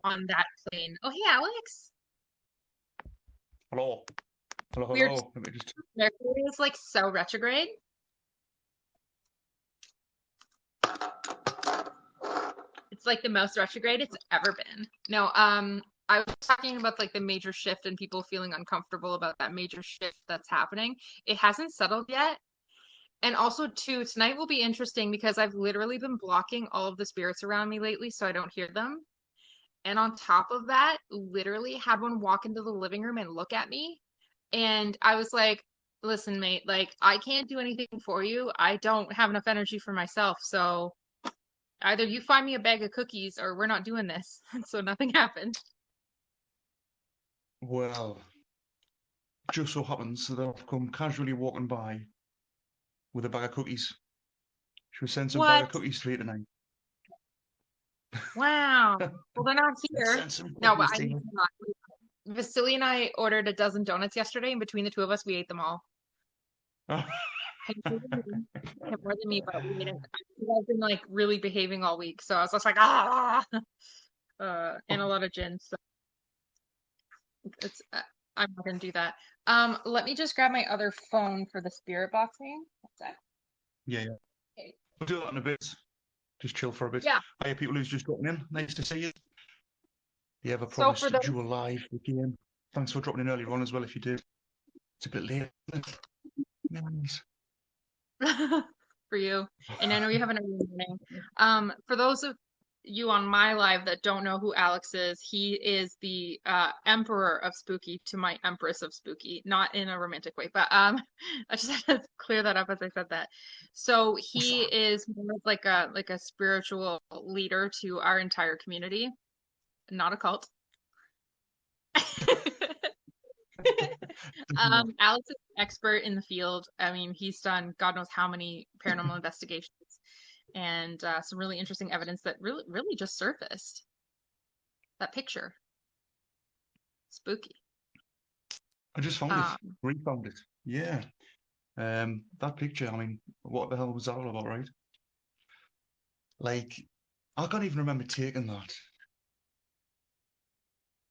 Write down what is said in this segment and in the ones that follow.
on that plane. Oh, hey, Alex. Hello. Hello, We're just hello. Let me just. Mercury is like so retrograde. It's like the most retrograde it's ever been. No, I was talking about like the major shift and people feeling uncomfortable about that major shift that's happening. It hasn't settled yet. And also, too, tonight will be interesting because I've literally been blocking all of the spirits around me lately so I don't hear them. And on top of that, literally had one walk into the living room and look at me. And I was like, listen, mate, like, I can't do anything for you. I don't have enough energy for myself. So either you find me a bag of cookies or we're not doing this. So nothing happened. Well, just so happens that I've come casually walking by with a bag of cookies. Should we send some bag of What? cookies to you tonight? Wow. Well, they're not Let's here. send some No, but cookies I to need you. not. Vasily and I ordered a dozen donuts yesterday, and between the two of us, we ate them all. Him more than me, but we ate it. I've been like really behaving all week, so I was just like, and a lot of gin. So it's I'm not gonna do that. Let me just grab my other phone for the spirit boxing. What's that? Yeah, yeah. Okay. We'll do that in a bit. Just chill for a bit. Yeah. Hiya, people who's just dropping in. Nice to see you. The ever So for promised those dual live again. Thanks for dropping in earlier on as well if you did. It's a bit late. Nice. for you, and I know you have an early morning. For those of you on my live that don't know who Alex is, he is the Emperor of Spooky to my Empress of Spooky, not in a romantic way, but I just had to clear that up as I said that. So What's he that? is more of like a spiritual leader to our entire community, not a cult. Not. Alex is an expert in the field. I mean, he's done God knows how many paranormal investigations and some really interesting evidence that really just surfaced. That picture, spooky. I just found it. Um, Refound it. Yeah. That picture, I mean, what the hell was that all about, right? Like, I can't even remember taking that.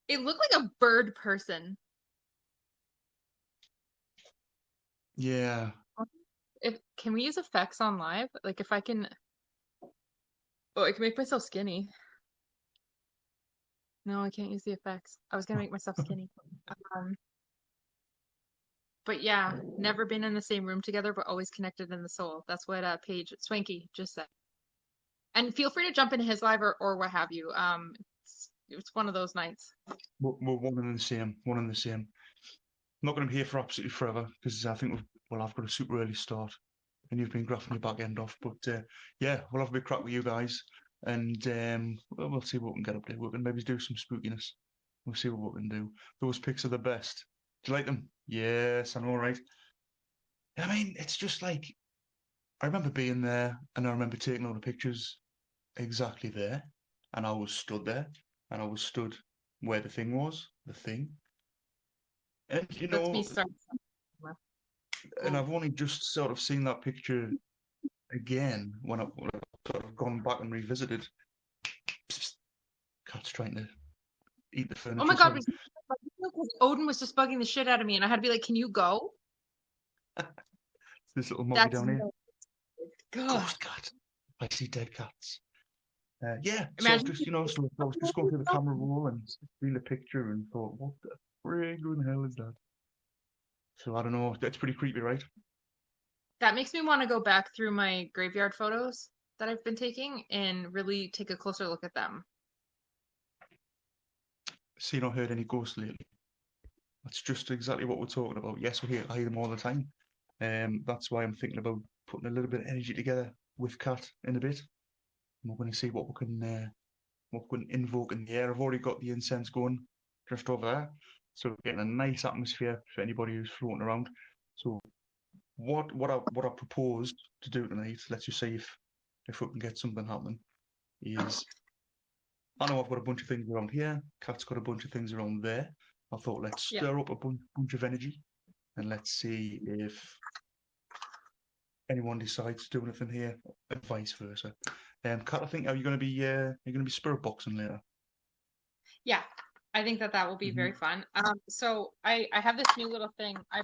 it looked like a bird person. Yeah. If can we use effects on live? Like if I can, oh, I can make myself skinny. No, I can't use the effects. I was gonna make myself skinny. Um, but yeah, never been in the same room together, but always connected in the soul. That's what Paige Swanky just said. And feel free to jump into his live or what have you. It's one of those nights. We're one and the same. One and the same. I'm not going to be here for absolutely forever because I think well, I've got a super early start and you've been graphing your back end off. But yeah, we'll have a big crack with you guys and we'll see what we can get up to. We can maybe do some spookiness. We'll see what we can do. Those pics are the best. Do you like them? Yes, I know, right? I mean, it's just like I remember being there and I remember taking all the pictures exactly there, and I was stood there, and I was stood where the thing was, the thing. And That's me starting. and Oh, I've only just sort of seen that picture again when I've sort of gone back and revisited. Psst, cat's trying to eat the oh my furniture. God, Sorry, because Odin was just bugging the shit out of me, and I had to be like, "Can you go?" it's this little moggy That's down here, no good. ghost cat. I see dead cats. Yeah, so I've Imagine. just so I was just going through the camera roll and seeing the picture and thought, what the frig in hell is that? So I don't know. That's pretty creepy, right? That makes me want to go back through my graveyard photos that I've been taking and really take a closer look at them. So you not heard any ghosts lately? That's just exactly what we're talking about. Yes, I hear them all the time. That's why I'm thinking about putting a little bit of energy together with Cat in a bit. And we're going to see what we can invoke in the air. I've already got the incense going just over there, so we're getting a nice atmosphere for anybody who's floating around. So what I propose to do tonight, let's just see if we can get something happening, is I know I've got a bunch of things around here. Cat's got a bunch of things around there. I thought let's Yeah. stir up a bunch of energy and let's see if anyone decides to do anything here, and vice versa. Kat, I think are you going to be spirit boxing later? Yeah, I think that will be Hmm. very fun. So I have this new little thing. I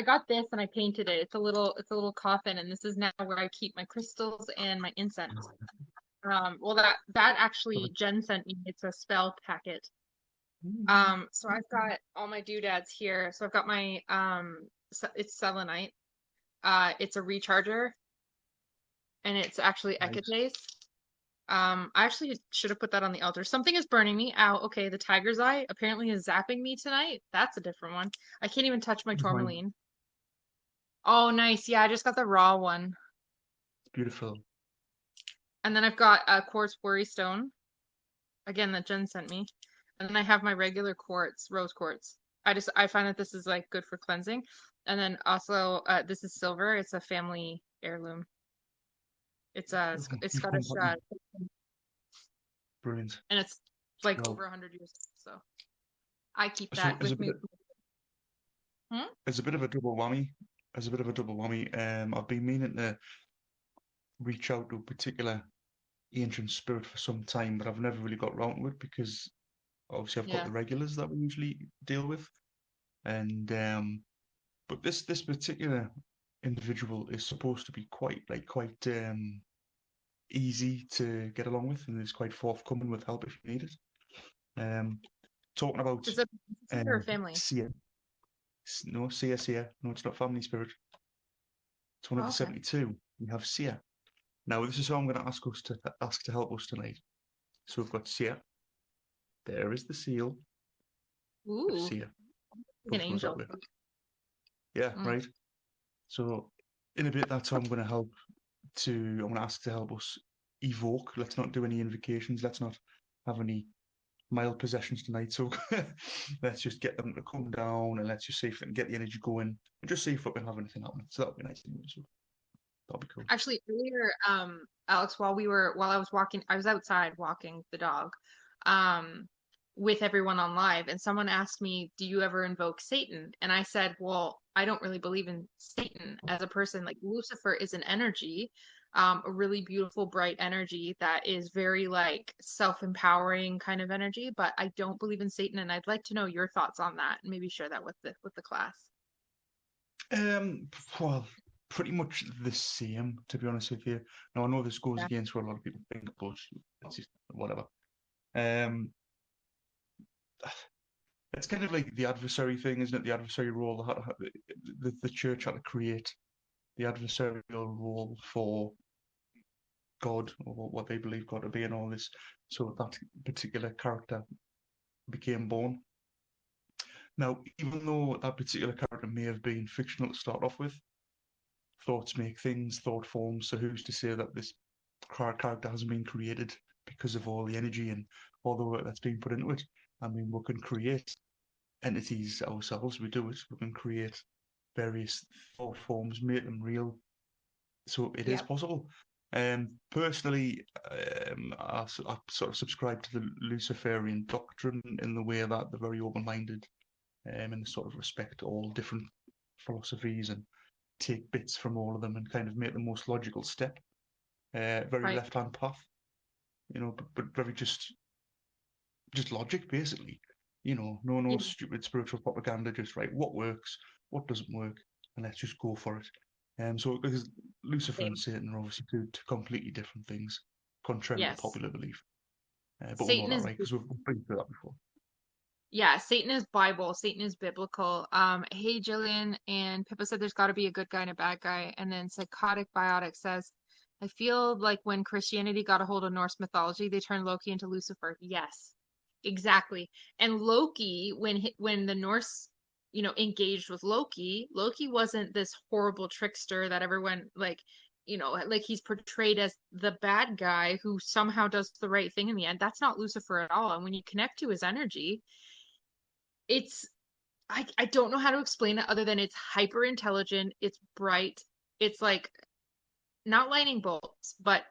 got this and I painted it. It's a little coffin, and this is now where I keep my crystals and my incense. Well, that actually Jen sent me. It's a spell packet. So I've got all my doodads here. So I've got my it's selenite. It's a recharger, and it's actually Nice. ecotase. I actually should have put that on the altar. Something is burning me. Ow. Okay, the tiger's eye apparently is zapping me tonight. That's a different one. I can't even touch my It's mine. tourmaline. Oh, nice. Yeah, I just got the raw one. It's beautiful. And then I've got a quartz worry stone, again, that Jen sent me. And then I have my regular quartz, rose quartz. I find that this is like good for cleansing. And then also, this is silver. It's a family heirloom. Beautiful. It's You've Scottish, contacted me. Brilliant. and it's like Well, over 100 years old. So I keep so that with me. Hmm? as a bit of a double whammy, I've been meaning to reach out to a particular ancient spirit for some time, but I've never really got round to it because obviously I've got Yeah. the regulars that we usually deal with, and but this particular individual is supposed to be quite easy to get along with, and is quite forthcoming with help if you need it. Um, talking about Is it or family? Sia, no Sia, no, it's not family spirit. It's one of Oh, the okay. 72. We have Sia. Now this is how I'm going to ask to help us tonight. So we've got Sia. There is the seal of Ooh, Sia. like an Both goes that angel. way. Yeah, Mm. right. So in a bit, that's how I'm going to I'm going to ask to help us evoke. Let's not do any invocations. Let's not have any mild possessions tonight. So let's just get them to come down and let's just see if we can get the energy going and just see if we can have anything happen. So that'll be nice. So that'll be cool. Actually, earlier, Alex, while I was walking, I was outside walking the dog, um, with everyone on live, and someone asked me, "Do you ever invoke Satan?" And I said, "Well, I don't really believe in Satan as a person. Like Lucifer is an energy, a really beautiful, bright energy that is very like self-empowering kind of energy, but I don't believe in Satan, and I'd like to know your thoughts on that, and maybe share that with the class." Um, well, pretty much the same, to be honest with you. Now I know this goes Yeah. against what a lot of people think, but it's just whatever. Um, it's kind of like the adversary thing, isn't it? The adversary role. The church had to create the adversarial role for God or what they believe God to be and all this. So that particular character became born. Now, even though that particular character may have been fictional to start off with, thoughts make things, thought forms. So who's to say that this character hasn't been created because of all the energy and all the work that's been put into it? I mean, we can create entities ourselves. We do it. We can create various thought forms, make them real. So it is Yep. possible. Personally, I sort of subscribe to the Luciferian doctrine in the way that they're very open-minded, and they sort of respect all different philosophies and take bits from all of them and kind of make the most logical step. Very Right. left-hand path, but very just logic basically. No Yeah. stupid spiritual propaganda. Just right, what works, what doesn't work, and let's just go for it. So because Lucifer and Same. Satan are obviously two completely different things, contrary to Yes. popular belief. But we'll know Satan that, is right? Because we've been through that before. Yeah, Satan is Bible. Satan is biblical. Hey Jillian and Pippa said there's got to be a good guy and a bad guy. And then Psychotic Biotic says, I feel like when Christianity got a hold of Norse mythology, they turned Loki into Lucifer. Yes, exactly. And Loki, when the Norse, engaged with Loki, Loki wasn't this horrible trickster that everyone like, like he's portrayed as the bad guy who somehow does the right thing in the end. That's not Lucifer at all. And when you connect to his energy, it's I don't know how to explain it other than it's hyper intelligent, it's bright, it's like not lightning bolts, but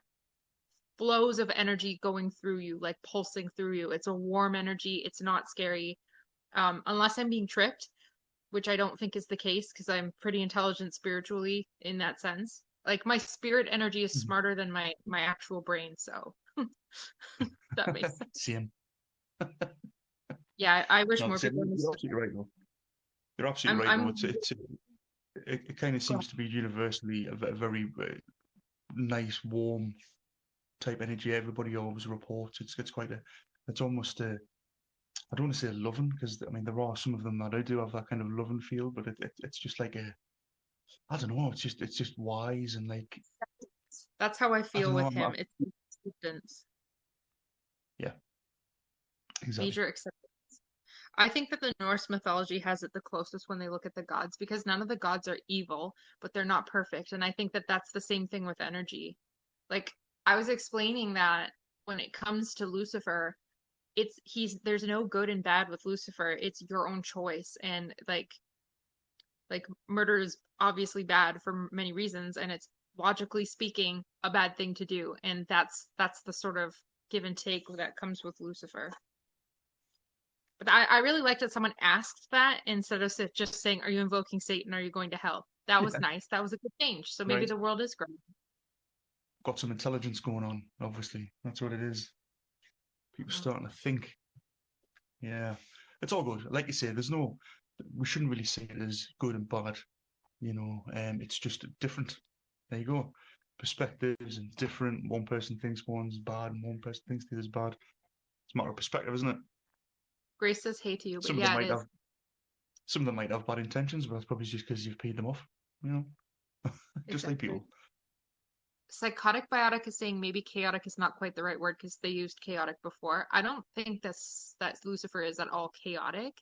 flows of energy going through you, like pulsing through you. It's a warm energy, it's not scary. Unless I'm being tricked, which I don't think is the case because I'm pretty intelligent spiritually in that sense. Like my spirit energy is Mhm. smarter than my actual brain, so that makes sense. Same. Yeah, I wish Not the more same. people You're understood absolutely it. right, though. You're absolutely I'm right, though. I'm It kind of seems to be universally a very nice, warm type energy. Everybody always reports. It's quite a. It's almost a. I don't want to say loving because I mean there are some of them that I do have that kind of loving feel, but it's just like a. I don't know. It's just wise and like that's how I I don't feel know. with him. It's acceptance, Yeah, exactly. major acceptance. I think that the Norse mythology has it the closest when they look at the gods because none of the gods are evil, but they're not perfect. And I think that that's the same thing with energy. Like I was explaining that when it comes to Lucifer, there's no good and bad with Lucifer. It's your own choice. And like murder is obviously bad for many reasons, and it's logically speaking a bad thing to do. And that's the sort of give and take that comes with Lucifer. But I really liked that someone asked that instead of just saying, "Are you invoking Satan? Are you going to hell?" That was Yeah, nice. That was a good change. So maybe right. the world is growing. Got some intelligence going on. Obviously, that's what it is. People Mhm. starting to think. Yeah, it's all good. Like you say, there's no. We shouldn't really see it as good and bad. It's just different. There you go. Perspectives and different. One person thinks one's bad, and one person thinks the other's bad. It's a matter of perspective, isn't it? Grace says hey to you, but Some of them yeah, it might is. have some of them might have bad intentions, but that's probably just because you've paid them off. You know, just like Exactly. people. Psychotic biotic is saying maybe chaotic is not quite the right word because they used chaotic before. I don't think that Lucifer is at all chaotic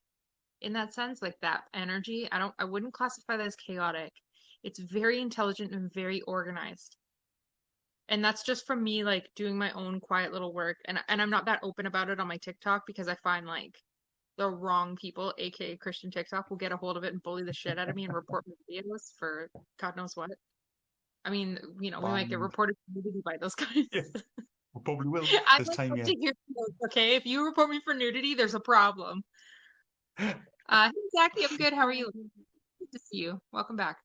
in that sense, like that energy. I wouldn't classify that as chaotic. It's very intelligent and very organized. And that's just from me like doing my own quiet little work. And I'm not that open about it on my TikTok because I find like the wrong people, aka Christian TikTok, will get a hold of it and bully the shit out of me and report my videos for God knows what. I mean, we might get And reported for nudity by those guys. yeah, we probably will. I There's like time to yet. hear those, okay? If you report me for nudity, there's a problem. Hey, Zachy, I'm good. How are you? Good to see you. Welcome back.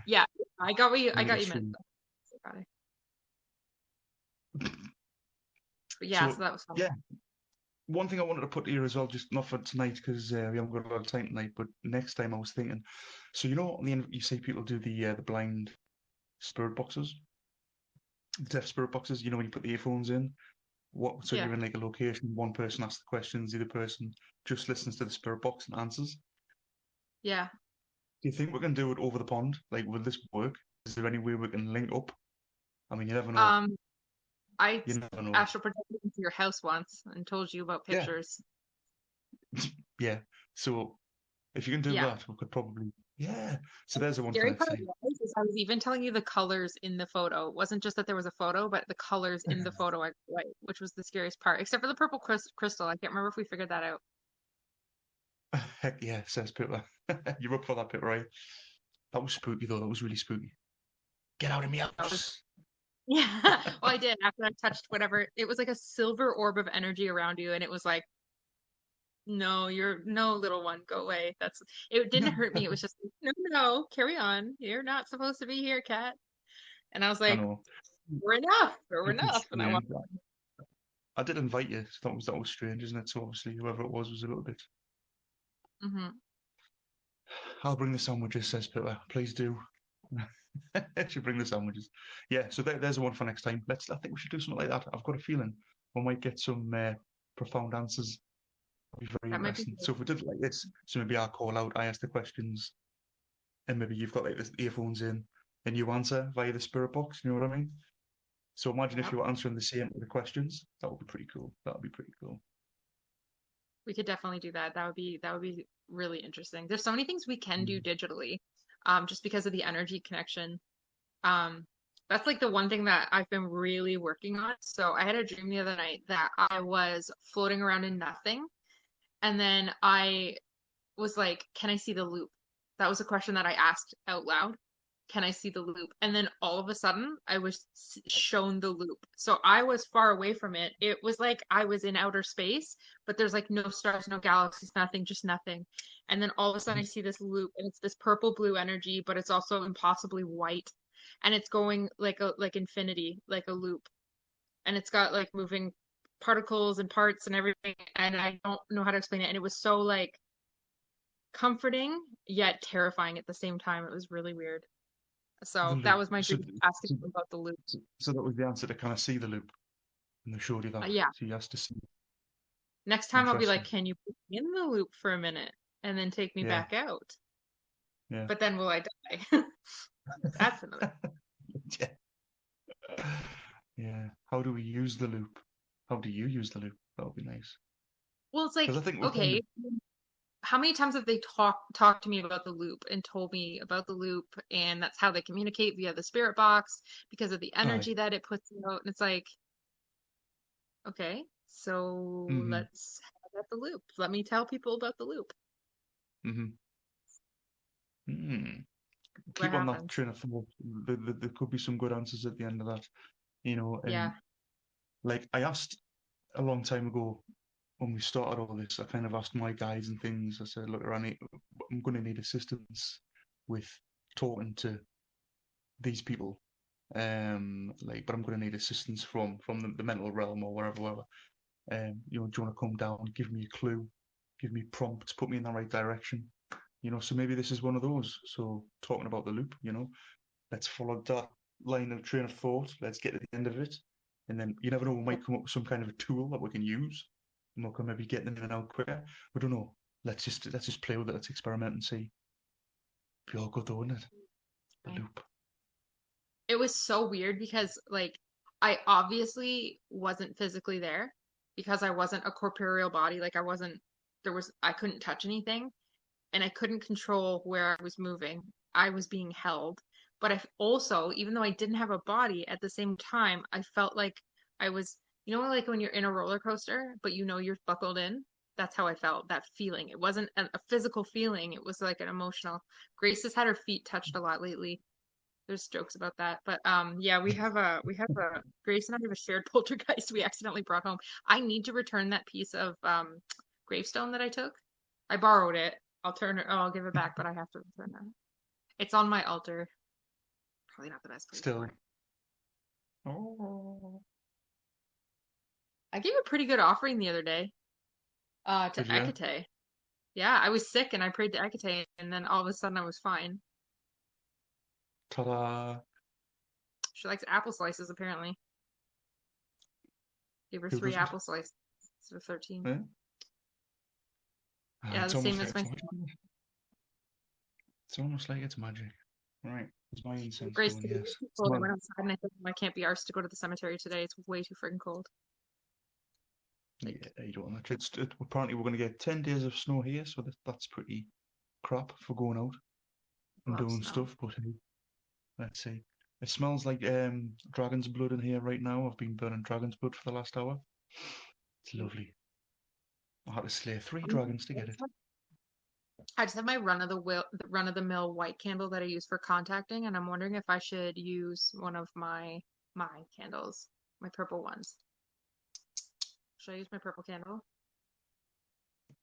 Yeah, I Made got it you meant. through. But yeah, So so that was fun. yeah, one thing I wanted to put here as well, just not for tonight because we haven't got a lot of time tonight, but next time I was thinking. So on the end, you see people do the blind spirit boxes, the deaf spirit boxes. When you put the earphones in. So Yeah. you're in like a location, one person asks the questions, the other person just listens to the spirit box and answers. Yeah. Do you think we can do it over the pond? Like, will this work? Is there any way we can link up? I mean, you never know. Um, I You never know. astral projected into your house once and told you about Yeah, pictures. yeah. So if you can do Yeah. that, we could probably. Yeah. So And the there's the one for scary next part time. is I was even telling you the colors in the photo. It wasn't just that there was a photo, but the colors in the photo I got right, which was the scariest part, except for the purple crystal. I can't remember if we figured that out. Heck yeah, says Pippa. You're up for that, Pippa, right? That was spooky though. That was really spooky. Get out of my That was house. yeah. Well, I did after I touched whatever. It was like a silver orb of energy around you, and it was like, no, you're no little one, go away. It didn't hurt me. It was just no, no, carry on. You're not supposed to be here, cat. And I was I like, know. we're It is enough. And I strange. walked. I did invite you. So that was strange, isn't it? So obviously, whoever it was a little bit. Hmm. I'll bring the sandwiches, says Pippa. Please do. Should bring the sandwiches. Yeah, so there's the one for next time. I think we should do something like that. I've got a feeling we might get some profound answers. That'd be very That might be interesting. So if we did it like this, so maybe I call out, I ask the questions, and maybe you've got like the earphones in, and you answer via the spirit box. You know what I mean? So imagine if yep. you were answering the same with the questions. That would be pretty cool. That would be pretty cool. We could definitely do that. That would be really interesting. There's so many things we can do Mm. digitally, just because of the energy connection. Um, that's like the one thing that I've been really working on. So I had a dream the other night that I was floating around in nothing, and then I was like, "Can I see the loop?" That was a question that I asked out loud. Can I see the loop? And then all of a sudden, I was shown the loop. So I was far away from it. It was like I was in outer space, but there's like no stars, no galaxies, nothing, just nothing. And then all of a sudden, I see this loop, and it's this purple blue energy, but it's also impossibly white, and it's going like infinity, like a loop, and it's got like moving. particles and parts and everything, and I don't know how to explain it. And it was so like comforting yet terrifying at the same time. It was really weird. The So that loop. was my dream, asking them about the loop. So that was the answer to kind of see the loop, and they showed you that. Yeah. So you asked to see. Next time I'll be like, Interesting. can you put me in the loop for a minute and then take me Yeah. back out? Yeah. But then will I die? That's another. Yeah. Yeah. How do we use the loop? How do you use the loop? That would be nice. Well, it's Because like, I think we're kind of okay, how many times have they talked to me about the loop and told me about the loop, and that's how they communicate via the spirit box because of the aye. energy that it puts out. And it's like, okay, so Mm-hmm. let's have at the loop. Let me tell people about the loop. Mm-hmm. Mm. What Keep on that happens? train of thought. There could be some good answers at the end of that, Yeah. and like I asked a long time ago when we started all this, I kind of asked my guides and things. I said, look, I'm going to need assistance with talking to these people. But I'm going to need assistance from the mental realm or wherever. Do you want to come down, give me a clue, give me prompts, put me in the right direction? So maybe this is one of those. So talking about the loop, let's follow that line of train of thought. Let's get to the end of it, and then you never know, we might come up with some kind of a tool that we can use, and we can maybe get them in and out quicker. We don't know. Let's just play with it. Let's experiment and see. Be all good though, isn't it? The loop. It was so weird because like I obviously wasn't physically there because I wasn't a corporeal body. Like I couldn't touch anything and I couldn't control where I was moving. I was being held. But I also, even though I didn't have a body, at the same time, I felt like I was, like when you're in a roller coaster, but you're buckled in. That's how I felt, that feeling. It wasn't a physical feeling, it was like an emotional. Grace has had her feet touched a lot lately. There's jokes about that. But yeah, we have a Grace and I have a shared poltergeist we accidentally brought home. I need to return that piece of gravestone that I took. I borrowed it. I'll give it back, but I have to return it. It's on my altar. Probably not the best place for Still. it. Oh. I gave a pretty good offering the other day, to Did you? Ekate. Yeah, I was sick and I prayed to Ekate, and then all of a sudden I was fine. Ta-da! She likes apple slices, apparently. Gave her Who 3 doesn't? apple slices instead of 13. Yeah? Yeah, It's the almost same like as it's my magic. It's almost like it's magic. Right. Is my incense Grace. going? Today Yes. was too It's cold. I mine. went outside and I thought I can't be arsed to go to the cemetery today. It's way too freaking cold. Like, Yeah, you don't want that. Apparently, we're going to get 10 days of snow here, so that's pretty crap for going out I and love doing snow. stuff. But hey, let's see. It smells like dragon's blood in here right now. I've been burning dragon's blood for the last hour. It's lovely. I had to slay 3 dragons to get it. I just have my run of the mill white candle that I use for contacting, and I'm wondering if I should use one of my candles, my purple ones. Should I use my purple candle? Do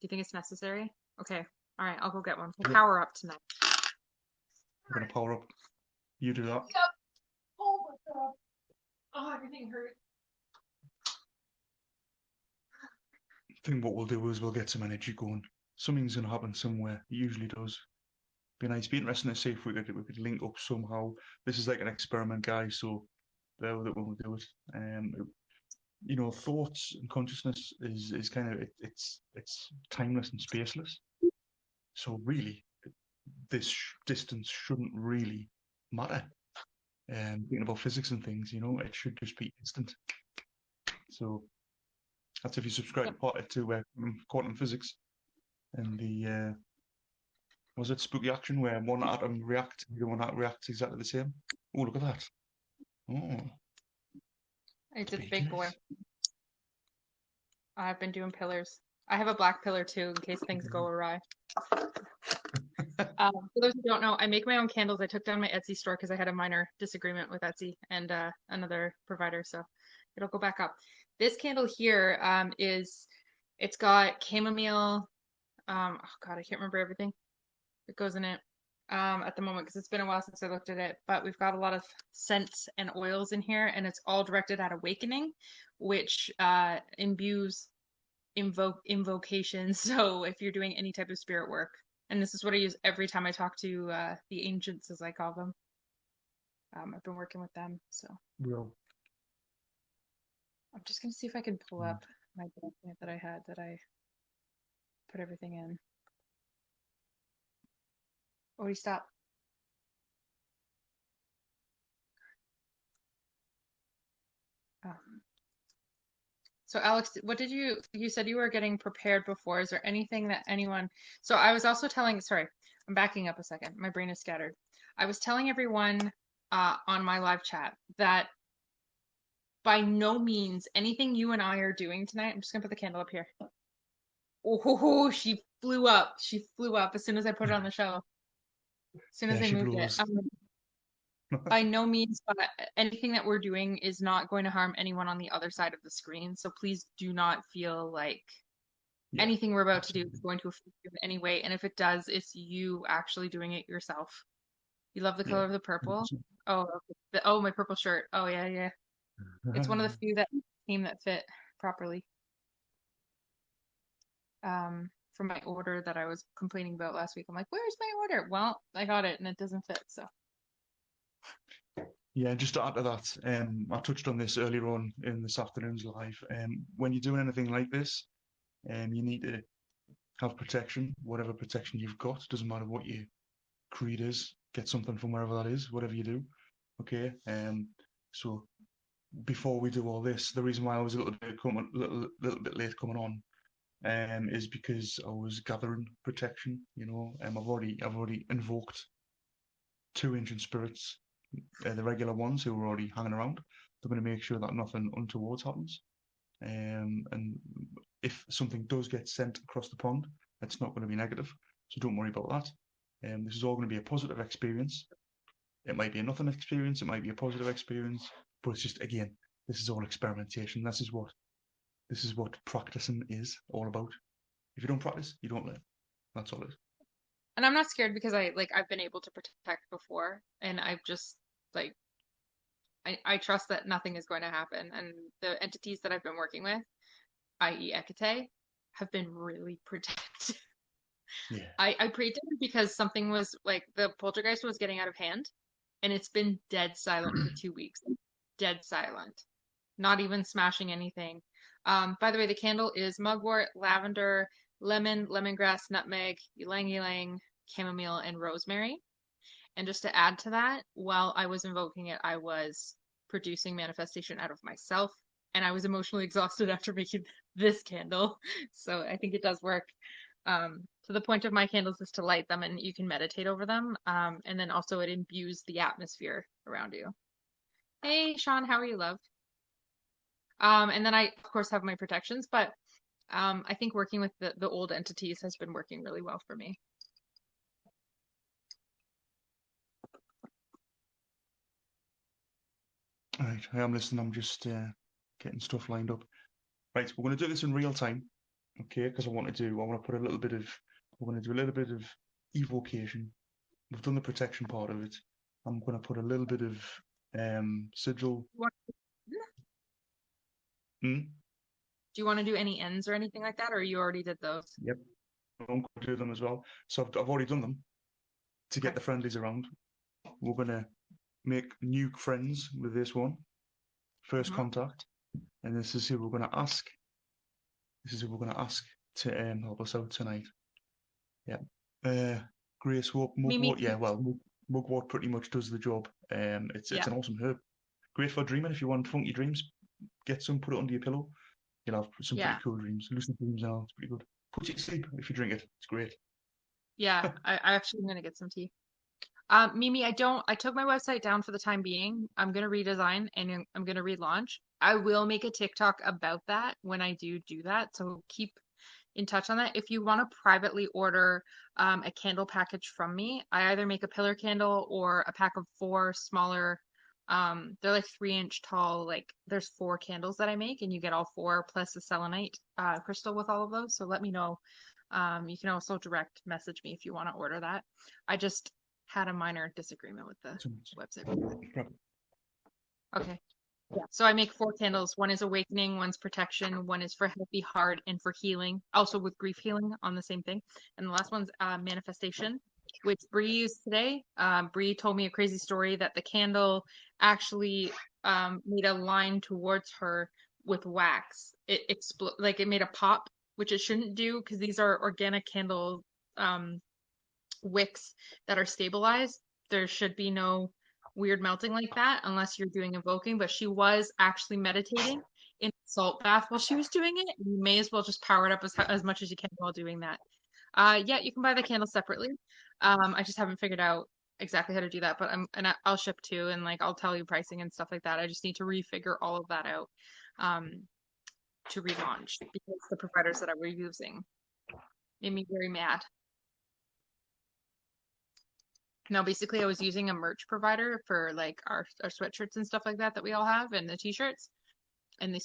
you think it's necessary? Okay. All right, I'll go get one. We'll We're power up tonight. going to power up. You do that. Yep. Oh my God. Oh, everything hurts. I think what we'll do is we'll get some energy going. Something's going to happen somewhere. It usually does. Be nice. Be interesting to see if we could link up somehow. This is like an experiment, guys. So bear with it when we do it. Thoughts and consciousness is kind of it's timeless and spaceless. So really, this distance shouldn't really matter. Thinking about physics and things, it should just be instant. So that's if you subscribe Yep. to quantum physics and the was it spooky action where one atom reacts, the one that reacts exactly the same. Oh, look at that! Oh, It's a big boy. speechless. I've been doing pillars. I have a black pillar too in case things go awry. For those who don't know, I make my own candles. I took down my Etsy store because I had a minor disagreement with Etsy and another provider, so it'll go back up. This candle here it's got chamomile. Oh God, I can't remember everything that goes in it. at the moment because it's been a while since I looked at it, but we've got a lot of scents and oils in here, and it's all directed at awakening, which imbues invocation. So if you're doing any type of spirit work, and this is what I use every time I talk to the ancients, as I call them. I've been working with them, so Well, I'm just gonna see if I can pull up my document that I had that I put everything in. Oh, stop. Um, So Alex, what did you said you were getting prepared before. Is there anything that anyone, so I was also telling, sorry, I'm backing up a second. My brain is scattered. I was telling everyone on my live chat that by no means anything you and I are doing tonight, I'm just gonna put the candle up here. Oh, she flew up. She flew up as soon as I put it on the shelf. As soon as there I she moved it. blows. By no means, but anything that we're doing is not going to harm anyone on the other side of the screen. So please do not feel like Yeah, anything we're about to do is absolutely. going to affect you in any way. And if it does, it's you actually doing it yourself. You love the Yeah. color of the purple? 100%. Oh, okay. Oh, my purple shirt. Oh, yeah, yeah. It's one of the few that came that fit properly. For my order that I was complaining about last week. I'm like, where's my order? Well, I got it and it doesn't fit. So, Yeah, just to add to that, I touched on this earlier on in this afternoon's live. When you're doing anything like this, you need to have protection, whatever protection you've got. Doesn't matter what your creed is. Get something from wherever that is, whatever you do. Okay. So before we do all this, the reason why I was a little bit late coming on, is because I was gathering protection. I've already invoked two ancient spirits, the regular ones who were already hanging around. They're going to make sure that nothing untoward happens. And if something does get sent across the pond, it's not going to be negative. So don't worry about that. This is all going to be a positive experience. It might be a nothing experience, it might be a positive experience, but it's just, again, this is all experimentation. This is what practicing is all about. If you don't practice, you don't learn. That's all it is. and I'm not scared because I've been able to protect before, and I've just like I trust that nothing is going to happen. And the entities that I've been working with, i.e. Ekate, have been really protective. Yeah. I prayed to her because something was like the poltergeist was getting out of hand, and it's been dead silent for 2 weeks. Dead silent. Not even smashing anything. By the way, the candle is mugwort, lavender, lemon, lemongrass, nutmeg, ylang ylang, chamomile, and rosemary. And just to add to that, while I was invoking it, I was producing manifestation out of myself, and I was emotionally exhausted after making this candle. So I think it does work. So the point of my candles is to light them and you can meditate over them. And then also it imbues the atmosphere around you. Hey, Sean, how are you, love? And then I, of course, have my protections, but I think working with the old entities has been working really well for me. All right, I am listening. I'm just getting stuff lined up. Right, we're going to do this in real time, okay? Because I want to put a little bit of, we're going to do a little bit of evocation. We've done the protection part of it. I'm going to put a little bit of sigil. What- Hmm? Do you want to do any ends or anything like that, or you already did those? Yep, I'm going to do them as well. So I've already done them to get Okay. the friendlies around. We're going to make new friends with this one, first Mm-hmm. contact, and this is who we're going to ask. This is who we're going to ask to help us out tonight. Yeah. Grace Mimi. Mugwort. Yeah, well, Mugwort pretty much does the job. It's Yeah. an awesome herb. Great for dreaming. If you want funky dreams, get some, put it under your pillow. You'll have some Yeah. pretty cool dreams. Lucid dreams now, it's pretty good. Put you to sleep if you drink it. It's great. Yeah. I actually am gonna get some tea. Mimi, I took my website down for the time being. I'm gonna redesign and I'm gonna relaunch. I will make a TikTok about that when I do that. So keep in touch on that. If you want to privately order a candle package from me, I either make a pillar candle or a pack of 4 smaller. They're like 3-inch tall. Like there's 4 candles that I make, and you get all 4 plus a selenite crystal with all of those. So let me know. You can also direct message me if you want to order that. I just had a minor disagreement with the website. Right. Okay. Yeah. So I make 4 candles. One is awakening, one's protection, one is for healthy heart and for healing, also with grief healing on the same thing. And the last one's manifestation, which Bree used today. Bree told me a crazy story that the candle actually made a line towards her with wax. It like it made a pop, which it shouldn't do because these are organic candle wicks that are stabilized. There should be no weird melting like that unless you're doing invoking, but she was actually meditating in a salt bath while she was doing it. You may as well just power it up as much as you can while doing that. Yeah, you can buy the candles separately. I just haven't figured out exactly how to do that, but I'll ship too, and like I'll tell you pricing and stuff like that. I just need to refigure all of that out to relaunch because the providers that I were using made me very mad. No, basically I was using a merch provider for like our sweatshirts and stuff like that we all have and the t-shirts, and they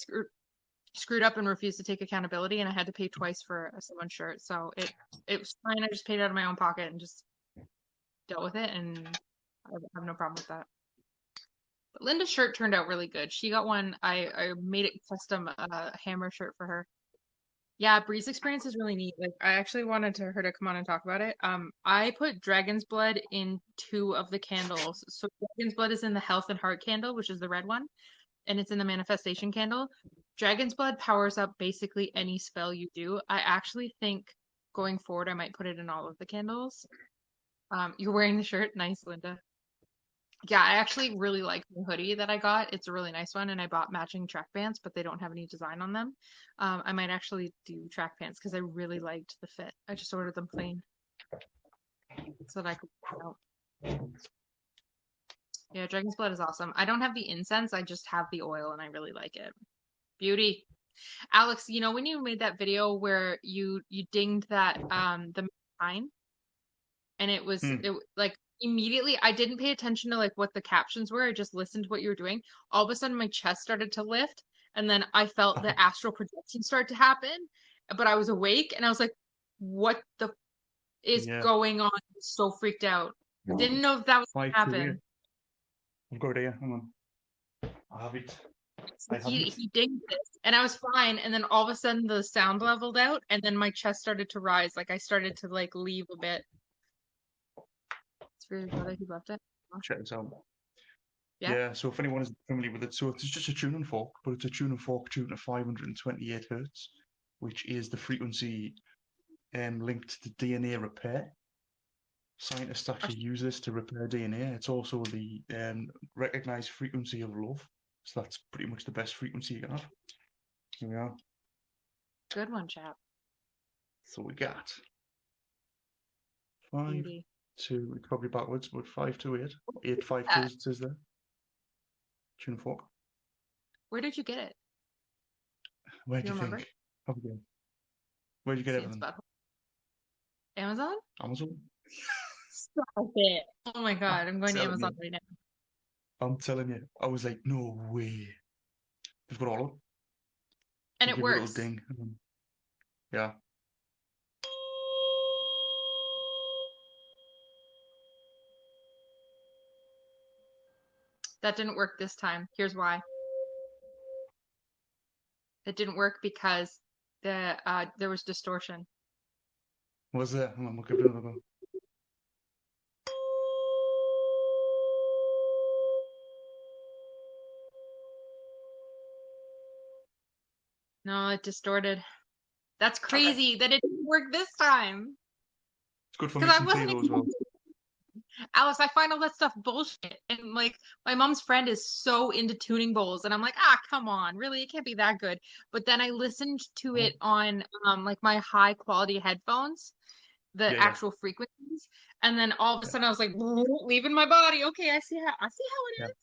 screwed up and refused to take accountability, and I had to pay twice for someone's shirt. So it was fine. I just paid out of my own pocket and just dealt with it, and I have no problem with that. But Linda's shirt turned out really good. She got one. I made it custom hammer shirt for her. Yeah, Bree's experience is really neat. Like I actually wanted her to come on and talk about it. I put dragon's blood in 2 of the candles. So dragon's blood is in the health and heart candle, which is the red one, and it's in the manifestation candle. Dragon's blood powers up basically any spell you do. I actually think going forward I might put it in all of the candles. You're wearing the shirt. Nice, Linda. Yeah, I actually really like the hoodie that I got. It's a really nice one, and I bought matching track pants, but they don't have any design on them. I might actually do track pants because I really liked the fit. I just ordered them plain so that I could wear it out. Yeah, Dragon's Blood is awesome. I don't have the incense, I just have the oil, and I really like it. Beauty. Alex, you know when you made that video where you dinged that the pine, and it was it like immediately I didn't pay attention to like what the captions were. I just listened to what you were doing. All of a sudden my chest started to lift, and then I felt the astral projection start to happen, but I was awake and I was like, what the is going on? I was so freaked out. Didn't know if that was gonna happen. I've got it here. Hang on. I have it. He dinged it, and I was fine. And then all of a sudden, the sound leveled out, and then my chest started to rise. Like I started to like leave a bit. It's really good that he left it. Check this out. Yeah. So if anyone is familiar with it, so it's just a tuning fork, but it's a tuning fork tuned at 528 hertz, which is the frequency linked to DNA repair. Scientists actually use this to repair DNA. It's also the recognized frequency of love. So that's pretty much the best frequency you can have. Here we are. Good one, chap. So we got 5, 2, it's probably backwards, but 5 to 8. 8, 5, 2 it says there. Tune fork. Where did you get it? Where do you think? Where did you get everything? Amazon? Amazon? Stop it. Oh my god, I'm going to Amazon right now. I'm telling you, I was like, no way. They've got all of them. And it works. A little ding. Yeah. That didn't work this time. Here's why. It didn't work because there was distortion. Was there? Hold on, we'll give it another go. No, it distorted. That's crazy that it didn't work this time. It's good for mixing table as well. Alice, I find all that stuff bullshit. And like my mom's friend is so into tuning bowls, and I'm like, come on, really? It can't be that good. But then I listened to it on like my high quality headphones, the actual frequencies, and then all of a sudden I was like, leaving my body. Okay, I see how it is.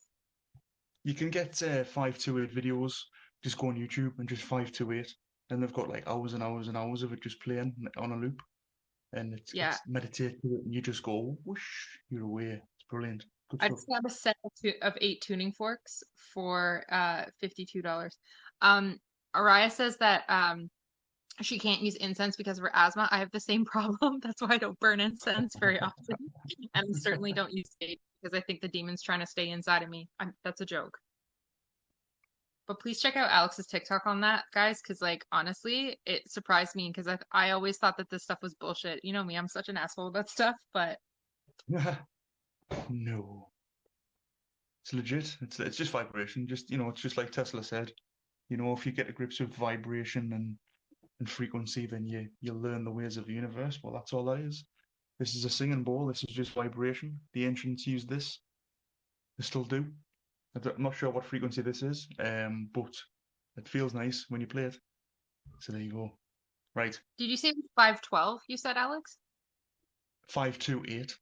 You can get 528 videos. Just go on YouTube and just 528, and they've got like hours and hours and hours of it just playing on a loop, and it's meditate to it, and you just go whoosh, you're away. It's brilliant. I just got a set of 8 tuning forks for $52. Araya says that She can't use incense because of her asthma. I have the same problem. That's why I don't burn incense very often. And I certainly don't use sage because I think the demon's trying to stay inside of me. That's a joke. But please check out Alex's TikTok on that, guys, because like honestly, it surprised me because I always thought that this stuff was bullshit. You know me, I'm such an asshole about stuff, but No, it's legit. It's just vibration. Just it's just like Tesla said. If you get to grips with vibration and frequency, then you'll learn the ways of the universe. Well, that's all that is. This is a singing bowl. This is just vibration. The ancients used this. They still do. I'm not sure what frequency this is, but it feels nice when you play it. So there you go. Right, did you say it was 512? You said, Alex? 528.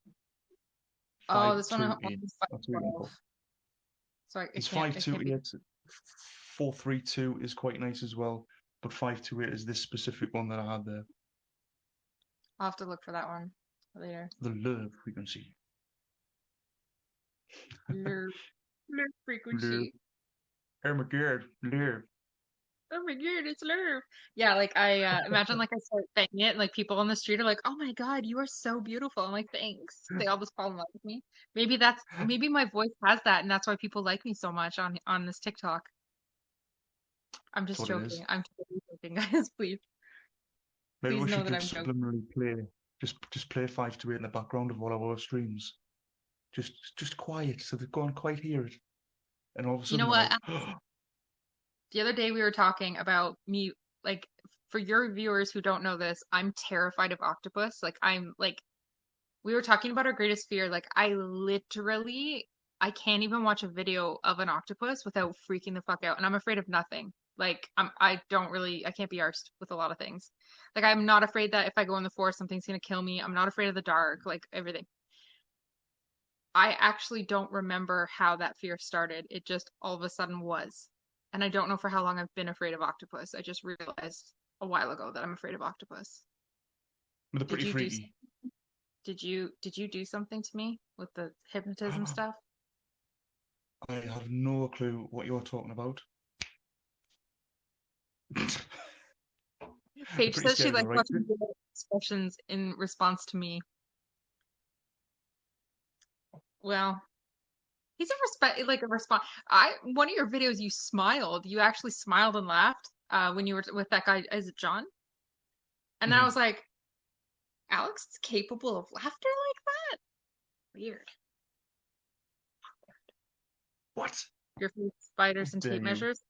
Oh, this one 528. is That's what we can 512. call. So It's it can't be. 528. 432 is quite nice as well, but 528 is this specific one that I had there. I'll have to look for that one later. The love frequency. Lure frequency. Oh my god, love. Oh my god, it's lure. Yeah, like I imagine like I start saying it and like people on the street are like, "Oh my god, you are so beautiful." I'm like, "Thanks." They all just fall in love with me. Maybe my voice has that and that's why people like me so much on this TikTok. I'm That's just what it is. joking. I'm totally joking, guys. Maybe Please we know should that I'm just joking. subliminally just play 528 in the background of all of our streams. Just quiet, so they go and quite hear it. And all of a You know sudden they're what? like, The other day we were talking about me, like, for your viewers who don't know this, I'm terrified of octopus. Like, I'm like, we were talking about our greatest fear. Like, I can't even watch a video of an octopus without freaking the fuck out. And I'm afraid of nothing. Like, I can't be arsed with a lot of things. Like, I'm not afraid that if I go in the forest, something's gonna kill me. I'm not afraid of the dark, like, everything. I actually don't remember how that fear started. It just all of a sudden was. And I don't know for how long I've been afraid of octopus. I just realized a while ago that I'm afraid of octopus. they're Did pretty you do freaky. did you do something to me with the hypnotism stuff? I have no clue what you're talking about. They're Paige pretty says she scary though, likes right? watching video expressions in response to me. Well, he's a response. I One of your videos you smiled. You actually smiled and laughed when you were with that guy. Is it John? And I Mhm. was like, Alex is capable of laughter like that? Weird. What? Your favorite How spiders and dare tape you? measures.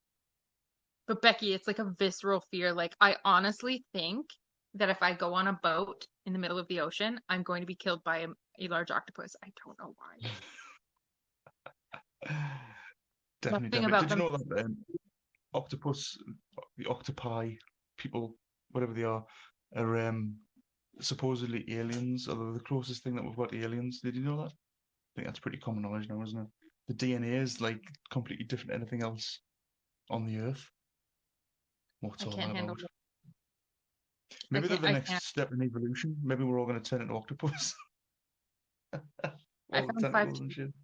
But Becky, it's like a visceral fear. Like I honestly think that if I go on a boat in the middle of the ocean, I'm going to be killed by a large octopus. I don't know why. Definitely, Nothing definitely. about Did you them. know that octopus, the octopi, people, whatever they are supposedly aliens, or they're the closest thing that we've got to aliens? Did you know that? I think that's pretty common knowledge now, isn't it? The DNA is like completely different to anything else on the Earth. What's I all can't that handle about? it. Maybe they're the I can't. next step in evolution. Maybe we're all going to turn into octopus. I All the found five. tentacles and shit.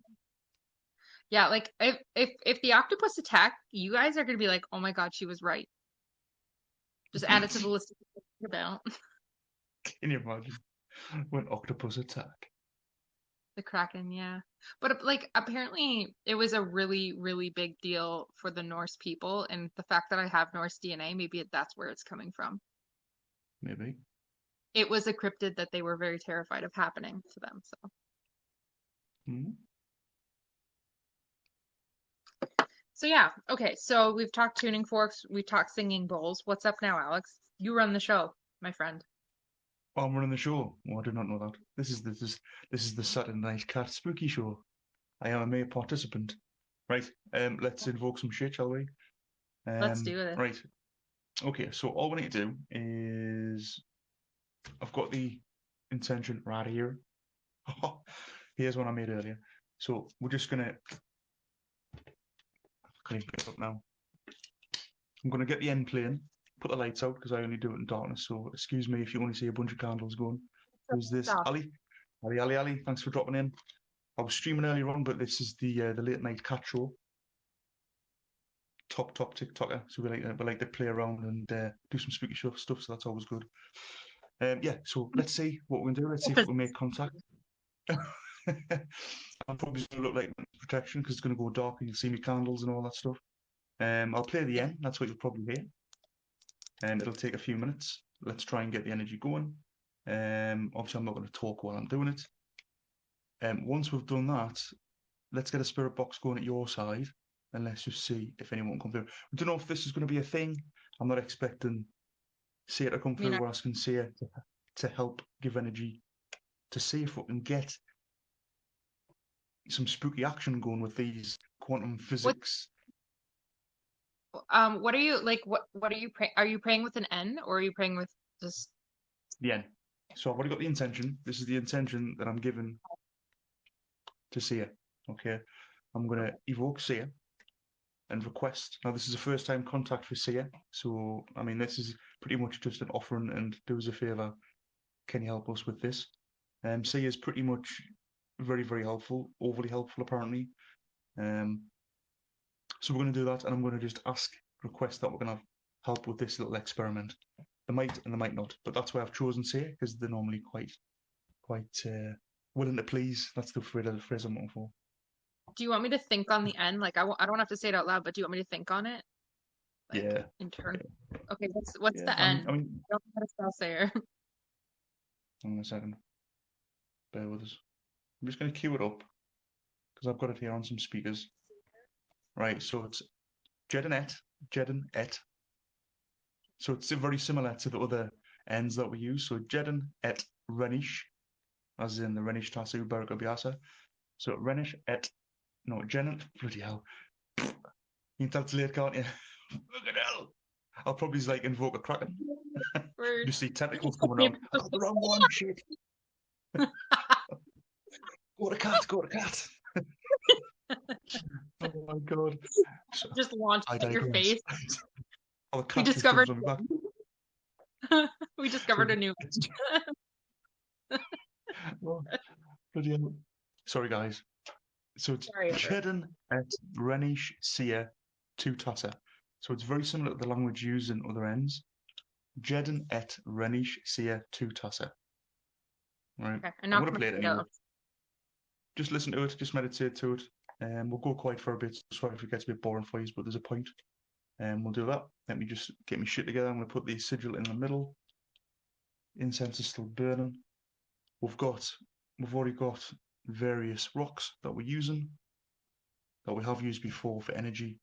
Yeah, like if the octopus attack, you guys are gonna be like, oh my god, she was right. Just add it to the list of things to think about. Can you imagine when octopus attack? The Kraken, yeah. But like apparently it was a really, really big deal for the Norse people, and the fact that I have Norse DNA, maybe that's where it's coming from. Maybe. It was a cryptid that they were very terrified of happening to them. Hmm? So yeah, okay. So we've talked tuning forks, we've talked singing bowls. What's up now, Alex? You run the show, my friend. Oh, I'm running the show. Oh, I did not know that. This is the Saturday Night Cat Spooky Show. I am a mere participant. Right. Let's invoke some shit, shall we? Let's do it. Right. Okay. So all we need to do is I've got the intention right here. Here's one I made earlier. So we're just gonna clean it up now. I'm gonna get the end plane, put the lights out because I only do it in darkness. So excuse me if you only see a bunch of candles going. Who's this? Stop. Ali? Ali. Thanks for dropping in. I was streaming earlier on, but this is the late night cat show. top TikToker, so we like to play around and do some spooky stuff. So that's always good. Yeah. So let's see what we can do. Let's see if we make contact. I'm probably going to look like protection because it's going to go dark and you'll see me candles and all that stuff. I'll play the end. That's what you'll probably hear. It'll take a few minutes. Let's try and get the energy going. Obviously, I'm not going to talk while I'm doing it. Once we've done that, let's get a spirit box going at your side, and let's just see if anyone comes through. We don't know if this is going to be a thing. I'm not expecting Sia to come through. We're asking Sia to help give energy to see if we can get some spooky action going with these quantum physics. What are you like? What are you praying? Are you praying with an N or are you praying with just The N. So I've already got the intention. This is the intention that I'm giving to Sia. Okay, I'm going to evoke Sia and request. Now, this is a first time contact for Sia. So, I mean, this is pretty much just an offering and do us a favour. Can you help us with this? Sia is pretty much very, very helpful, overly helpful, apparently. So we're going to do that, and I'm going to just request that we're going to have help with this little experiment. They might and they might not, but that's why I've chosen Sia, because they're normally quite willing to please. That's the phrase I'm looking for. do you want me to think on the N? Like I don't have to say it out loud, but do you want me to think on it? Like, Yeah. in turn. Okay, what's the I N? mean, I don't know how to spell Sayer. hang on a second. Bear with us. I'm just going to cue it up because I've got it here on some speakers. Right, so it's Jedanet. So it's very similar to the other ends that we use. So Jedan et Renish, as in the Renish Tasu Barakabiasa. So Renish et, no, Jedan, bloody hell. You can tell it's late, can't you? Fucking hell. I'll probably just like invoke a kraken. Just see tentacles coming out. Oh, the wrong one, shit. Go to cat. Oh my god. So, Just launched I at your digress. face. Oh, the We cat just discovered jumps on my back. we discovered a new Oh, bloody hell. Sorry, guys. So it's Sorry. Chedan et Renish Sia Tutata. So it's very similar to the language used in other ends. Jedan et Renish Sia Tutata. Right. Okay, I'm going to play it anyway. Just listen to it, just meditate to it. We'll go quiet for a bit. Sorry if it gets a bit boring for you, but there's a point. We'll do that. Let me just get my shit together. I'm going to put the sigil in the middle. Incense is still burning. We've already got various rocks that we're using, that we have used before for energy.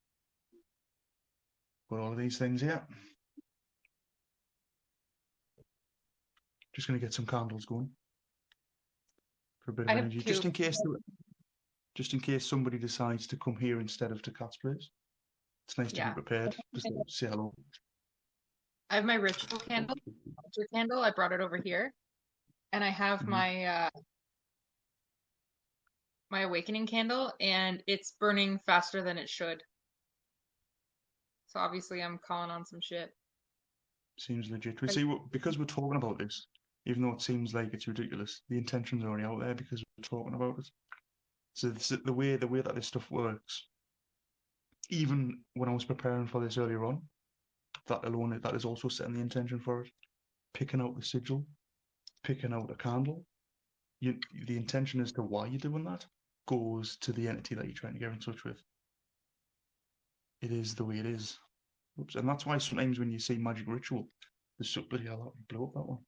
Got all of these things here. Just going to get some candles going for a bit of energy, just in case somebody decides to come here instead of to Cat's place. It's nice to be prepared. Just to say hello. I have my ritual candle, altar candle. I brought it over here, and I have my my awakening candle, and it's burning faster than it should. So obviously, I'm calling on some shit. Seems legit. We see because we're talking about this, even though it seems like it's ridiculous, the intention's already out there because we're talking about it. So the way that this stuff works. Even when I was preparing for this earlier on, that is also setting the intention for it. Picking out the sigil, picking out a candle. The intention as to why you're doing that goes to the entity that you're trying to get in touch with. It is the way it is. Oops. And that's why sometimes when you see magic ritual, there's so bloody hell, blew up that one.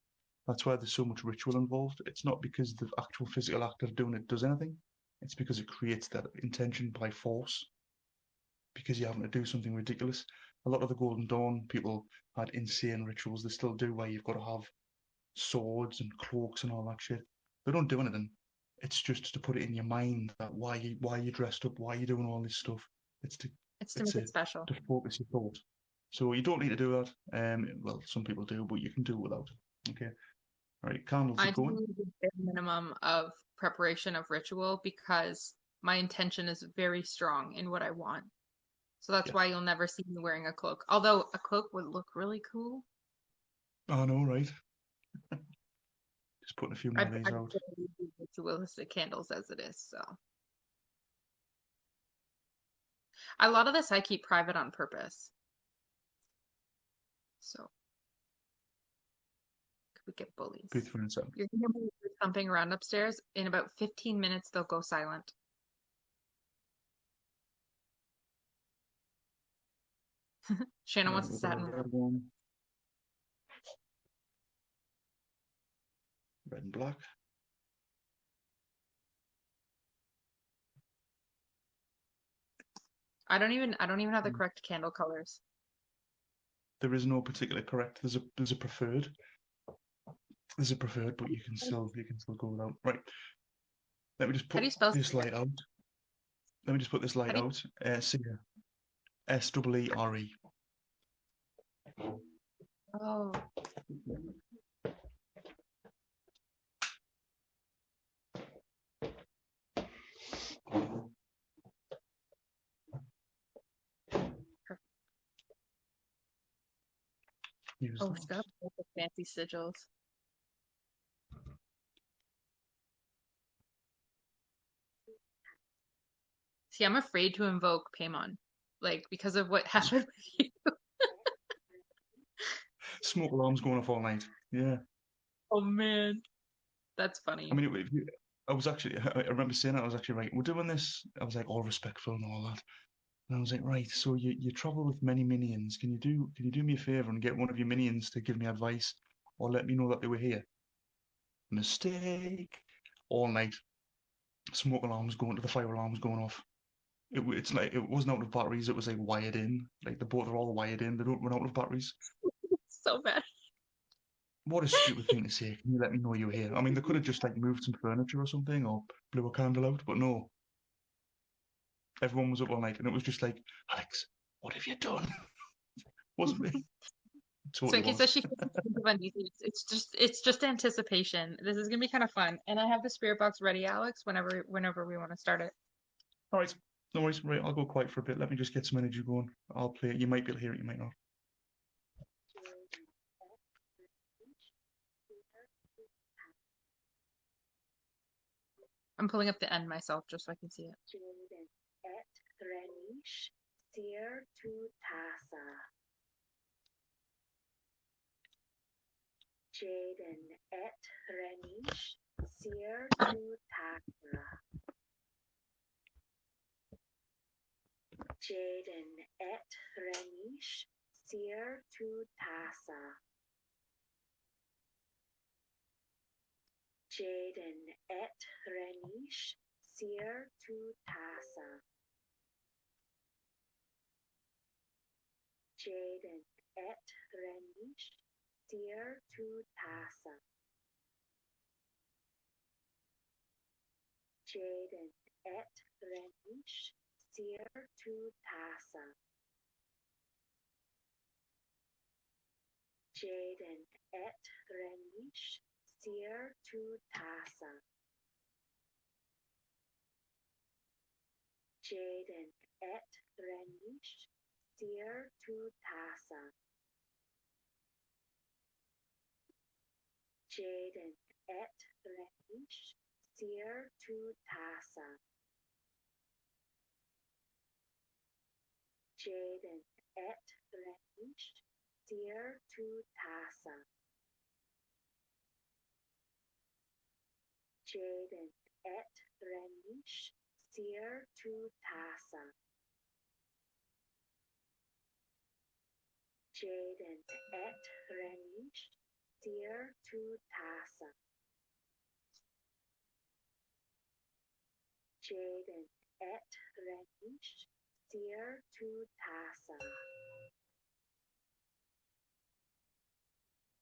That's why there's so much ritual involved. It's not because the actual physical act of doing it does anything. It's because it creates that intention by force. Because you're having to do something ridiculous. A lot of the Golden Dawn people had insane rituals. They still do, where you've got to have swords and cloaks and all that shit. They don't do anything. It's just to put it in your mind that why you dressed up, why you doing all this stuff. It's to make it special. To focus your thought. So you don't need to do that. Well, some people do, but you can do it without. Okay. All right, candles are going. I do the bare minimum of preparation of ritual because my intention is very strong in what I want. So that's why you'll never see me wearing a cloak. Although a cloak would look really cool. I know, right? Just putting a few more of these out. Ritualistic candles as it is, so. A lot of this I keep private on purpose. So we get bullies. Go through and something. You're gonna hear me thumping around upstairs. In about 15 minutes, they'll go silent. Shannon wants to We've got a satin. red one. Red and black. I don't even have the correct candle colors. There is no particular correct. There's a preferred. There's a preferred, but you can still go without. Right. Let me just How put do you spell this Seer? light out. Let me just put this light How do out. Seer. S-E-E-R-E. Oh, Use oh, those. it's got the fancy sigils. See, I'm afraid to invoke Paimon, like because of what happened with you. Smoke alarms going off all night. Yeah. Oh man, that's funny. I mean, I was actually, I remember saying that, I was actually right. We're doing this. I was like all respectful and all that. And I was like, right, so you travel with many minions. Can you do me a favor and get one of your minions to give me advice or let me know that they were here? Mistake. All night. Smoke alarms going to the fire alarms going off. It's like it wasn't out of batteries, it was like wired in. Like the both are all wired in, they don't run out of batteries. So bad. What a stupid thing to say. Can you let me know you're here? I mean, they could have just like moved some furniture or something or blew a candle out, but no. Everyone was up all night and it was just like, Alex, what have you done? Wasn't me. So Totally in case was. that she feels uneasy, it's just anticipation. This is gonna be kind of fun, and I have the spirit box ready, Alex. Whenever we want to start it. All right, no worries. Right, I'll go quiet for a bit. Let me just get some energy going. I'll play it. You might be able to hear it, you might not. I'm pulling up the end myself just so I can see it. Jaden et Renish, Seer to Tasa. Jaden et Renish, Seer to Tasa. Jaden et Renish, Seer to Tasa. Jaden et Renish, Seer to Tasa. Jaden et Renish, Seer to Tasa. Jaden et Renish, Seer to Tasa. Jaden et Renish, Seer to Tasa. Jaden et Renish, Seer to Tasa. Jaden et Renish, Seer to Tasa. Jaden et Renish, Seer to Tasa. Jaden et Renish, Seer to Tasa. Jaden et Renish, Seer to Tasa. Jaden et Renish, Seer to Tasa.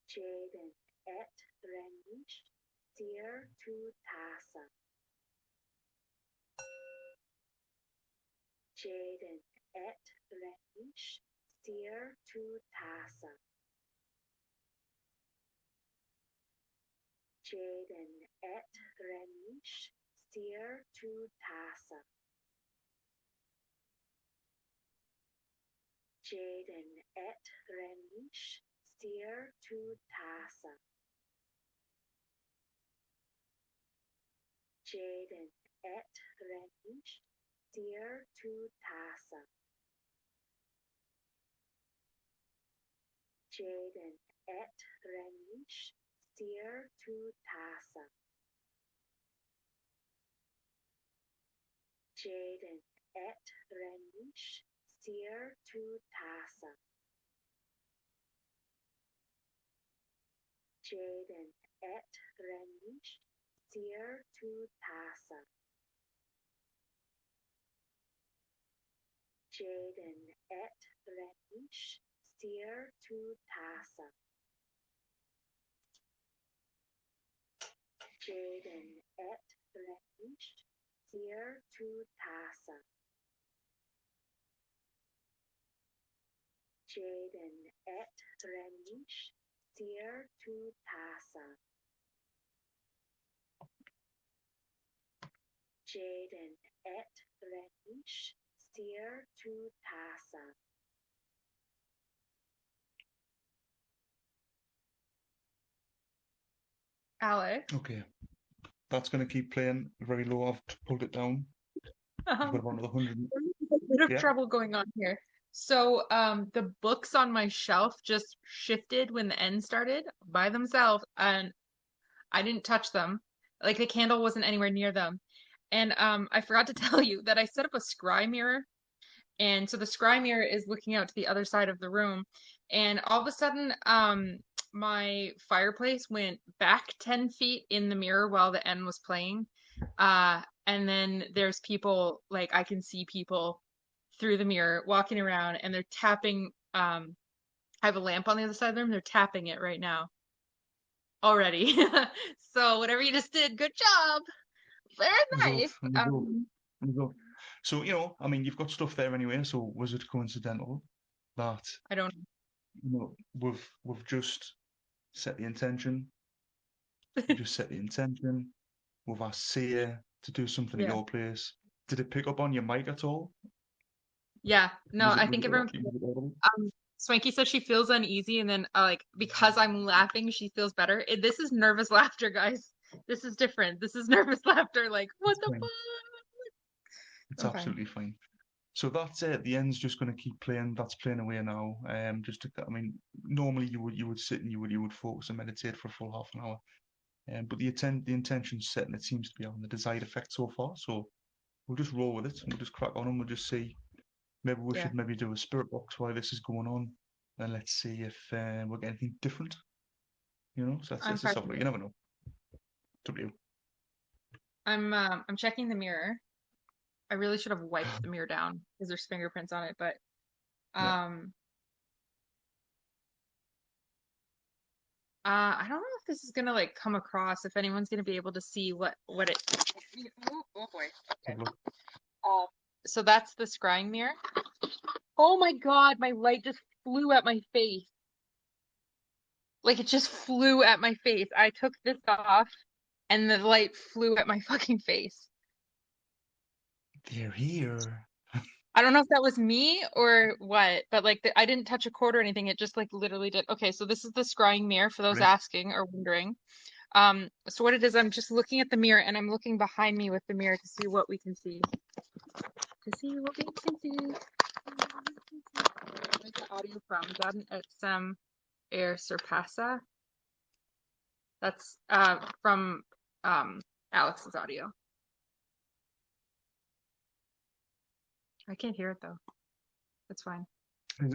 Jaden et Renish, Seer to Tasa. Jaden et Renish, Seer to Tasa. Jaden et Renish, Seer to Tasa. Jaden et Renish, Seer to Tasa. Jaden et Renish, steer to Tassa. Jaden et Renish, steer to Tassa. Jaden et Renish, steer to Tassa. Jaden et Renish, steer to Tassa. Jaden et Renish, steer to Tassa. Jaden et Renish, steer to Tassa. Jaden et Renish, steer to Tassa. Jaden et Renish, steer to Tassa. Alex. Okay, that's going to keep playing very low. I've pulled it down. I've got about another 100. A bit of Yeah. trouble going on here. So, the books on my shelf just shifted when the end started by themselves, and I didn't touch them. Like the candle wasn't anywhere near them. And I forgot to tell you that I set up a scry mirror. And so the scry mirror is looking out to the other side of the room. And all of a sudden, my fireplace went back 10 feet in the mirror while the end was playing. And then there's people, like I can see people through the mirror walking around and they're tapping. I have a lamp on the other side of the room. They're tapping it right now already. So whatever you just did, good job. Very nice. So, you know, I mean, you've got stuff there anyway. So was it coincidental that, I don't you know, we've just set the intention? We've just set the intention. We've asked Sia to do something at Yeah. your place. Did it pick up on your mic at all? Yeah, no, Was it- I was think it- everyone. was it audible? Swanky says she feels uneasy, and then like because I'm laughing, she feels better. This is nervous laughter, guys. This is different. This is nervous laughter. Like what the fine. fuck? It's I'm fine. absolutely fine. So that's it. The end's just going to keep playing. That's playing away now. Just to, I mean, normally you would sit and you would focus and meditate for a full half an hour. But the intention's set and it seems to be having the desired effect so far. So we'll just roll with it and we'll just crack on and we'll just see. Maybe we Yeah. should maybe do a spirit box while this is going on, and let's see if we'll get anything different. You know, so let's just have a look. You never know. W. I'm checking the mirror. I really should have wiped the mirror down because there's fingerprints on it, but Yeah. I don't know if this is gonna like come across, if anyone's gonna be able to see what it. Oh boy. Have a look. So that's the scrying mirror. Oh my god, my light just flew at my face. Like it just flew at my face. I took this off and the light flew at my fucking face. They're here. I don't know if that was me or what, but like I didn't touch a cord or anything. It just like literally did. Okay, so this is the scrying mirror for those Right. asking or wondering. So what it is, I'm just looking at the mirror and I'm looking behind me with the mirror to see what we can see. To see what we can see. Where's the audio from? Is that an XM Air Surpassa? That's from Alex's audio. I can't hear it though. It's fine.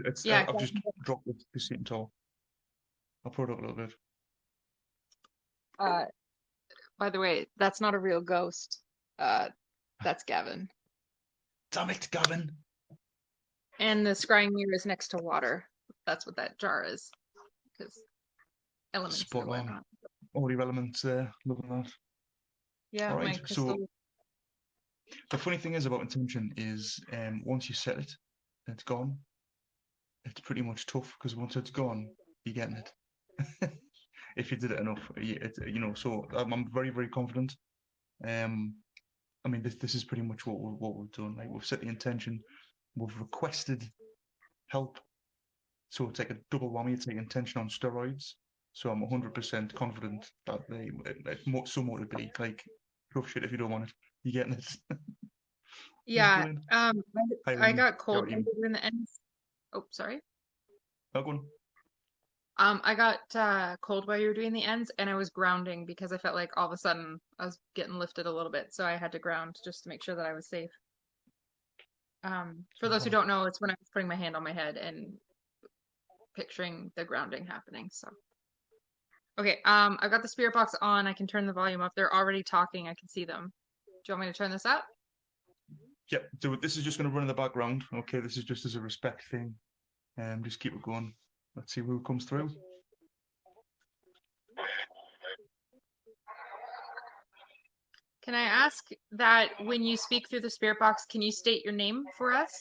It's Yeah, I've just dropped the seat tall. I'll put it up a little bit. By the way, that's not a real ghost. That's Gavin. Damn it, Gavin. And the scrying mirror is next to water. That's what that jar is. Because elements Spot are going on. on. All the elements there. Loving that. Yeah, All my right. crystal. So the funny thing is about intention is once you set it, it's gone. It's pretty much tough because once it's gone, you're getting it. If you did it enough, you know. So I'm very, very confident. I mean, this is pretty much what we've done. Like we've set the intention, we've requested help. So it's like a double whammy. It's like intention on steroids. So I'm 100% confident that so more to be like tough shit if you don't want it. You're getting it. Yeah. doing? I Eileen, got cold got while you. you were doing the ends. Oh, sorry. Oh, go on. I got cold while you were doing the ends, and I was grounding because I felt like all of a sudden I was getting lifted a little bit, so I had to ground just to make sure that I was safe. For those who Oh, don't know, it's when I was putting my hand on my head and picturing the grounding happening. So, okay, I've got the spirit box on. I can turn the volume up. They're already talking. I can see them. Do you want me to turn this up? yep. So this is just going to run in the background. Okay, this is just as a respect thing. Just keep it going. Let's see who comes through. Can I ask that when you speak through the spirit box, can you state your name for us?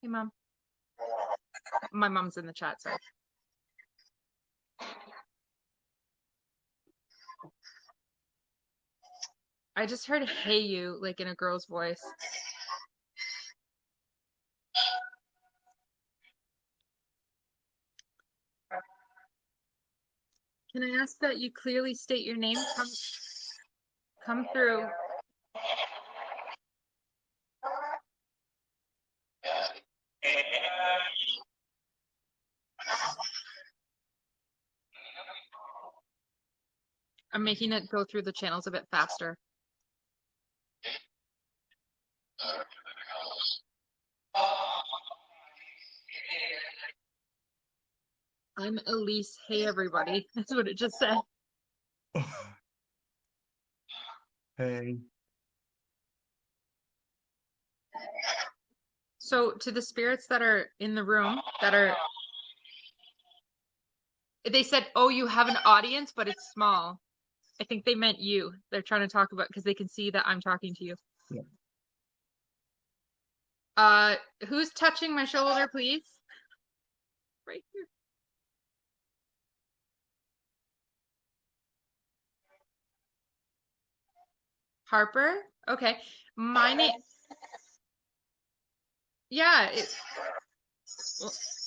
Hey, Mom. My mom's in the chat, sorry. I just heard "hey you" like in a girl's voice. Can I ask that you clearly state your name? Come through. I'm making it go through the channels a bit faster. I'm Elise. Hey, everybody. That's what it just said. Hey. So, to the spirits that are in the room, they said, oh, you have an audience, but it's small. I think they meant you. They're trying to talk about because they can see that I'm talking to you. Yeah. Who's touching my shoulder, please? Right here. Harper? Okay. My name. Yeah.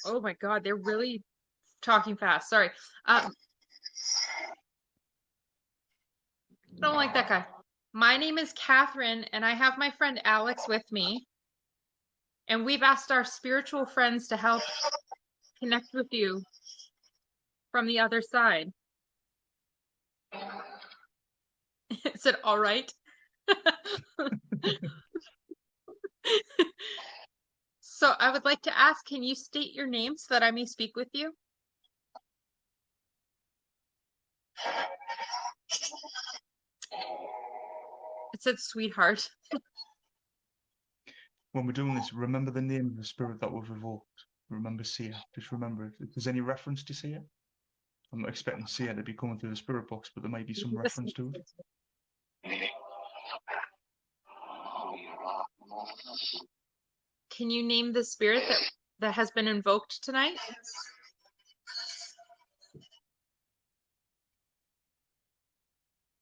Oh my God, they're really talking fast. Sorry. Don't like that guy. My name is Catherine, and I have my friend Alex with me. And we've asked our spiritual friends to help connect with you from the other side. It said, all right. So I would like to ask, can you state your name so that I may speak with you? It said, sweetheart. When we're doing this, remember the name of the spirit that we've evoked. Remember Sia. Just remember it. If there's any reference to Sia, I'm not expecting Sia to be coming through the spirit box, but there might be some reference to it. Can you name the spirit that has been invoked tonight?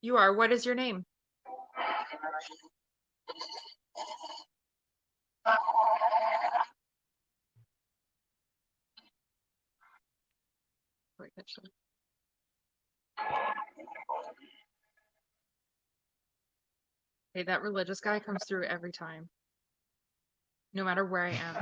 You are. What is your name? Hey, that religious guy comes through every time, no matter where I am.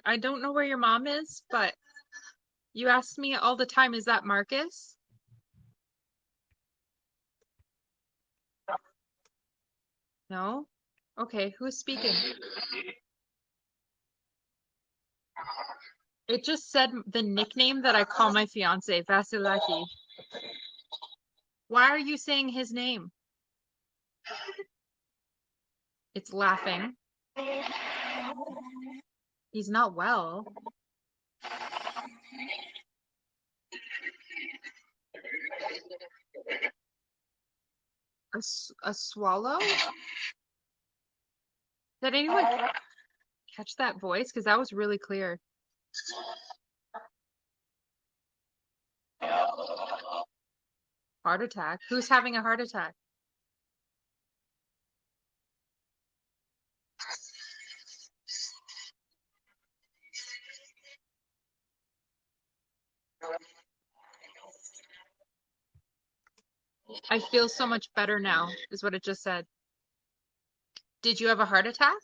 I don't know where your mom is, but you ask me all the time, is that Marcus? No? Okay, who's speaking? It just said the nickname that I call my fiance, Vasilaki. Why are you saying his name? It's laughing. He's not well. A swallow? Did anyone catch that voice? Because that was really clear. Heart attack? Who's having a heart attack? I feel so much better now, is what it just said. Did you have a heart attack?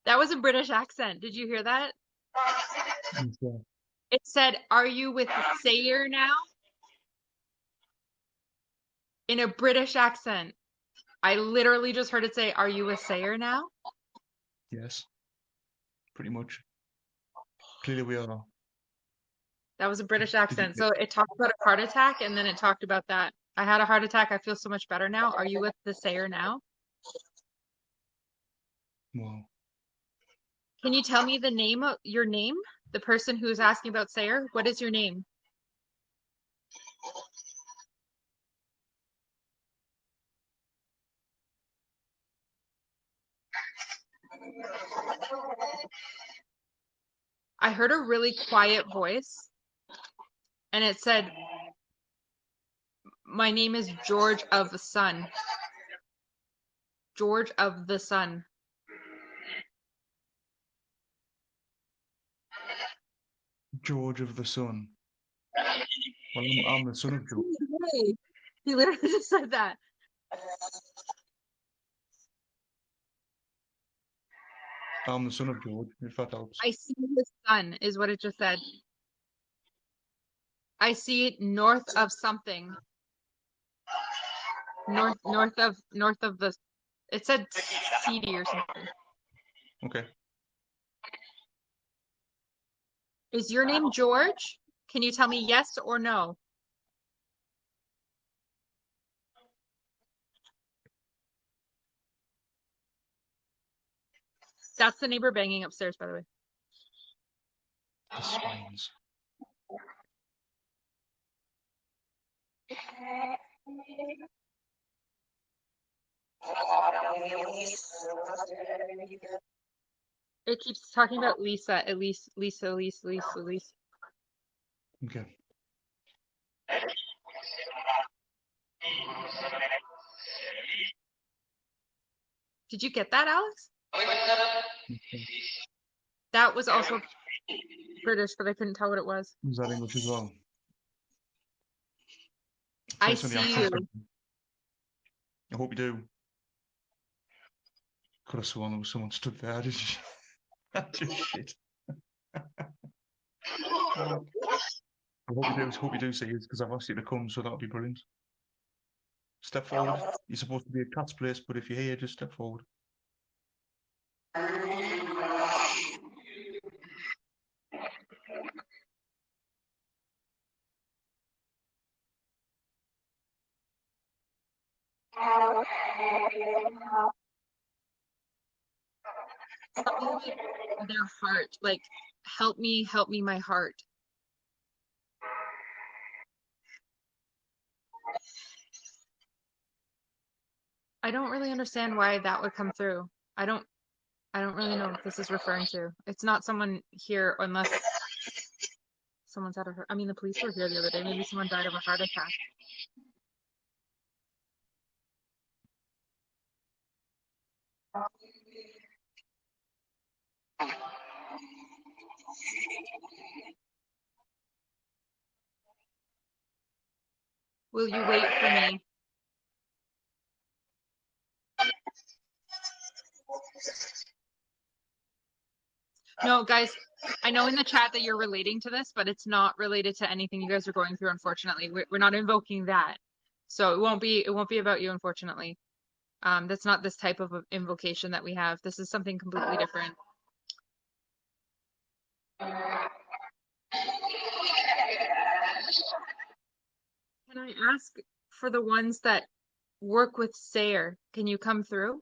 That was a British accent. Did you hear that? Yeah. It said, "Are you with Sayer now?" In a British accent. I literally just heard it say, "Are you with Sayer now?" Yes. Pretty much. Clearly we are. That was a British Did you accent. So it talked about a heart attack and then it talked about that. I had a heart attack. I feel so much better now. Are you with the Sayer now? Wow. Can you tell me the name of your name? The person who is asking about Sayer? What is your name? I heard a really quiet voice and it said, "My name is George of the Sun." George of the Sun. George of the Sun. Well, I'm the son of George. Hey, he literally just said that. I'm the son of George, if that helps. I see the sun is what it just said. I see it north of something. North of the, it said CD or something. Okay. Is your name George? Can you tell me yes or no? That's the neighbor banging upstairs, by the way. The swines. It keeps talking about Lisa, Elise, Lisa. Okay. Did you get that, Alex? Okay. That was also British, but I couldn't tell what it was. Is that English as well? I Based on the see accent. you. I hope you do. Could have sworn there was someone stood there. Just shit. I hope you do see it, because I've asked you to come, so that'll be brilliant. Step forward. You're supposed to be a cat's place, but if you're here, just step forward. Something about their heart, like help me, my heart. I don't really understand why that would come through. I don't really know what this is referring to. It's not someone here unless someone's had a heart. I mean, the police were here the other day. Maybe someone died of a heart attack. Will you wait for me? No, guys, I know in the chat that you're relating to this, but it's not related to anything you guys are going through, unfortunately. We're not invoking that. So it won't be about you, unfortunately. That's not this type of invocation that we have. This is something completely different. Can I ask for the ones that work with Sayer? Can you come through?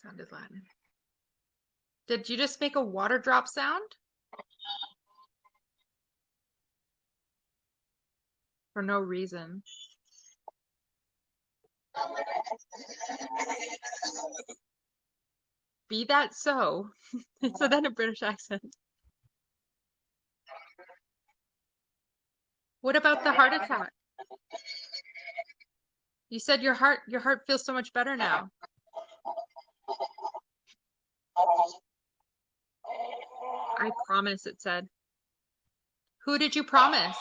sounded Latin. Did you just make a water drop sound? For no reason. Be that so. So then a British accent. What about the heart attack? You said your heart feels so much better now. I promise, it said. Who did you promise?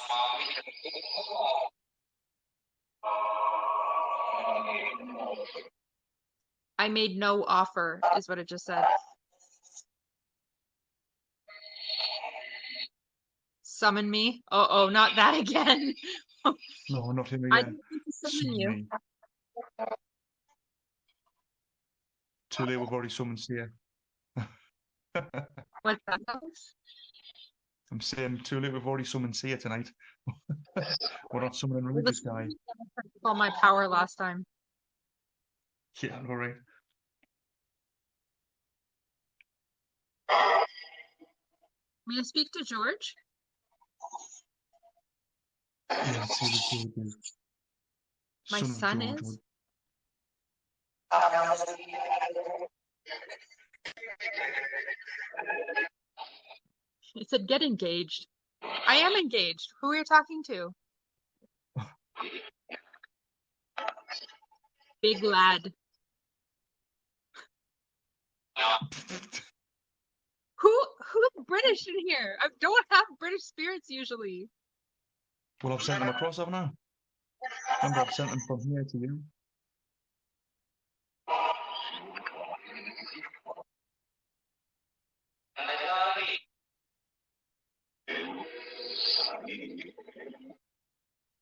I made no offer, is what it just said. Summon me? Oh, not that again. No, not him I again. didn't mean to summon Summon you. me. Too late, we've already summoned Seer. What's that, Alex? I'm saying too late, we've already summoned Seer tonight. We're not summoning Well, religious this guy. all my power last time. Yeah, all right. May I speak to George? Yeah, see what you do. My Son of son George. is? It said get engaged. I am engaged. Who are you talking to? Big lad. Who's British in here? I don't have British spirits usually. Well, I've sent them across, haven't I? Remember, I've sent them from here to you.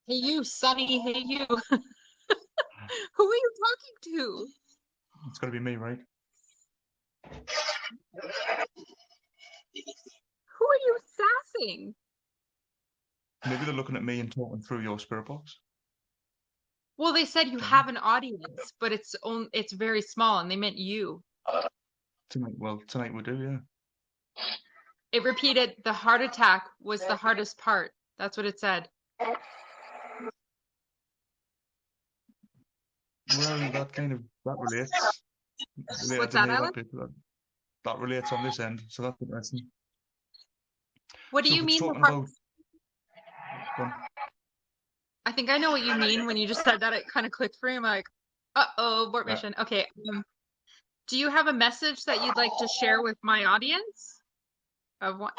Hey you, Sonny, hey you. Who are you talking to? It's got to be me, right? Who are you sassing? Maybe they're looking at me and talking through your spirit box. Well, they said you have an audience, but it's very small, and they meant you. Tonight we do, yeah. It repeated, the heart attack was the hardest part. That's what it said. Well, that relates. I What's didn't that, hear Alan? that bit. That relates on this end, so that's interesting. What do So you if it's mean the talking part? about... Go on. I think I know what you mean when you just said that. It kind of clicked for me. I'm like, uh-oh, abort mission. Okay. Do you have a message that you'd like to share with my audience? Of what?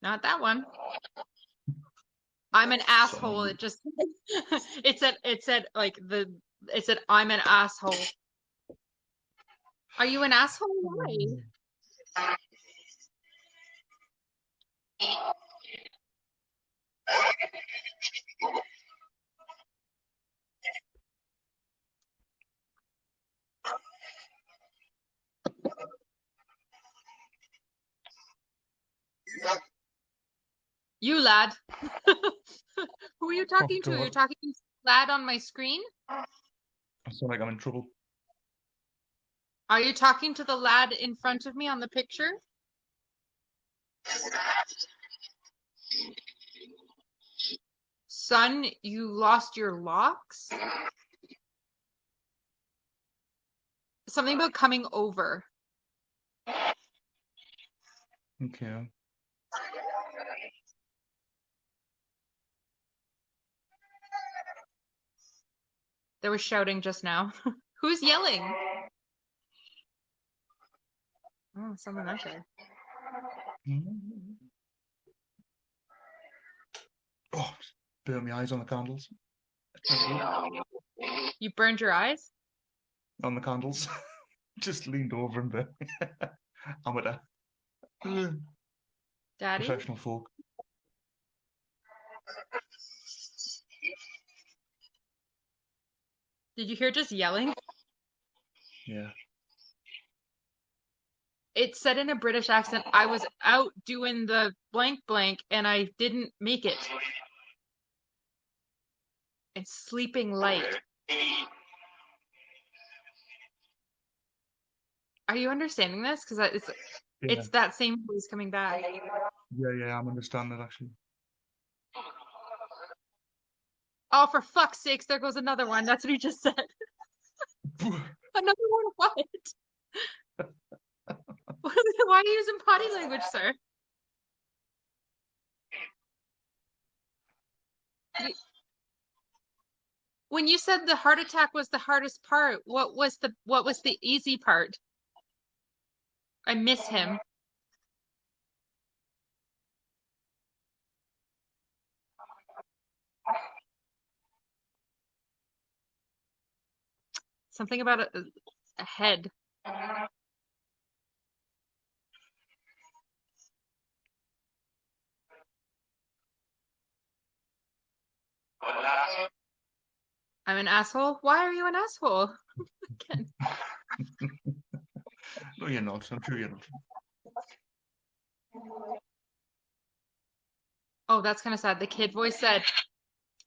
Not that one. I'm an asshole. It just it said I'm an asshole. Are you an asshole? Why? You lad. Who are you Oh, talking to? You're God. talking to lad on my screen? I sound like I'm in trouble. Are you talking to the lad in front of me on the picture? Son, you lost your locks? Something about coming over. Okay. There was shouting just now. Who's yelling? Oh, someone out there. Oh, burn my eyes on the candles. You burned your eyes? On the candles. Just leaned over and burnt. Amateur. Daddy? Professional folk. Did you hear just yelling? Yeah. It said in a British accent, I was out doing the blank blank and I didn't make it. It's sleeping light. Are you understanding this? Because it's that same voice coming back. Yeah, I'm understanding actually. Oh, for fuck's sakes, there goes another one. That's what he just said. Another one, what? Why are you using potty language, sir? When you said the heart attack was the hardest part, what was the easy part? I miss him. Something about a head. I'm an asshole? Why are you an asshole? Again. No, you're not. I'm sure you're not. Oh, that's kind of sad. The kid voice said,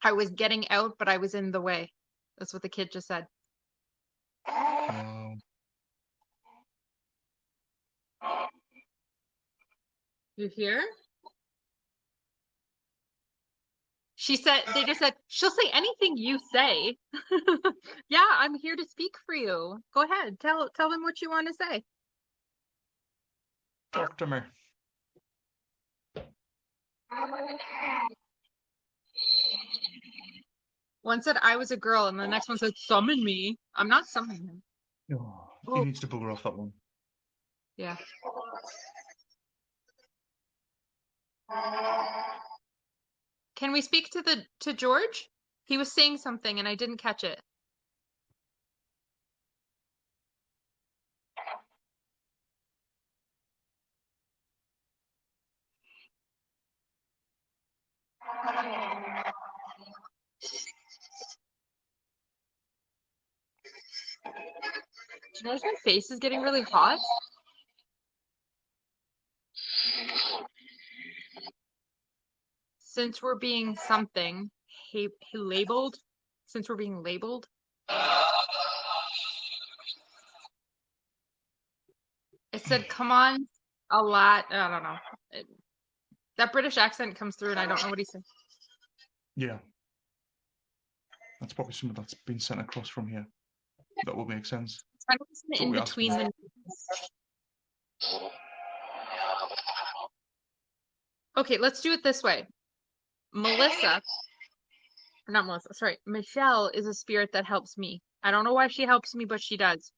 I was getting out, but I was in the way. That's what the kid just said. Wow. You hear? She said, they just said, she'll say anything you say. Yeah, I'm here to speak for you. Go ahead. Tell them what you want to say. Talk to me. One said I was a girl, and the next one said, summon me. I'm not summoning him. Oh, he needs to bugger off that one. Yeah. Can we speak to George? He was saying something and I didn't catch it. Do you notice my face is getting really hot? Since we're being something, he labeled. Since we're being labeled. It said, come on, a lot. I don't know. That British accent comes through and I don't know what he said. Yeah. That's probably something that's been sent across from here. That would make sense. I don't listen in between the. Okay, let's do it this way. Michelle is a spirit that helps me. I don't know why she helps me, but she does.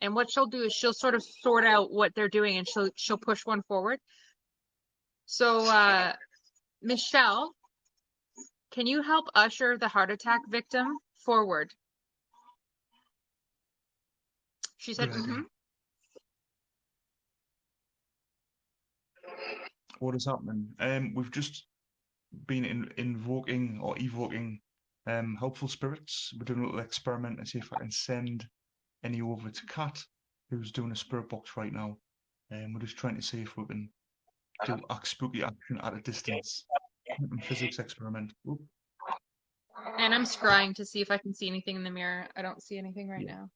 And what she'll do is she'll sort of sort out what they're doing and she'll push one forward. So, Michelle, can you help usher the heart attack victim forward? She said, mm-hmm. What is happening? We've just been invoking or evoking helpful spirits. We're doing a little experiment to see if I can send any over to Kat, who's doing a spirit box right now. We're just trying to see if we can do spooky action at a distance. Physics experiment. Oop. And I'm scrying to see if I can see anything in the mirror. I don't see anything right now.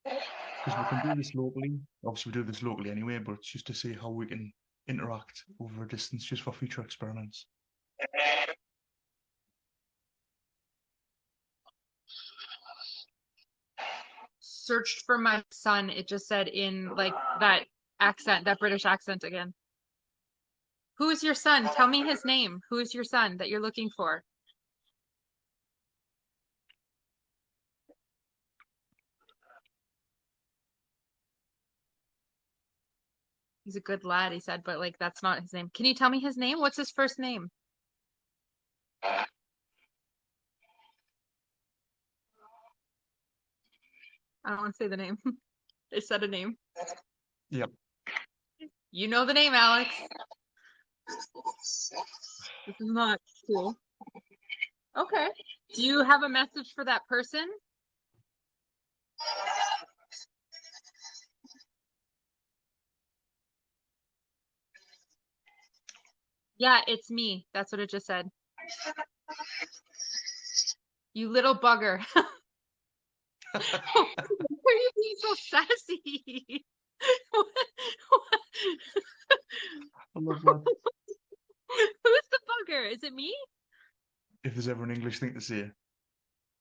Because we can do this locally. Obviously, we do this locally anyway, but it's just to see how we can interact over a distance just for future experiments. Searched for my son. It just said in like that accent, that British accent again. Who is your son? Tell me his name. Who is your son that you're looking for? He's a good lad, he said, but like that's not his name. Can you tell me his name? What's his first name? I don't want to say the name. They said a name. Yep. You know the name, Alex. This is not cool. Okay. Do you have a message for that person? Yeah, it's me. That's what it just said. You little bugger. Why are you being so sassy? I love that. Who's the bugger? Is it me? If there's ever an English thing to say.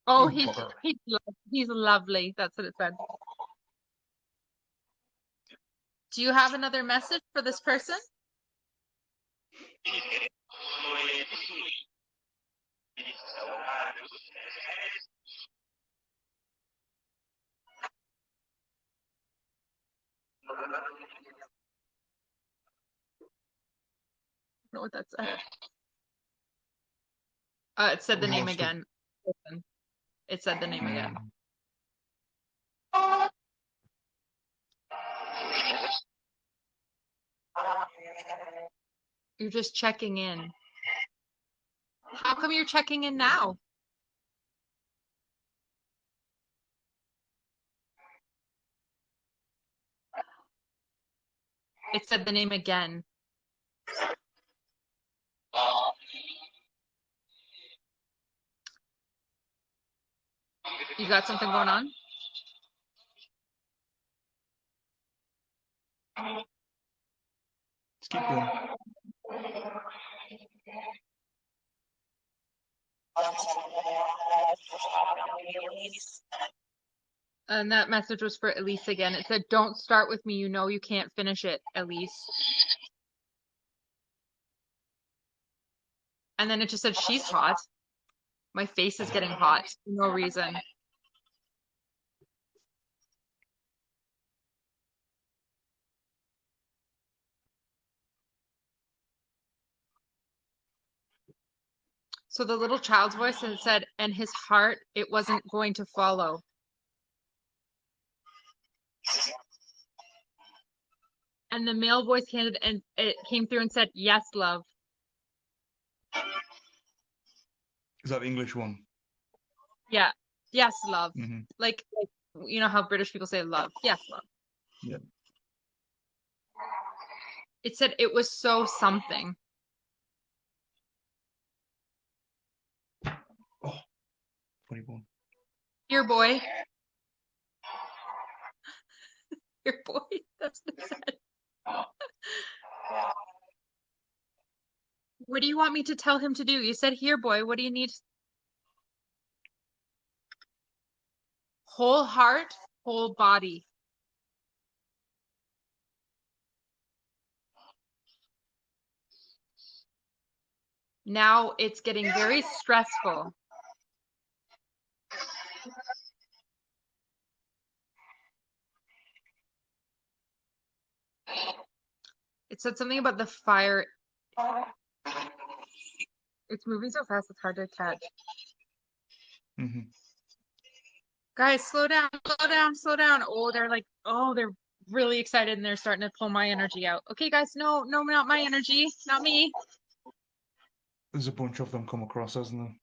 Oh, You bugger. he's lovely. That's what it said. Do you have another message for this person? I don't know what that said. It said the We name lost it. again. It said the name again. You're just checking in. How come you're checking in now? It said the name again. You got something going on? Let's keep going. And that message was for Elise again. It said, "Don't start with me. You know you can't finish it, Elise." And then it just said, "She's hot." My face is getting hot for no reason. So the little child's voice and it said, "And his heart, it wasn't going to follow." And the male voice came and it came through and said, "Yes, love." Is that the English one? Yeah. Yes, love. Mm-hmm. Like you know how British people say love. Yes, love. Yeah. It said it was so something. Oh, 21. Here, boy. Here, boy. That's what it said. What do you want me to tell him to do? You said, "Here, boy. What do you need?" Whole heart, whole body. Now it's getting very stressful. It said something about the fire. It's moving so fast, it's hard to catch. Mm-hmm. Guys, slow down, slow down, slow down. Oh, they're like, oh, they're really excited and they're starting to pull my energy out. Okay, guys, no, not my energy, not me. There's a bunch of them come across, hasn't there?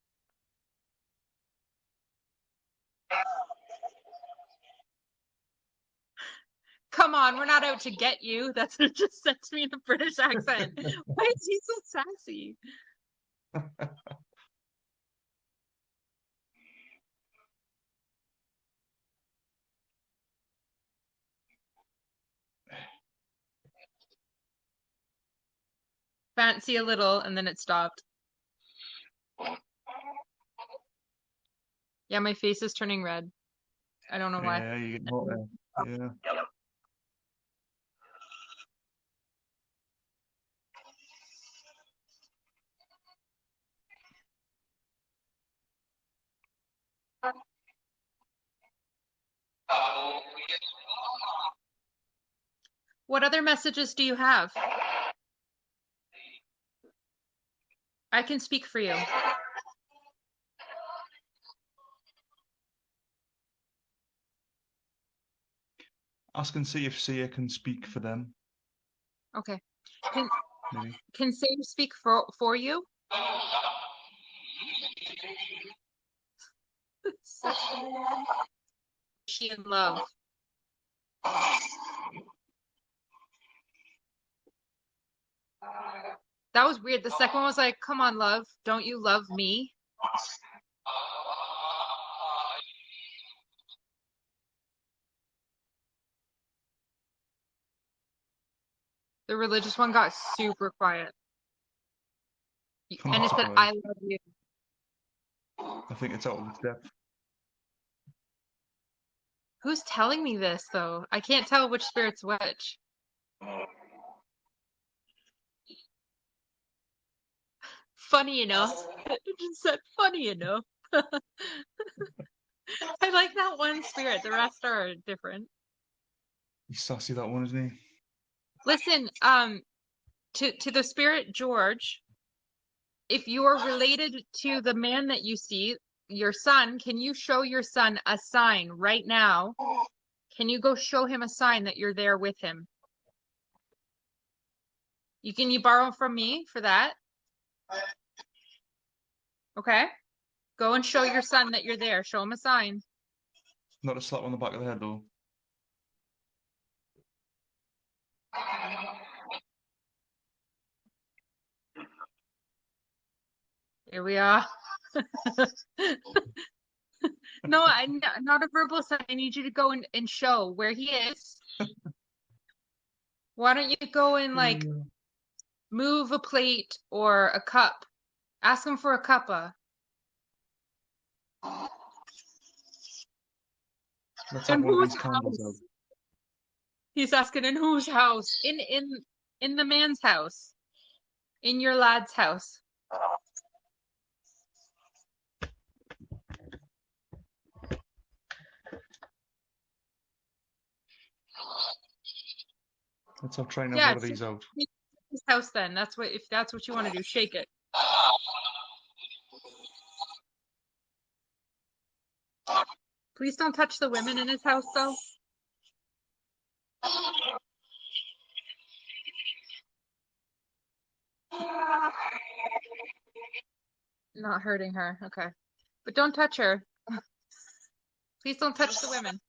Come on, we're not out to get you. That's what it just said to me in a British accent. Why is he so sassy? Fancy a little, and then it stopped. Yeah, my face is turning red. I don't know why. Yeah, you get hot there. Yeah. What other messages do you have? I can speak for you. Ask and see if Sia can speak for them. Okay. Maybe. Can Sam speak for you? She in love. That was weird. The second one was like, come on, love. Don't you love me? The religious one got super quiet. I'm And not it said, surprised. I love you. I think it's out of its depth. Who's telling me this, though? I can't tell which spirit's which. Funny enough. It just said funny enough. I like that one spirit. The rest are different. He's sassy, that one, isn't he? Listen, to the spirit George, if you are related to the man that you see, your son, can you show your son a sign right now? Can you go show him a sign that you're there with him? Can you borrow from me for that? Okay. Go and show your son that you're there. Show him a sign. Not a slap on the back of the head, though. Here we are. No, not a verbal sign. I need you to go and show where he is. Why don't you go and like move a plate or a cup? Ask him for a cuppa. Let's In have one of whose these candles out. house? He's asking in whose house? In the man's house. In your lad's house. Let's have trying to Yeah, one of these out. his house then. If that's what you want to do, shake it. Please don't touch the women in his house though. Not hurting her, okay. But don't touch her. Please don't touch the women.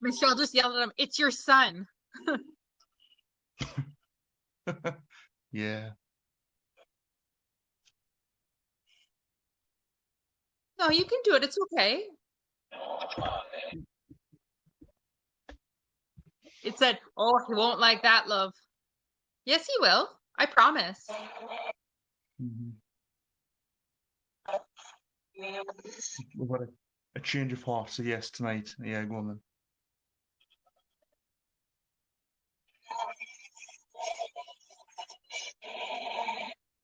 Michelle just yelled at him, it's your son. Yeah. No, you can do it. It's okay. It said, oh, he won't like that, love. Yes, he will. I promise. Mm-hmm. We've got a change of heart, so yes, tonight. Yeah, go on then.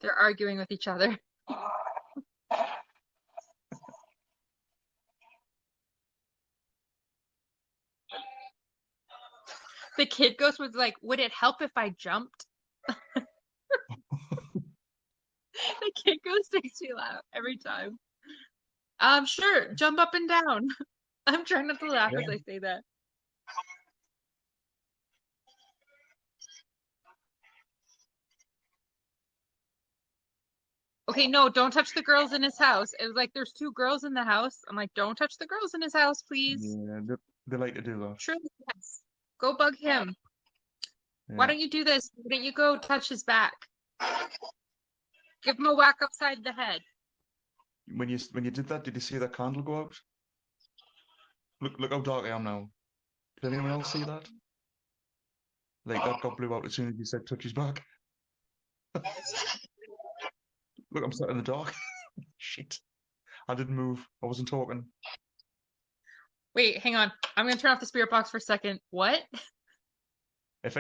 They're arguing with each other. The kid ghost was like, would it help if I jumped? The kid ghost makes me laugh every time. Sure, jump up and down. I'm trying not to laugh as I say that. Okay, no, don't touch the girls in his house. It was like, there's 2 girls in the house. I'm like, don't touch the girls in his house, please. Yeah, they like to do that. Sure, yes. Go bug him. Yeah. Why don't you do this? Why don't you go touch his back? Give him a whack upside the head. When you did that, did you see that candle go out? Look how dark I am now. Did anyone else see that? Like that got blew out as soon as you said touch his back. Look, I'm sat in the dark. Shit. I didn't move. I wasn't talking. Wait, hang on. I'm gonna turn off the spirit box for a second. What? If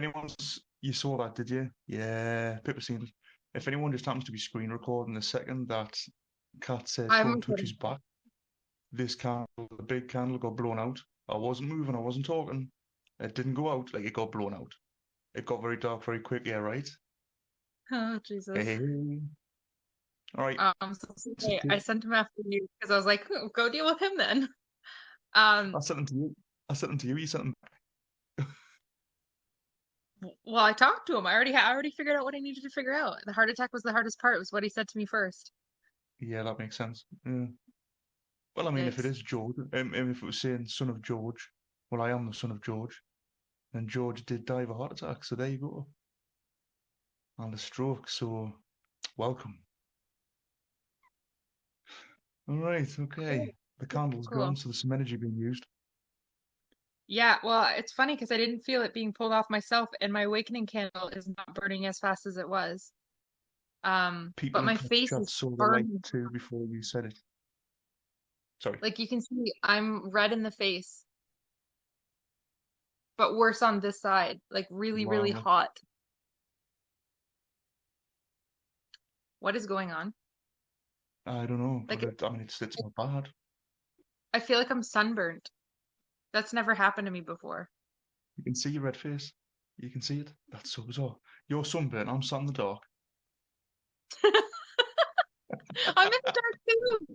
you saw that, did you? Yeah, Pippa seen it. If anyone just happens to be screen recording the second that Kat said don't touch his back, this candle, the big candle, got blown out. I wasn't moving, I wasn't talking. It didn't go out, like it got blown out. It got very dark very quick, yeah, right? Oh, Jesus. Hey. All right. So sorry. I sent him after you because I was like, go deal with him then. I sent them to you. You sent them. Well, I talked to him. I already figured out what I needed to figure out. The heart attack was the hardest part. It was what he said to me first. Yeah, that makes sense. Yeah. Well, I mean, if it is George, if it was saying son of George, well, I am the son of George, and George did die of a heart attack, so there you go. and a stroke. So, welcome. All right, okay. The candle's Cool. gone, so there's some energy being used. Yeah, well, it's funny because I didn't feel it being pulled off myself, and my awakening candle is not burning as fast as it was. People But in my Twitch face chat is saw the light burning. too before you said it. Sorry. Like you can see, I'm red in the face, but worse on this side, like really, really Wow. hot. What is going on? I don't know, Like, but I mean, it's not bad. I feel like I'm sunburnt. That's never happened to me before. You can see your red face. You can see it. That's so bizarre. You're sunburnt. I'm sat in the dark. I'm in the dark too.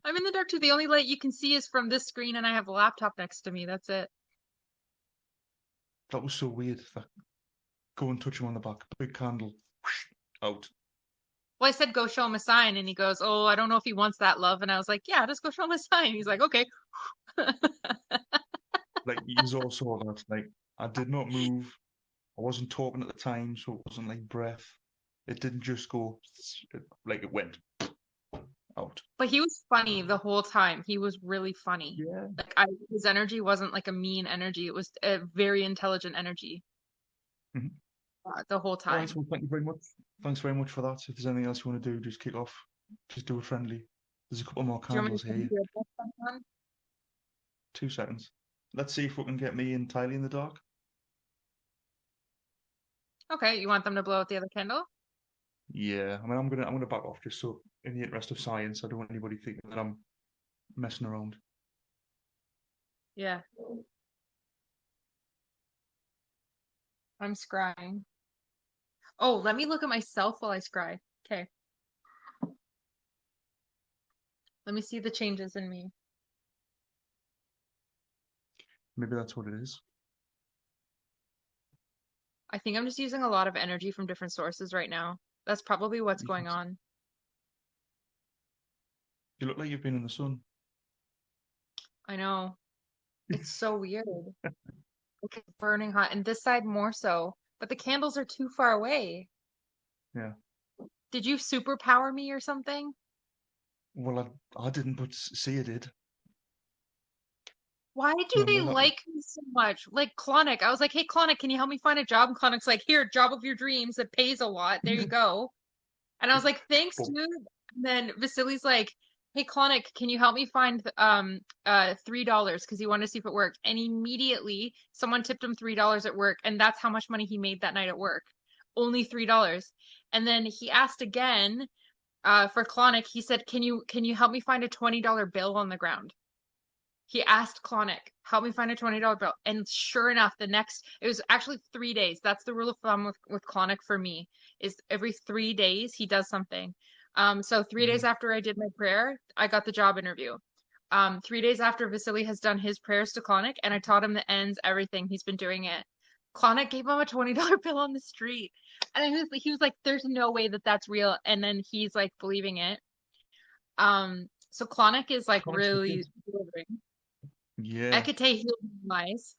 I'm in the dark too. The only light you can see is from this screen, and I have a laptop next to me. That's it. That was so weird. That go and touch him on the back. Big candle. Whoosh, out. Well, I said go show him a sign, and he goes, "Oh, I don't know if he wants that love." And I was like, "Yeah, just go show him a sign." He's like, "Okay." Like you all saw that. Like I did not move. I wasn't talking at the time, so it wasn't like breath. It didn't just go like it went out. But he was funny the whole time. He was really funny. Yeah. Like his energy wasn't like a mean energy. It was a very intelligent energy Mhm. the whole All right. time. Well, thank you very much. Thanks very much for that. If there's anything else you want to do, just kick off. Just do it friendly. There's a couple more Do you want me candles to send here. you a text on one? 2 seconds. Let's see if we can get me entirely in the dark. Okay, you want them to blow out the other candle? Yeah, I mean, I'm gonna back off just so, in the interest of science, I don't want anybody thinking that I'm messing around. Yeah. I'm scrying. Oh, let me look at myself while I scry. Okay. Let me see the changes in me. Maybe that's what it is. I think I'm just using a lot of energy from different sources right now. That's probably what's You going can, on. you look like you've been in the sun. I know. It's so weird. Like it's burning hot, and this side more so. But the candles are too far away. Yeah. Did you superpower me or something? Well, I didn't, but Sia did. Why do they Remember that? like me so much? Like Clonic, I was like, "Hey Clonic, can you help me find a job?" And Clonic's like, "Here, job of your dreams that pays a lot. There you go." And I was like, "Thanks, But dude." And then Vasily's like, "Hey Clonic, can you help me find $3 because he wanted to see if it worked." And immediately someone tipped him $3 at work, and that's how much money he made that night at work. Only $3. And then he asked again for Clonic. He said, "Can you help me find a $20 bill on the ground?" He asked Clonic, "Help me find a $20 bill." And sure enough, it was actually 3 days. That's the rule of thumb with Clonic for me, is every 3 days he does something. So 3 days after I did my prayer, I got the job interview. 3 days after Vasily has done his prayers to Clonic, and I taught him the ends, everything, he's been doing it. Clonic gave him a $20 bill on the street. And he was like, "There's no way that that's real." And then he's like believing it. So Clonic is like Conic's the really kid. delivering. Yeah. Ekate healed my eyes.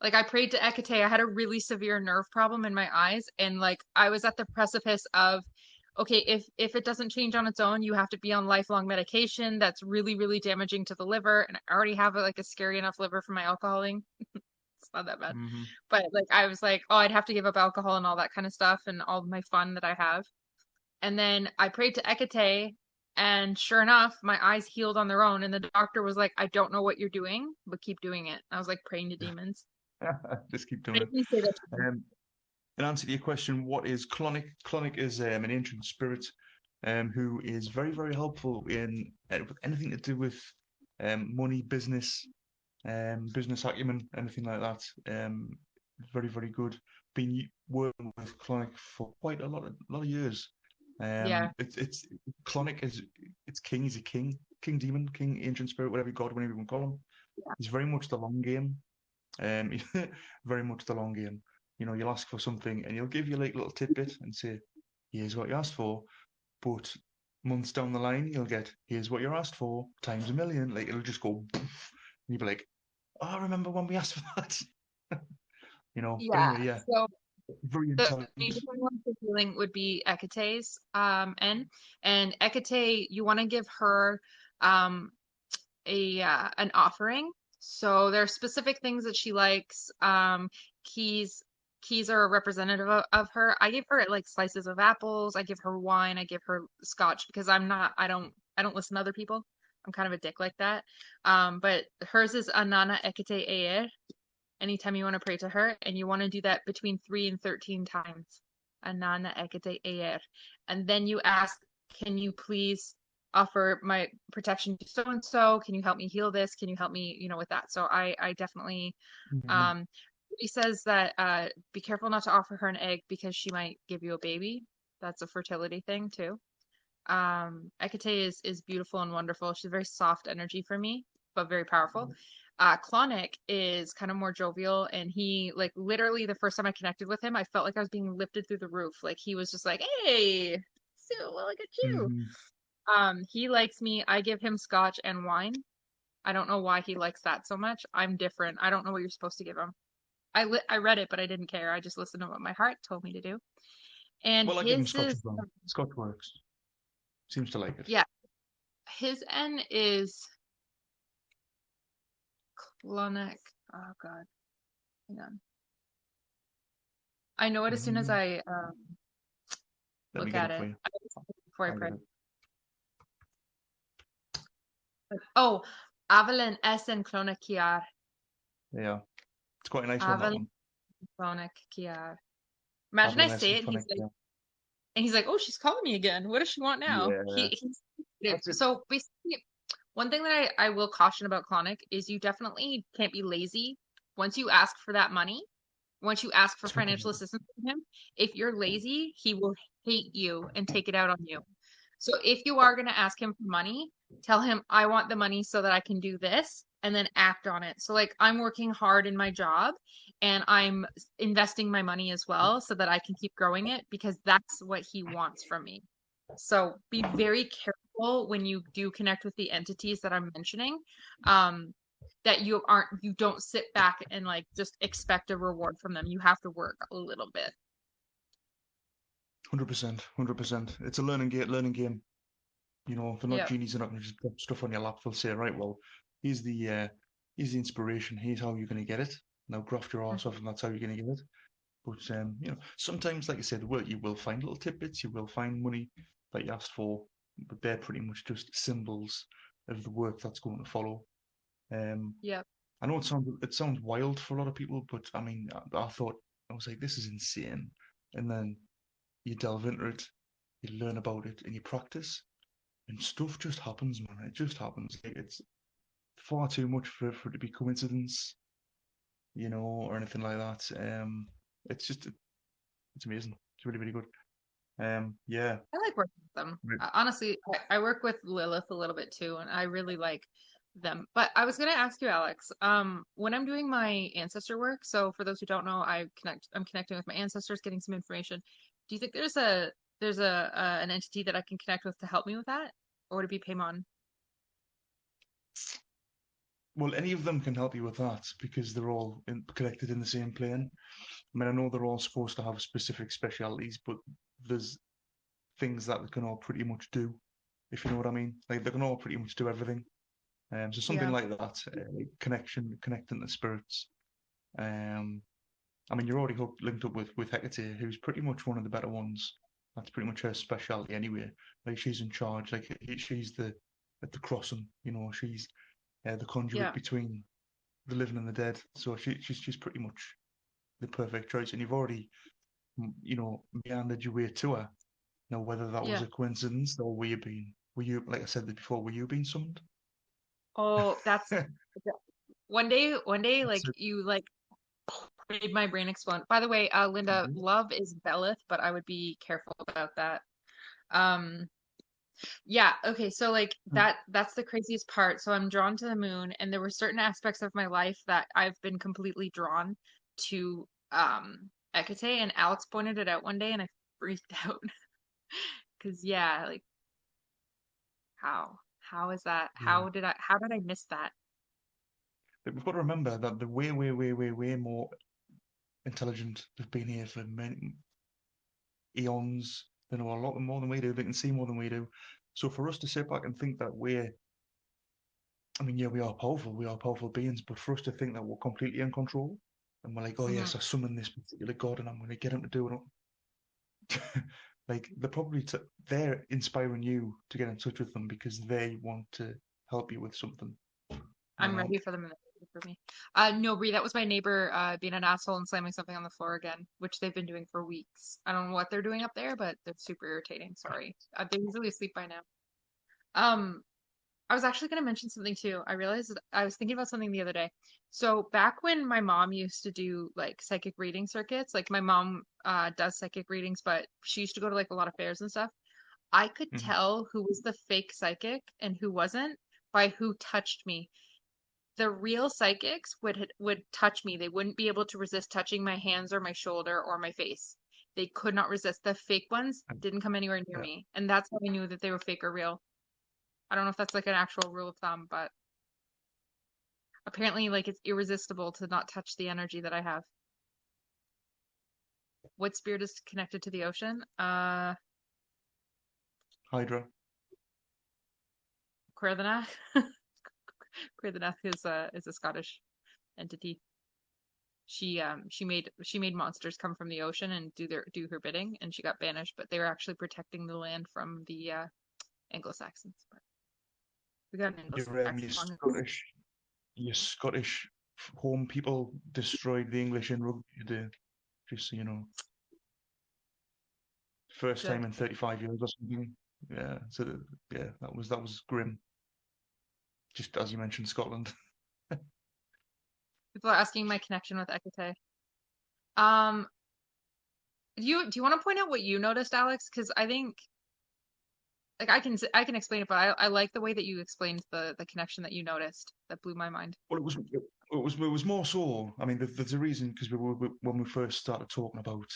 Like I prayed to Ekate. I had a really severe nerve problem in my eyes, and like I was at the precipice of, okay, if it doesn't change on its own, you have to be on lifelong medication. That's really, really damaging to the liver, and I already have like a scary enough liver from my alcoholing. It's not that bad, Mm-hmm. but like I was like, oh, I'd have to give up alcohol and all that kind of stuff and all my fun that I have. And then I prayed to Ekate, and sure enough, my eyes healed on their own. And the doctor was like, "I don't know what you're doing, but keep doing it." I was like praying to demons. Just keep doing I it. didn't say that to them. In answer to your question, what is Clonic? Clonic is an ancient spirit who is very, very helpful in with anything to do with money, business acumen, anything like that. Very, very good. Been working with Clonic for quite a lot of years. Yeah, It's Clonic is it's king. He's a king demon, king ancient spirit, whatever god, whatever you want to call him. He's very much the long game. Um, very much the long game. You know, you'll ask for something and he'll give you like a little tidbit and say, "Here's what you asked for," but months down the line you'll get, "Here's what you asked for times a million." Like it'll just go, and you'll be like, "Oh, I remember when we asked for that." You know. But yeah. anyway, yeah. So Very The intelligent. major one for healing would be Hecate's and Hecate, you want to give her um a an offering. So there are specific things that she likes. Keys keys are a representative of her. I give her like slices of apples. I give her wine. I give her scotch because I don't listen to other people. I'm kind of a dick like that. But hers is Anana Ekete Eer. Anytime you want to pray to her, and you want to do that between 3 and 13 times. Anana Ekete Eer. And then you ask, can you please offer my protection to so and so? Can you help me heal this? Can you help me, with that? So I definitely Mhm. um he says that be careful not to offer her an egg because she might give you a baby. That's a fertility thing too. Hecate is beautiful and wonderful. She's a very soft energy for me, but very powerful. Clonic is kind of more jovial, and he like literally the first time I connected with him, I felt like I was being lifted through the roof. Like he was just like, "Hey, so well, look at you." Mhm. He likes me. I give him scotch and wine. I don't know why he likes that so much. I'm different. I don't know what you're supposed to give him. I read it, but I didn't care. I just listened to what my heart told me to do. And Well, I give him his Scotch is as well. Scotch works. Seems to like it. yeah, his N is Clonic. Oh God, hang on. I know it as soon as Mm, I let me look get at it for it. you. I always have it before I I'll get pray. it. Oh, Avalon S and Clonic Kiar. Yeah, it's quite a nice one, that Avalon one. Clonic Kiar. Imagine I Avalon say it, Tonic. Yeah. and he's like, "Oh, she's calling me again. What does she want now?" Yeah, He's that's it. so basically, one thing that I will caution about Clonic is you definitely can't be lazy. Once you ask for that money, once you ask for It's not financial gonna. assistance from him, if you're lazy, he will hate you and take it out on you. So if you are going to ask him for money, tell him, I want the money so that I can do this, and then act on it. So, like, I'm working hard in my job and I'm investing my money as well so that I can keep growing it because that's what he wants from me. So be very careful when you do connect with the entities that I'm mentioning. That you don't sit back and like just expect a reward from them. You have to work a little bit. 100%, 100%. It's a learning game. They're not Yeah. genies. They're not going to just drop stuff on your lap. They'll say, right, well, here's the uh, here's the inspiration. Here's how you're going to get it. Now graft your Mm. arse off, and that's how you're going to get it. But sometimes, like I said, you will find little tidbits. You will find money that you asked for, but they're pretty much just symbols of the work that's going to follow. Um, Yeah. I know it sounds wild for a lot of people, but I mean, I thought I was like, this is insane. And then you delve into it, you learn about it, and you practice, and stuff just happens, man. It just happens. Like, it's far too much for it to be coincidence, or anything like that. It's amazing. It's really, really good. Yeah. I like working with them. Right. Honestly, I work with Lilith a little bit too, and I really like them. But I was gonna ask you, Alex, when I'm doing my ancestor work, so for those who don't know, I'm connecting with my ancestors, getting some information. Do you think there's an entity that I can connect with to help me with that, or would it be Paimon? Well, any of them can help you with that because they're all connected in the same plane. I mean, I know they're all supposed to have specific specialities, but there's things that they can all pretty much do, if you know what I mean. Like they can all pretty much do everything. So something Yeah. like that, like connecting the spirits. Um, I mean, you're already linked up with Hecate, who's pretty much one of the better ones. That's pretty much her specialty anyway. Like she's in charge. Like she's the at the crossing. She's the conduit Yeah. between the living and the dead. So she's pretty much the perfect choice. And you've already meandered your way to her. Now, whether that was Yeah. a coincidence or were you like I said before, were you being summoned? Oh, that's one day, like That's it. you like made my brain explode. By the way, Linda, Mhm. love is Belith, but I would be careful about that. Um, yeah, okay, so like that's the craziest part. So I'm drawn to the moon, and there were certain aspects of my life that I've been completely drawn to Hecate, and Alex pointed it out one day and I freaked out. Cause yeah, like how? How is that? Yeah. How did I miss that? But we've got to remember that the way, way, way, way, way more intelligent. They've been here for many eons. They know a lot more than we do. They can see more than we do. So for us to sit back and think that I mean, yeah, we are powerful beings, but for us to think that we're completely in control and we're like, oh Mhm. yes, I summon this particular god and I'm going to get him to do it. Like they're probably they're inspiring you to get in touch with them because they want to help you with something. I'm ready for them in the future for me. No, Bree, that was my neighbor being an asshole and slamming something on the floor again, which they've been doing for weeks. I don't know what they're doing up there, but they're super irritating. Sorry. They're usually asleep by now. Um, I was actually going to mention something too. I realized I was thinking about something the other day. So back when my mom used to do like psychic reading circuits, like my mom does psychic readings, but she used to go to like a lot of fairs and stuff. I could Mhm. tell who was the fake psychic and who wasn't by who touched me. The real psychics would touch me. They wouldn't be able to resist touching my hands or my shoulder or my face. They could not resist. The fake ones didn't come anywhere near Yeah. me, and that's how I knew that they were fake or real. I don't know if that's like an actual rule of thumb, but apparently like it's irresistible to not touch the energy that I have. What spirit is connected to the ocean? Hydra. Querdenach. Querdenach is a Scottish entity. She made monsters come from the ocean and do her bidding, and she got banished, but they were actually protecting the land from the Anglo-Saxons. But we got an Your Anglo-Saxon song in this. Your Scottish home people destroyed the English in rugby today. Just so you know, first time Good. in 35 years or something. Yeah, so yeah, that was grim. Just as you mentioned, Scotland. People are asking my connection with Hecate. Um, do you want to point out what you noticed, Alex? Because I think like I can explain it, but I like the way that you explained the connection that you noticed. That blew my mind. Well, it was more so. I mean, there's a reason because when we first started talking about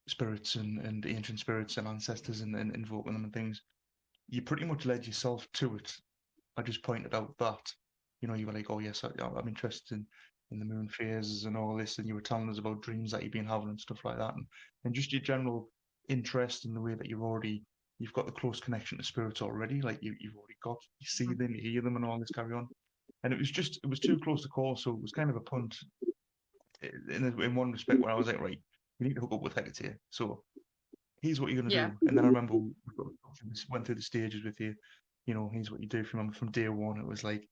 spirits and ancient spirits and ancestors and invoking them and things, you pretty much led yourself to it. I just pointed out that, you know, you were like, oh yes, I'm interested in the moon phases and all this, and you were telling us about dreams that you've been having and stuff like that, and just your general interest in the way that you've got the close connection to spirits already, like you've already got, you see them, you hear them, and all this carry on, and it was too close to call, so it was kind of a punt in one respect where I was like, right, you need to hook up with Hecate, so here's what you're going to Yeah. do. And then I remember we went through the stages with you. You know, here's what you do. If you remember from day one, it was like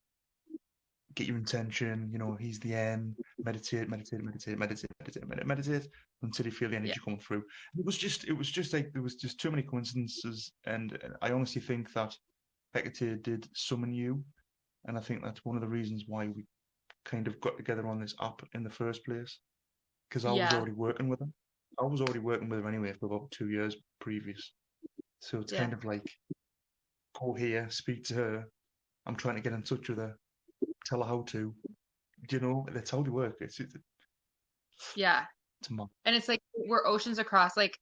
get your intention. You know, he's the end. Meditate, meditate, meditate, meditate, meditate, meditate, meditate until you feel the Yeah. energy coming through. It was just like there was just too many coincidences, and I honestly think that Hecate did summon you, and I think that's one of the reasons why we kind of got together on this app in the first place because I was Yeah. already working with him. I was already working with him anyway for about 2 years previous. So it's Yeah. kind of like, go here, speak to her. I'm trying to get in touch with her, tell her how to. Do you know? That's how they work. Yeah. It's mad. And it's like we're oceans across. Like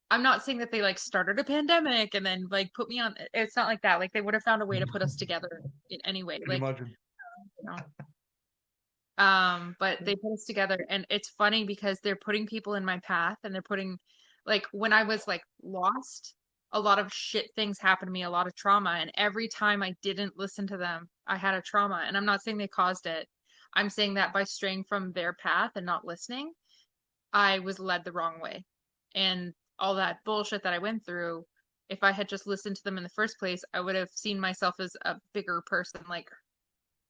I'm not saying that they like started a pandemic and then like put me on. It's not like that. Like they would have found a way to put us together in any way. Can you Like imagine? you know. But they put us together, and it's funny because they're putting people in my path, and they're putting like when I was like lost, a lot of shit things happened to me, a lot of trauma, and every time I didn't listen to them, I had a trauma. And I'm not saying they caused it. I'm saying that by straying from their path and not listening, I was led the wrong way. And all that bullshit that I went through, if I had just listened to them in the first place, I would have seen myself as a bigger person. Like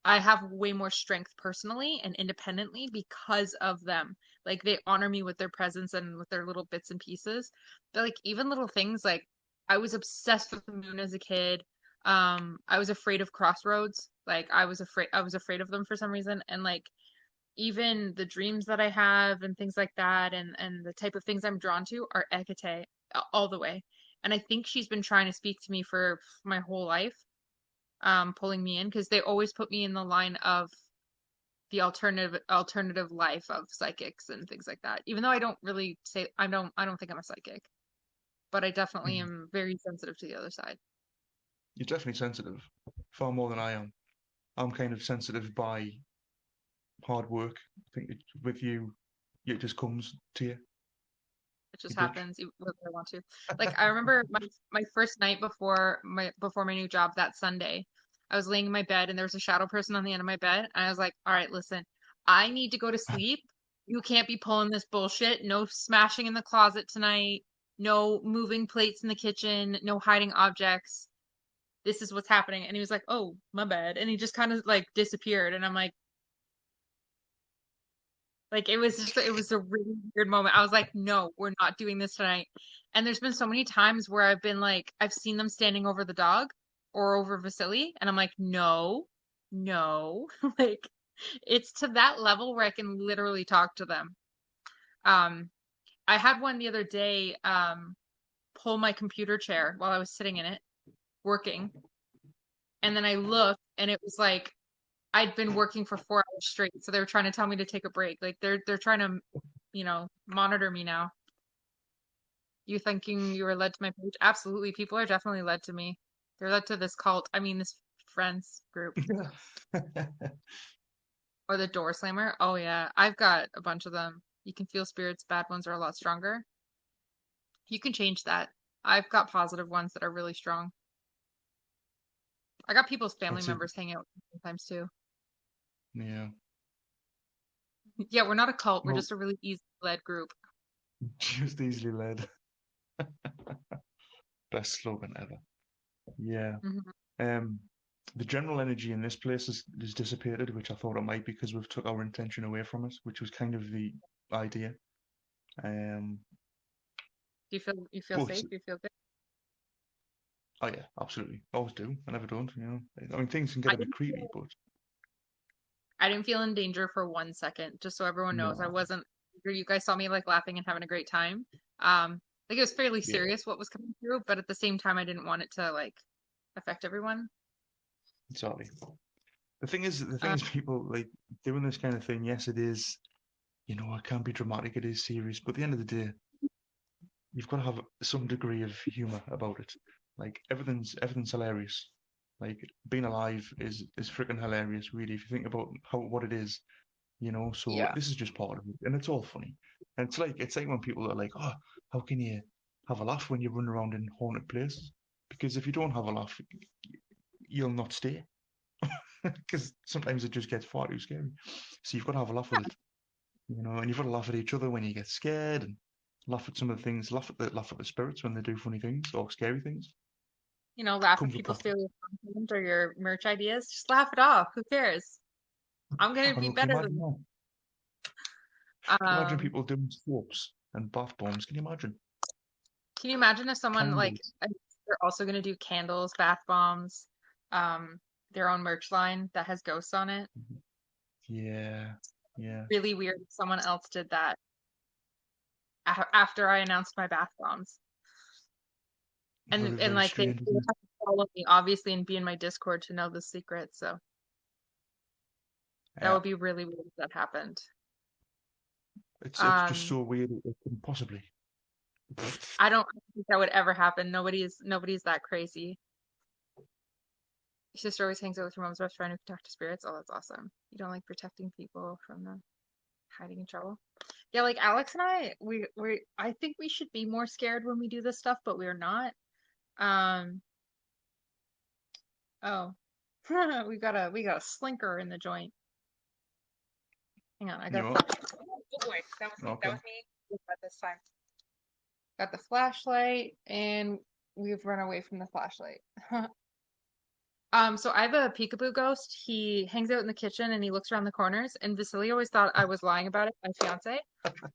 I have way more strength personally and independently because of them. Like they honor me with their presence and with their little bits and pieces. But like even little things like I was obsessed with the moon as a kid. I was afraid of crossroads. Like I was afraid of them for some reason. And like even the dreams that I have and things like that and the type of things I'm drawn to are Hecate all the way. And I think she's been trying to speak to me for my whole life, pulling me in because they always put me in the line of the alternative life of psychics and things like that. Even though I don't really say I don't think I'm a psychic, but I definitely Mhm. am very sensitive to the other side. You're definitely sensitive, far more than I am. I'm kind of sensitive by hard work. I think with you, it just comes to you. It just You bitch. happens whether I want to. Like I remember my first night before my new job that Sunday. I was laying in my bed and there was a shadow person on the end of my bed. And I was like, all right, listen, I need to go to sleep. You can't be pulling this bullshit. No smashing in the closet tonight. No moving plates in the kitchen. No hiding objects. This is what's happening. And he was like, oh, my bad. And he just kind of like disappeared. And I'm like it was a really weird moment. I was like, no, we're not doing this tonight. And there's been so many times where I've been like, I've seen them standing over the dog or over Vasily, and I'm like, no, no. Like it's to that level where I can literally talk to them. Um, I had one the other day, pull my computer chair while I was sitting in it, working, and then I looked and it was like I'd been working for 4 hours straight, so they were trying to tell me to take a break. Like they're trying to, monitor me now. You thinking you were led to my page? Absolutely. People are definitely led to me. They're led to this cult. I mean, this friends group or the door slammer. Oh yeah, I've got a bunch of them. You can feel spirits. Bad ones are a lot stronger. You can change that. I've got positive ones that are really strong. I got people's family That's it. members hang out with me sometimes too. Yeah. Yeah, we're not a cult. We're Well, just a really easy led group. just easily led. Best slogan ever. Yeah. Mhm. The general energy in this place is dissipated, which I thought it might because we've took our intention away from it, which was kind of the idea. Um, Do you feel but safe? You feel good? oh yeah, absolutely, always do. I never don't. I mean, things can get I a bit didn't creepy, feel but I didn't feel in danger for 1 second, just so everyone knows. I no, wasn't you guys saw me like laughing and having a great time. Like it was fairly yeah, serious what was coming through, but at the same time I didn't want it to like affect everyone. sorry. The thing is, Um, people like doing this kind of thing. Yes, it is. It can be dramatic. It is serious, but at the end of the day, you've got to have some degree of humor about it. Like everything's hilarious. Like being alive is freaking hilarious, really. If you think about what it is, So yeah. this is just part of it, and it's all funny. And it's like when people are like, "Oh, how can you have a laugh when you run around in haunted places?" Because if you don't have a laugh, you'll not stay. Because sometimes it just gets far too scary. So you've got to have a laugh with it, and you've got to laugh at each other when you get scared, and laugh at some of the things, laugh at the spirits when they do funny things or scary things. Laugh at Comes with people's practice. failure content or your merch ideas. Just laugh it off. Who cares? I'm gonna I be know. Can you better imagine than that? Can you imagine um people doing soaps and bath bombs? Can you imagine? can you imagine if someone like Candles. they're also gonna do candles, bath bombs, um, their own merch line that has ghosts on it? Yeah, yeah. Really weird if someone else did that after I announced my bath bombs. Very, And very like they strange, would isn't it? have to follow me obviously and be in my Discord to know the secret. So that Yeah. would be really weird if that happened. It's just Um, so weird it couldn't possibly. I don't think that would ever happen. Nobody's that crazy. Your sister always hangs out with your mom's best friend who can talk to spirits. Oh, that's awesome. You don't like protecting people from them hiding in trouble. Yeah, like Alex and we I think we should be more scared when we do this stuff, but we're not. Um, oh, we got a slinker in the joint. Hang on, I got You know, oh boy, that okay. was me at this time. Got the flashlight, and we've run away from the flashlight. So I have a peekaboo ghost. He hangs out in the kitchen and he looks around the corners. And Vasily always thought I was lying about it, my fiance.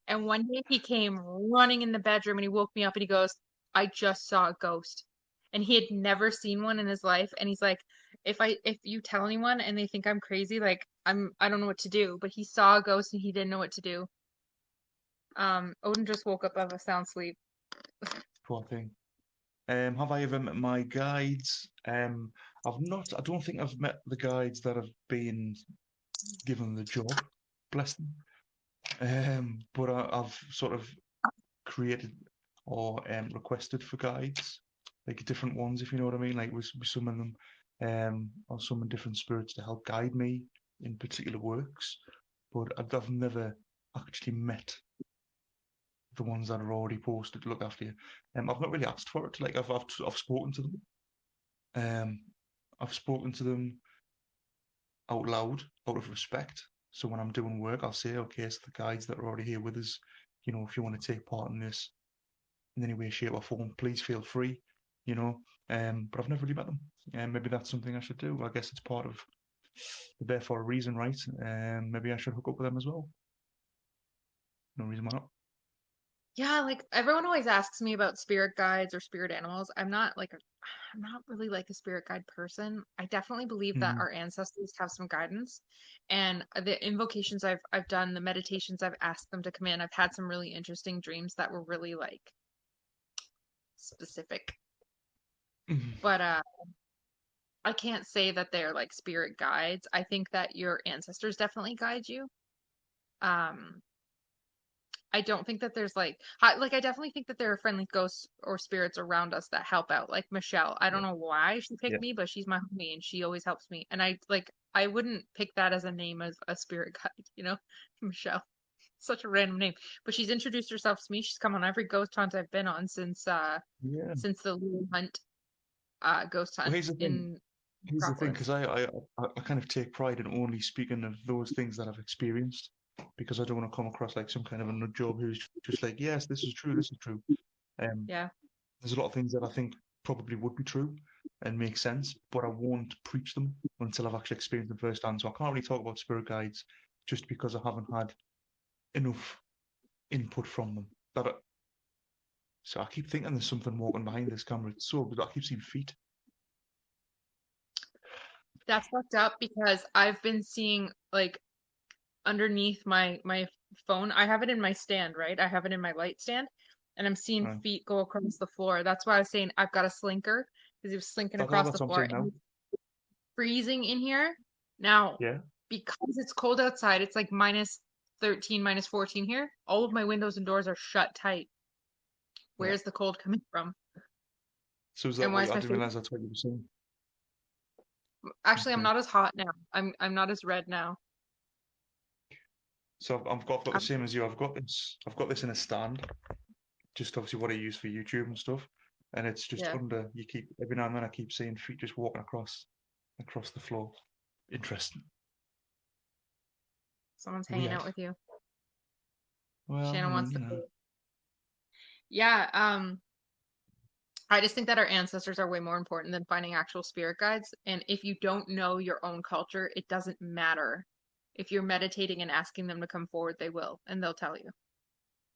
And one day he came running in the bedroom and he woke me up and he goes, I just saw a ghost. And he had never seen one in his life. And he's like, if you tell anyone and they think I'm crazy, like I don't know what to do. But he saw a ghost and he didn't know what to do. Odin just woke up out of a sound sleep. Poor thing. Have I ever met my guides? I've not. I don't think I've met the guides that have been given the job. Bless them. But I've sort of created or requested for guides, like different ones, if you know what I mean. Like we summon them, or summon different spirits to help guide me in particular works. but I've never actually met the ones that are already posted to look after you. I've not really asked for it. Like I've spoken to them. I've spoken to them out loud, out of respect. So when I'm doing work, I'll say, okay, so the guides that are already here with us, you know, if you want to take part in this in any way, shape, or form, please feel free, you know. But I've never really met them. And maybe that's something I should do. I guess it's part of the there for a reason, right? Maybe I should hook up with them as well. No reason why not. Yeah, like everyone always asks me about spirit guides or spirit animals. I'm not really like a spirit guide person. I definitely believe that Mm, our ancestors have some guidance, and the invocations I've done, the meditations I've asked them to come in, I've had some really interesting dreams that were really like specific. mm, But I can't say that they're like spirit guides. I think that your ancestors definitely guide you. Um, I don't think that there's like I definitely think that there are friendly ghosts or spirits around us that help out. Like Michelle, I don't know why she yeah. picked me, but she's my homie and she always helps me. And I wouldn't pick that as a name as a spirit guide, you know? Michelle. Such a random name. But she's introduced herself to me. She's come on every ghost hunt I've been on Yeah. since the Lulu Hunt ghost Well, hunt here's the thing. in Here's the thing, Acropolis. because I kind of take pride in only speaking of those things that I've experienced, because I don't want to come across like some kind of a nut job who's just like, yes, this is true, this is true. Um, Yeah. there's a lot of things that I think probably would be true and make sense, but I won't preach them until I've actually experienced them firsthand. So I can't really talk about spirit guides just because I haven't had enough input from them. So I keep thinking there's something walking behind this camera. It's so good. I keep seeing feet. That's fucked up because I've been seeing like underneath my phone. I have it in my stand, right? I have it in my light stand, and I'm seeing Right. feet go across the floor. That's why I was saying I've got a slinker because he was slinking across That's the what I'm floor saying and now. it's freezing in here. Now, Yeah. because it's cold outside, it's like minus 13, minus 14 here. All of my windows and doors are shut tight. Yeah. Where's the cold coming from? So is that And why what is I my didn't face? realize that's what you were saying. Actually, I'm Okay. not as hot now. I'm not as red now. So I've got the I'm, same as you. I've got this in a stand, just obviously what I use for YouTube and stuff. And it's just yeah, under. You keep every now and then I keep seeing feet just walking across the floor. Interesting. someone's hanging Weird. out with you. Well, I Shannon mean, wants you to know. play. Yeah, I just think that our ancestors are way more important than finding actual spirit guides. And if you don't know your own culture, it doesn't matter. If you're meditating and asking them to come forward, they will, and they'll tell you.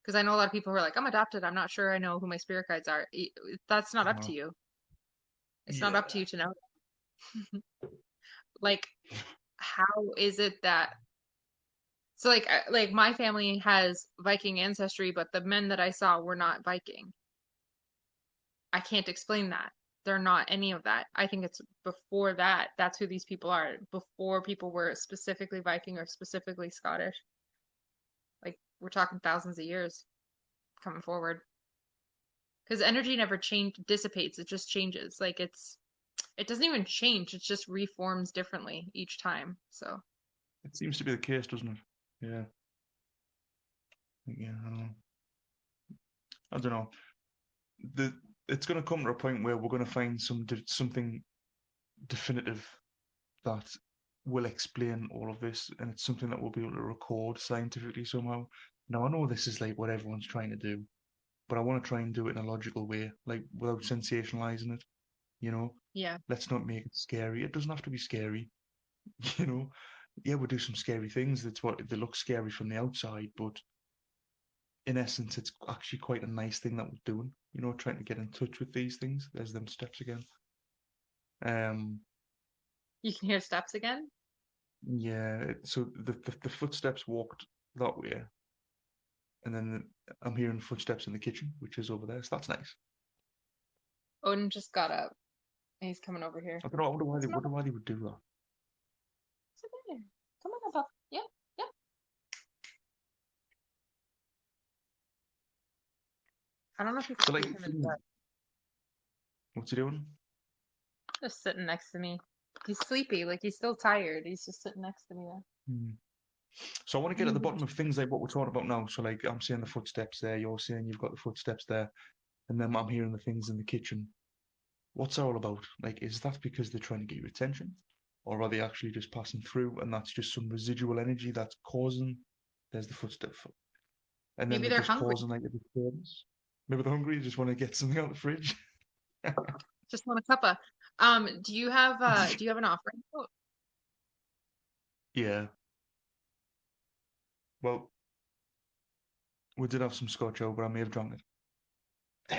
Because I know a lot of people who are like, I'm adopted. I'm not sure I know who my spirit guides are. That's not up to Uh, you. It's not up to yeah. you to know. Like, how is it that so like my family has Viking ancestry, but the men that I saw were not Viking. I can't explain that. They're not any of that. I think it's before that. That's who these people are. Before people were specifically Viking or specifically Scottish. Like we're talking thousands of years coming forward. Because energy never dissipates. It just changes. It doesn't even change. It just reforms differently each time. So It seems to be the case, doesn't it? Yeah. Yeah. I don't know. I don't know. The It's going to come to a point where we're going to find something definitive that will explain all of this, and it's something that we'll be able to record scientifically somehow. Now, I know this is like what everyone's trying to do, but I want to try and do it in a logical way, like without sensationalizing it, you know? yeah. Let's not make it scary. It doesn't have to be scary, you know? Yeah, we'll do some scary things. That's what they look scary from the outside, but in essence, it's actually quite a nice thing that we're doing, you know, trying to get in touch with these things. There's them steps again. Um, You can hear steps again. yeah, so the footsteps walked that way, and then I'm hearing footsteps in the kitchen, which is over there. So that's nice. Odin just got up. And he's coming over here. I don't know. I wonder why they Come on, wonder why they would do that. sit there. Come on, Papa. Yep, yep. I don't know if you can So like, hear him in bed. what's he doing? Just sitting next to me. He's sleepy, like he's still tired. He's just sitting next to me there. Hmm. So I want to get at the bottom of things like what we're talking about now. So like I'm saying the footsteps there, you're saying you've got the footsteps there, and then I'm hearing the things in the kitchen. What's that all about? Like, is that because they're trying to get your attention? Or are they actually just passing through and that's just some residual energy that's causing there's the footstep. And then Maybe they're they're just hungry. causing like a disturbance. Maybe they're hungry, just want to get something out of the fridge. Just want a cuppa. Do you have an offering? Oh, Yeah. Well, we did have some scotch over, I may have drunk it.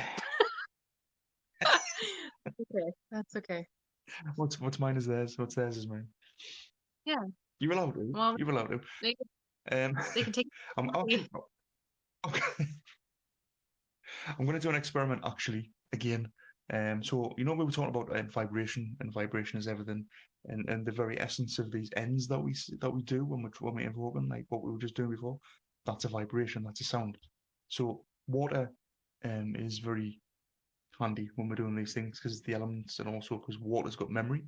okay, that's okay. What's mine is theirs. What's theirs is mine. Yeah. You're allowed to. Well, You're allowed to. they Um, can take. I'm actually, okay. I'm going to do an experiment actually again. So we were talking about vibration, and vibration is everything, and the very essence of these ends that we do when we invoke them, like what we were just doing before. That's a vibration. That's a sound. So water is very handy when we're doing these things because the elements, and also because water's got memory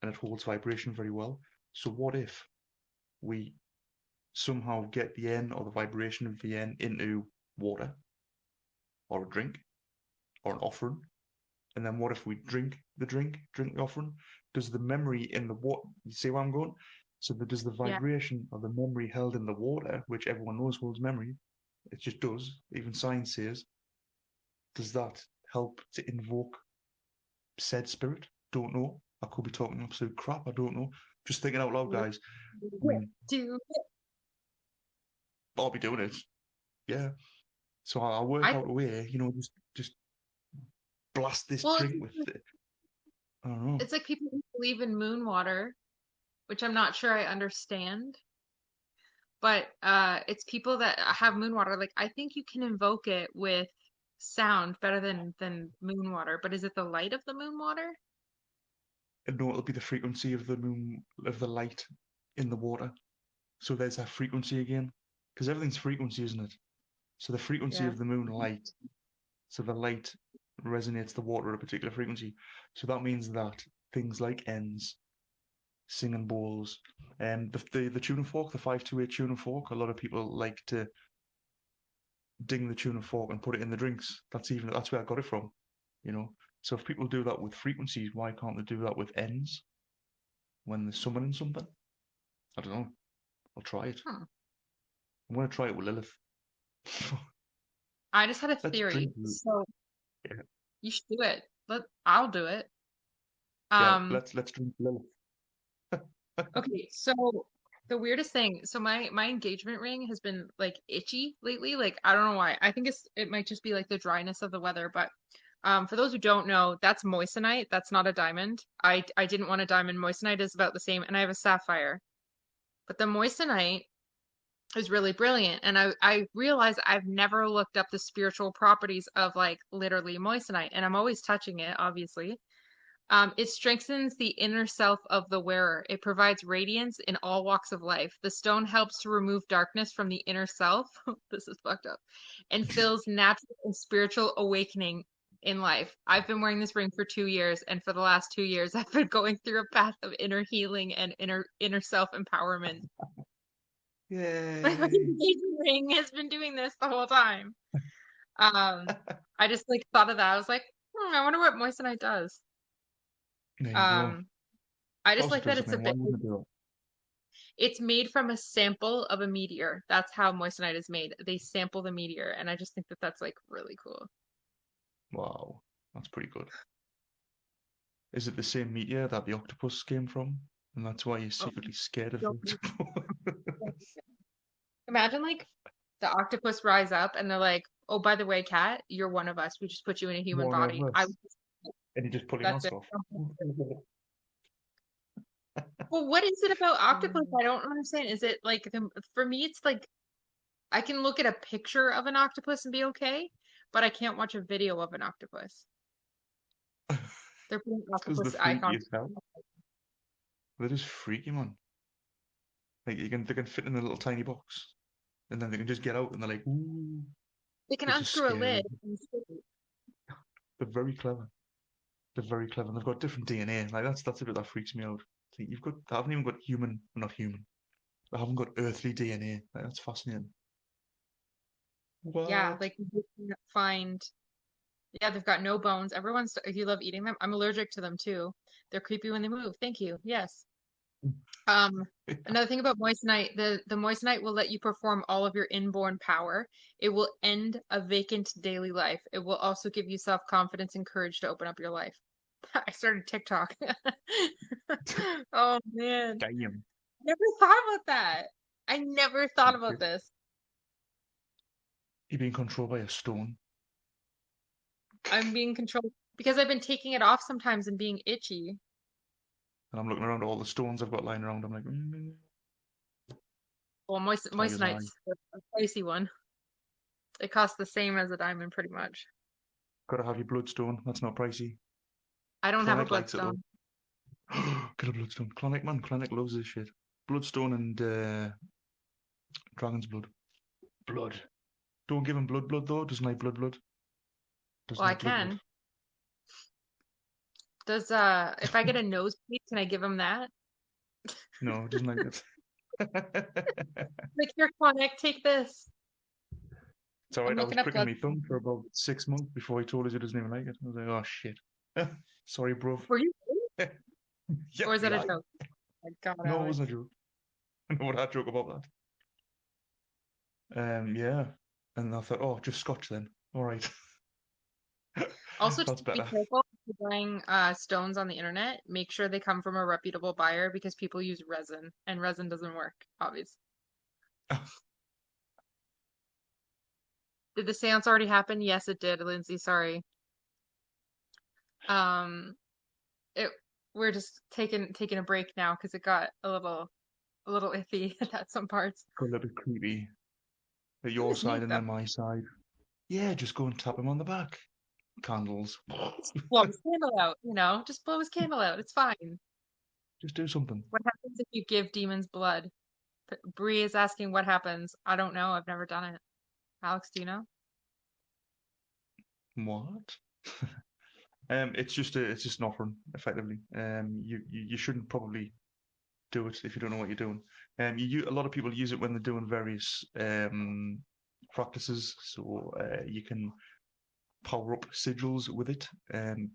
and it holds vibration very well. So what if we somehow get the N or the vibration of the N into water or a drink or an offering? And then what if we drink the offering? Does the memory in the water, you see where I'm going? So does the Yeah. vibration of the memory held in the water, which everyone knows holds memory, it just does, even science says, does that help to invoke said spirit? Don't know. I could be talking absolute crap. I don't know. Just thinking out loud, guys. I mean, Do I'll be doing it. Yeah. So I'll work I? out a way, just blast this Well, drink with it. I don't know. it's like people who believe in moon water, which I'm not sure I understand. But it's people that have moon water. Like I think you can invoke it with sound better than moon water. But is it the light of the moon water? And no, it'll be the frequency of the moon, of the light in the water. So there's that frequency again. Because everything's frequency, isn't it? So the frequency Yeah. of the moon light, so the light resonates the water at a particular frequency. So that means that things like ends, singing bowls, and the tuning fork, the 528 tuning fork, a lot of people like to ding the tuning fork and put it in the drinks. That's where I got it from, you know. So if people do that with frequencies, why can't they do that with ends when they're summoning something? I don't know. I'll try it. Hmm. I'm gonna try it with Lilith. I just had a Let's theory. drink. So Yeah, you should do it. I'll do it. yeah. Um, Let's drink Lilith. okay, so the weirdest thing, so my engagement ring has been like itchy lately. Like I don't know why. I think it might just be like the dryness of the weather, but for those who don't know, that's moissanite. That's not a diamond. I didn't want a diamond. Moissanite is about the same, and I have a sapphire. But the moissanite is really brilliant, and I realize I've never looked up the spiritual properties of like literally moissanite, and I'm always touching it, obviously. It strengthens the inner self of the wearer. It provides radiance in all walks of life. The stone helps to remove darkness from the inner self. This is fucked up. And fills natural and spiritual awakening in life. I've been wearing this ring for 2 years, and for the last 2 years, I've been going through a path of inner healing and inner self empowerment. My fucking Yay! engagement ring has been doing this the whole time. I just like thought of that. I was like, I wonder what moissanite does. There you go. Um, I Of just course it like that does. I it's a mean, why bit. wouldn't it do It's made from a sample of a meteor. That's how moissanite is made. They sample the meteor, and I just think that that's like really cool. it? Wow, that's pretty good. Is it the same meteor that the octopus came from? And that's why you're Oh, secretly scared of don't the octopus? imagine like the octopus rise up and they're like, "Oh, by the way, cat, you're one of us. We just put you in a human One of body." I us. And you just pull your that's mask it. off. Well, what is it about octopus? I don't understand. Is it like for me? It's like I can look at a picture of an octopus and be okay, but I can't watch a video of an octopus. They're putting It's because they're octopus freaky icons. as hell. They're just freaky, man. Like they can fit in a little tiny box, and then they can just get out, and they're like, ooh, They can it's just unscrew a scary. lid. They're very clever. They're very clever. And they've got different DNA. Like that's the bit that freaks me out. So you've got, they haven't even got human, not human. I haven't got earthly DNA. Like, that's fascinating. Yeah, What? like you can find. Yeah, they've got no bones. Everyone's. If you love eating them, I'm allergic to them too. They're creepy when they move. Thank you. Yes. Um, Another thing about moissanite, the moissanite will let you perform all of your inborn power. It will end a vacant daily life. It will also give you self-confidence and courage to open up your life. I started TikTok. Oh man. Damn. Never thought about that. I never thought You're about this. being controlled by a stone. I'm being controlled because I've been taking it off sometimes and being itchy. And I'm looking around at all the stones I've got lying around. I'm like, Well, tiger's eye. moissanite's a pricey one. It costs the same as a diamond pretty much. Gotta have your bloodstone. That's not pricey. I don't have a Clonic likes it though. bloodstone. Get a bloodstone. Clonic, man. Clonic loves this shit. Bloodstone and dragon's blood. Blood. Don't give him blood though. Doesn't like blood. Doesn't Well, I like blood. can. Does if I get a nosebleed, can I give him that? No, doesn't like it. Like, here, Connect, take this. It's I'm alright. I was looking up pricking blood. my thumb for about 6 months before he told us he doesn't even like it. I was like, oh shit. Sorry, bruv. Were you? Yeah, Or is that a yeah. joke? My God, No, it Alex. wasn't a joke. I know what I joke about that. Yeah. And I thought, oh, just scotch then. All right. Also, That's be better. careful if you're buying stones on the internet. Make sure they come from a reputable buyer because people use resin, and resin doesn't work, obviously. Did the seance already happen? Yes, it did, Lindsay. Sorry. Um, it we're just taking a break now because it got a little iffy at some parts. Got a little bit creepy. At It your was side neat and though. then my side. Yeah, just go and tap him on the back. Candles. Blow his candle out, just blow his candle out. It's fine. Just do something. What happens if you give demons blood? Bree is asking what happens. I don't know. I've never done it. Alex, do you know? What? It's just an offering, effectively. You shouldn't probably do it if you don't know what you're doing. A lot of people use it when they're doing various practices, so you can power up sigils with it.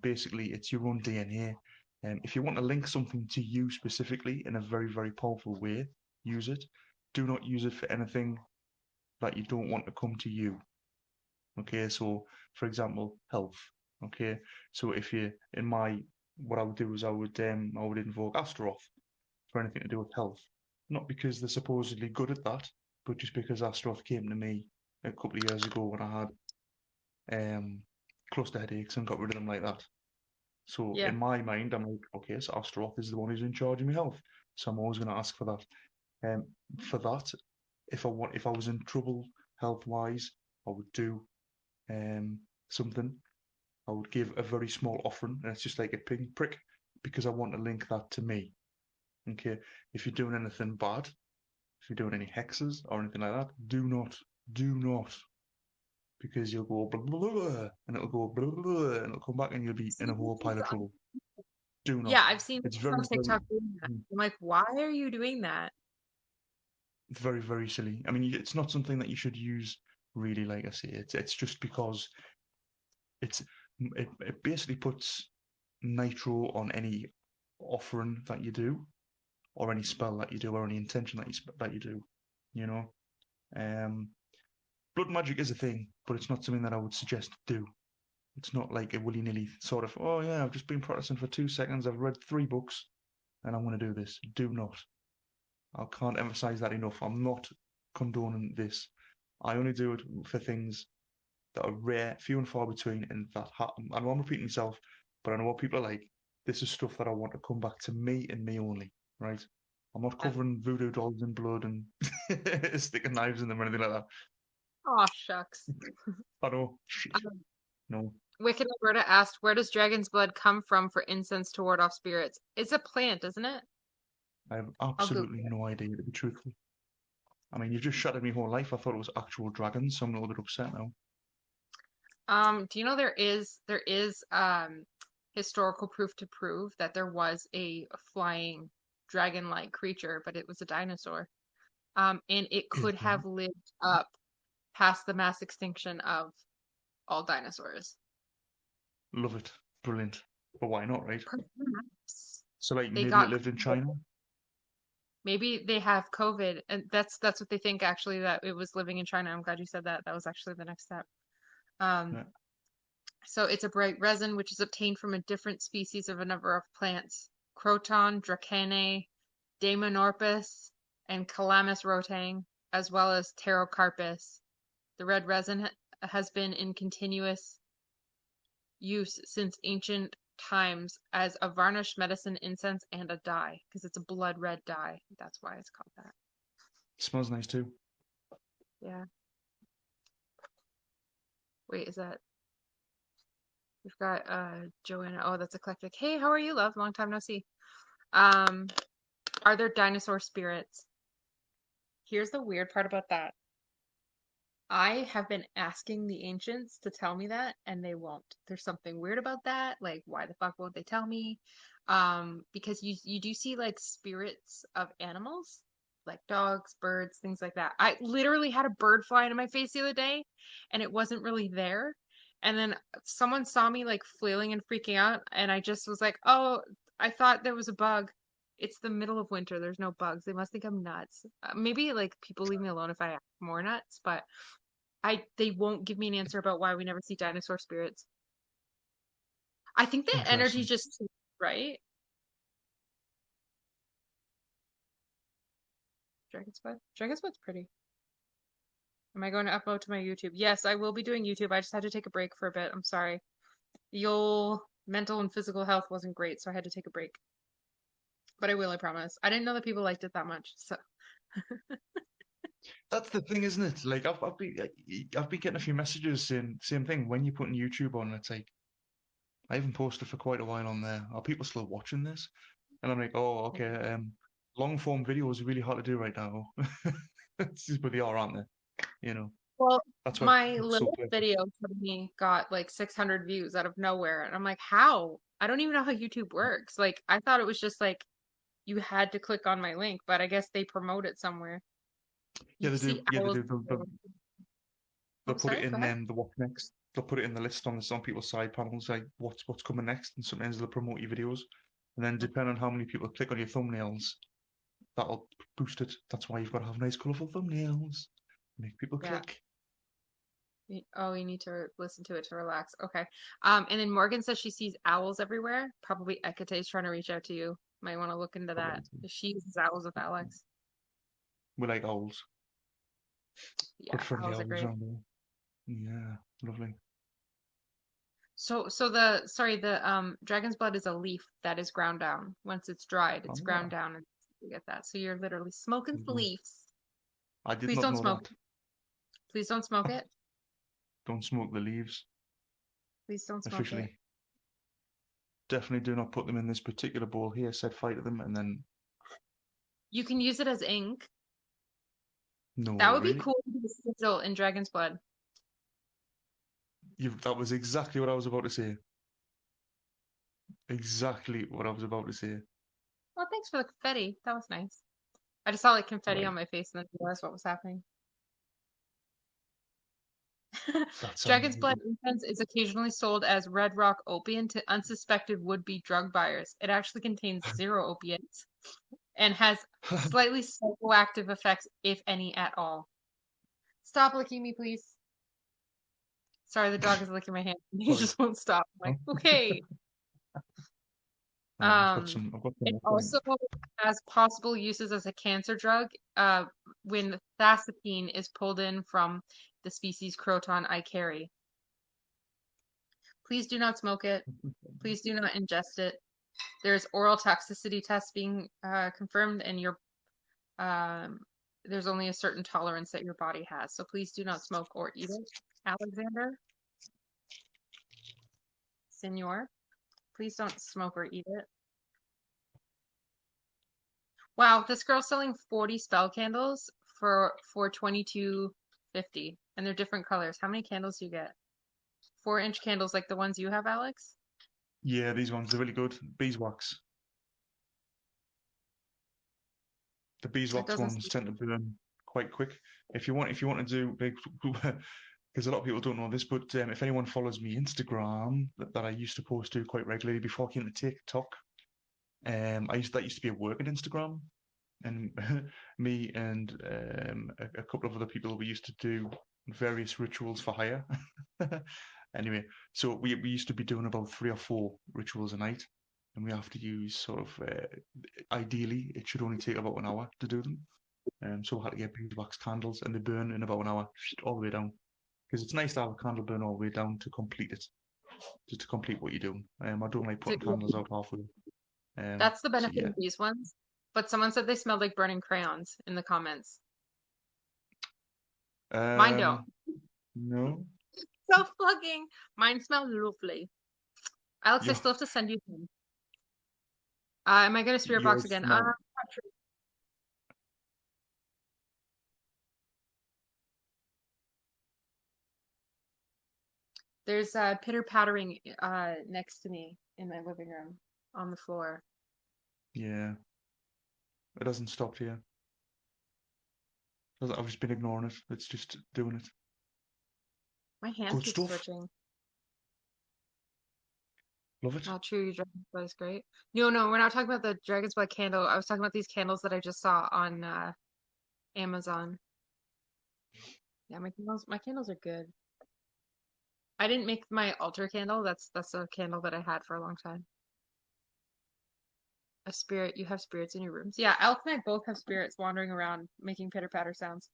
Basically, it's your own DNA. If you want to link something to you specifically in a very, very powerful way, use it. Do not use it for anything that you don't want to come to you. Okay, so for example, health. Okay, so if you what I would do is I would invoke Astaroth for anything to do with health. Not because they're supposedly good at that, but just because Astaroth came to me a couple of years ago when I had cluster headaches and got rid of them like that. So Yeah. in my mind, I'm like, okay, so Astaroth is the one who's in charge of my health, so I'm always going to ask for that. For that, if I was in trouble health wise, I would do something. I would give a very small offering, and it's just like a pinprick because I want to link that to me. Okay, if you're doing anything bad, if you're doing any hexes or anything like that, do not, because you'll go blah, blah, blah, and it'll go blah, blah, blah, and it'll come back and you'll be in a whole pile of trouble. Do not. Yeah, I've seen It's people very, on TikTok doing that. I'm like, why are you doing that? very, very silly. I mean, it's not something that you should use really. Like I say, it's just because it basically puts nitro on any offering that you do, or any spell that you do, or any intention that you do. You know, blood magic is a thing, but it's not something that I would suggest to do. It's not like a willy-nilly sort of, oh yeah, I've just been practicing for 2 seconds, I've read 3 books, and I'm going to do this. Do not. I can't emphasize that enough. I'm not condoning this. I only do it for things that are rare, few and far between, and that I know I'm repeating myself, but I know what people are like. This is stuff that I want to come back to me and me only, right? I'm not covering voodoo dolls in blood and sticking knives in them or anything like that. Oh, shucks. I know. Shit. No. Wicked Alberta asked, where does dragon's blood come from for incense to ward off spirits? It's a plant, isn't it? I have I'll Google absolutely no idea, to be truthful. I mean, you've just shattered my whole life. I thought it was actual dragons, so I'm a little bit upset now. Do you know there is historical proof to prove that there was a flying dragon-like creature, but it was a dinosaur. and it Is could there? have lived up past the mass extinction of all dinosaurs. Love it. Brilliant. But why not, right? Perhaps So like they maybe it got lived in COVID. China. Maybe they have COVID, and that's what they think actually, that it was living in China. I'm glad you said that. That was actually the next step. Um, Yeah. so it's a bright resin which is obtained from a different species of a number of plants: Croton, Dracanae, Daemonorpus, and Calamus rotang, as well as Pterocarpus. The red resin has been in continuous use since ancient times as a varnish, medicine, incense, and a dye, because it's a blood red dye. That's why it's called that. Smells nice too. Yeah. Wait, is that? We've got Joanna. Oh, that's eclectic. Hey, how are you, love? Long time no see. Um, are there dinosaur spirits? Here's the weird part about that. I have been asking the ancients to tell me that, and they won't. There's something weird about that. Like, why the fuck won't they tell me? Because you do see like spirits of animals, like dogs, birds, things like that. I literally had a bird fly into my face the other day, and it wasn't really there. And then someone saw me like flailing and freaking out, and I just was like, "Oh, I thought there was a bug." It's the middle of winter. There's no bugs. They must think I'm nuts. Maybe like people leave me alone if I act more nuts, but they won't give me an answer about why we never see dinosaur spirits. I think the energy Interesting. just right. Dragon's Blood. Dragon's Blood's pretty. Am I going to upload to my YouTube? Yes, I will be doing YouTube. I just had to take a break for a bit. I'm sorry. The old mental and physical health wasn't great, so I had to take a break. But I will, I promise. I didn't know that people liked it that much, so That's the thing, isn't it? Like I've been getting a few messages saying same thing. When you're putting YouTube on, it's like I haven't posted for quite a while on there. Are people still watching this? And I'm like, oh, okay. Long form videos are really hard to do right now. But they are, aren't they? You know, well, that's why my it's so little perfect. video for me got like 600 views out of nowhere, and I'm like, how? I don't even know how YouTube works. Like, I thought it was just like you had to click on my link, but I guess they promote it somewhere. Yeah, You they do. see Yeah, they owls. do. They'll Oh, put it sorry, go in ahead. the what next. They'll put it in the list on some people's side panels, like what's coming next, and sometimes they'll promote your videos. And then depending on how many people click on your thumbnails, that'll boost it. That's why you've got to have nice, colourful thumbnails. Make people Yeah. click. Oh, you need to listen to it to relax. Okay. And then Morgan says she sees owls everywhere. Probably Ekate is trying to reach out to you. Might want to look into that. Probably. She uses owls with Alex. We like owls. Yeah, Good friendly owls are owls great. around there. Yeah, lovely. So the dragon's blood is a leaf that is ground down. Once it's dried, it's ground Oh, down and you get that. So you're literally smoking the lovely. leaves. I did Please not don't know smoke that. it. Please don't smoke it. Don't smoke the leaves. Please don't smoke it. Officially. Definitely do not put them in this particular bowl here. Set fire to them and then You can use it as ink. no, That would be really. cool to do a sigil in dragon's blood. That was exactly what I was about to say. Exactly what I was about to say. Oh, thanks for the confetti. That was nice. I just saw like confetti Right. on my face and then realized what was happening. That sounds Dragon's really blood incense is occasionally sold as red rock opium to unsuspected would-be drug buyers. It actually contains zero opiates and has good. slightly psychoactive effects, if any at all. Stop licking me, please. Sorry, the dog is licking my hand. He Sorry. just won't stop. I'm like, okay. I've got some It more for you. also has possible uses as a cancer drug when thasapine is pulled in from the species Croton icari. Please do not smoke it. Please do not ingest it. There's oral toxicity tests being confirmed, and um, there's only a certain tolerance that your body has. So please do not smoke or eat it. Alexander, Senor, please don't smoke or eat it. Wow, this girl's selling 40 spell candles for $22.50, and they're different colors. How many candles do you get? 4-inch candles like the ones you have, Alex? Yeah, these ones, they're really good. Beeswax. The It beeswax doesn't ones tend to burn quite quick. If you want to do big, because a lot of people don't know this, but if anyone follows me Instagram that I used to post to quite regularly before I came to TikTok, that used to be a work at Instagram, and me and a couple of other people, we used to do various rituals for hire. Anyway, so we used to be doing about 3 or 4 rituals a night, and we have to use sort of ideally it should only take about an hour to do them. So we had to get beeswax candles, and they burn in about an hour all the way down, because it's nice to have a candle burn all the way down to complete it, just to complete what you're doing. I don't like putting candles out halfway. That's the So benefit yeah. of these ones. But someone said they smelled like burning crayons in the comments. Mine don't. No. Self-plugging. Mine smell lovely. Alex, I Yeah. still have to send you some. Am I going to spirit box Yours again? smell. Not sure. There's pitter-pattering next to me in my living room on the floor. Yeah. It doesn't stop here. I've just been ignoring it. It's just doing it. My hand Good keeps stuff. twitching. Love it. Not true, your dragon's blood is great. No, we're not talking about the dragon's blood candle. I was talking about these candles that I just saw on Amazon. Yeah, my candles are good. I didn't make my altar candle. That's a candle that I had for a long time. A spirit, you have spirits in your rooms. Yeah, Alex and I both have spirits wandering around making pitter-patter sounds.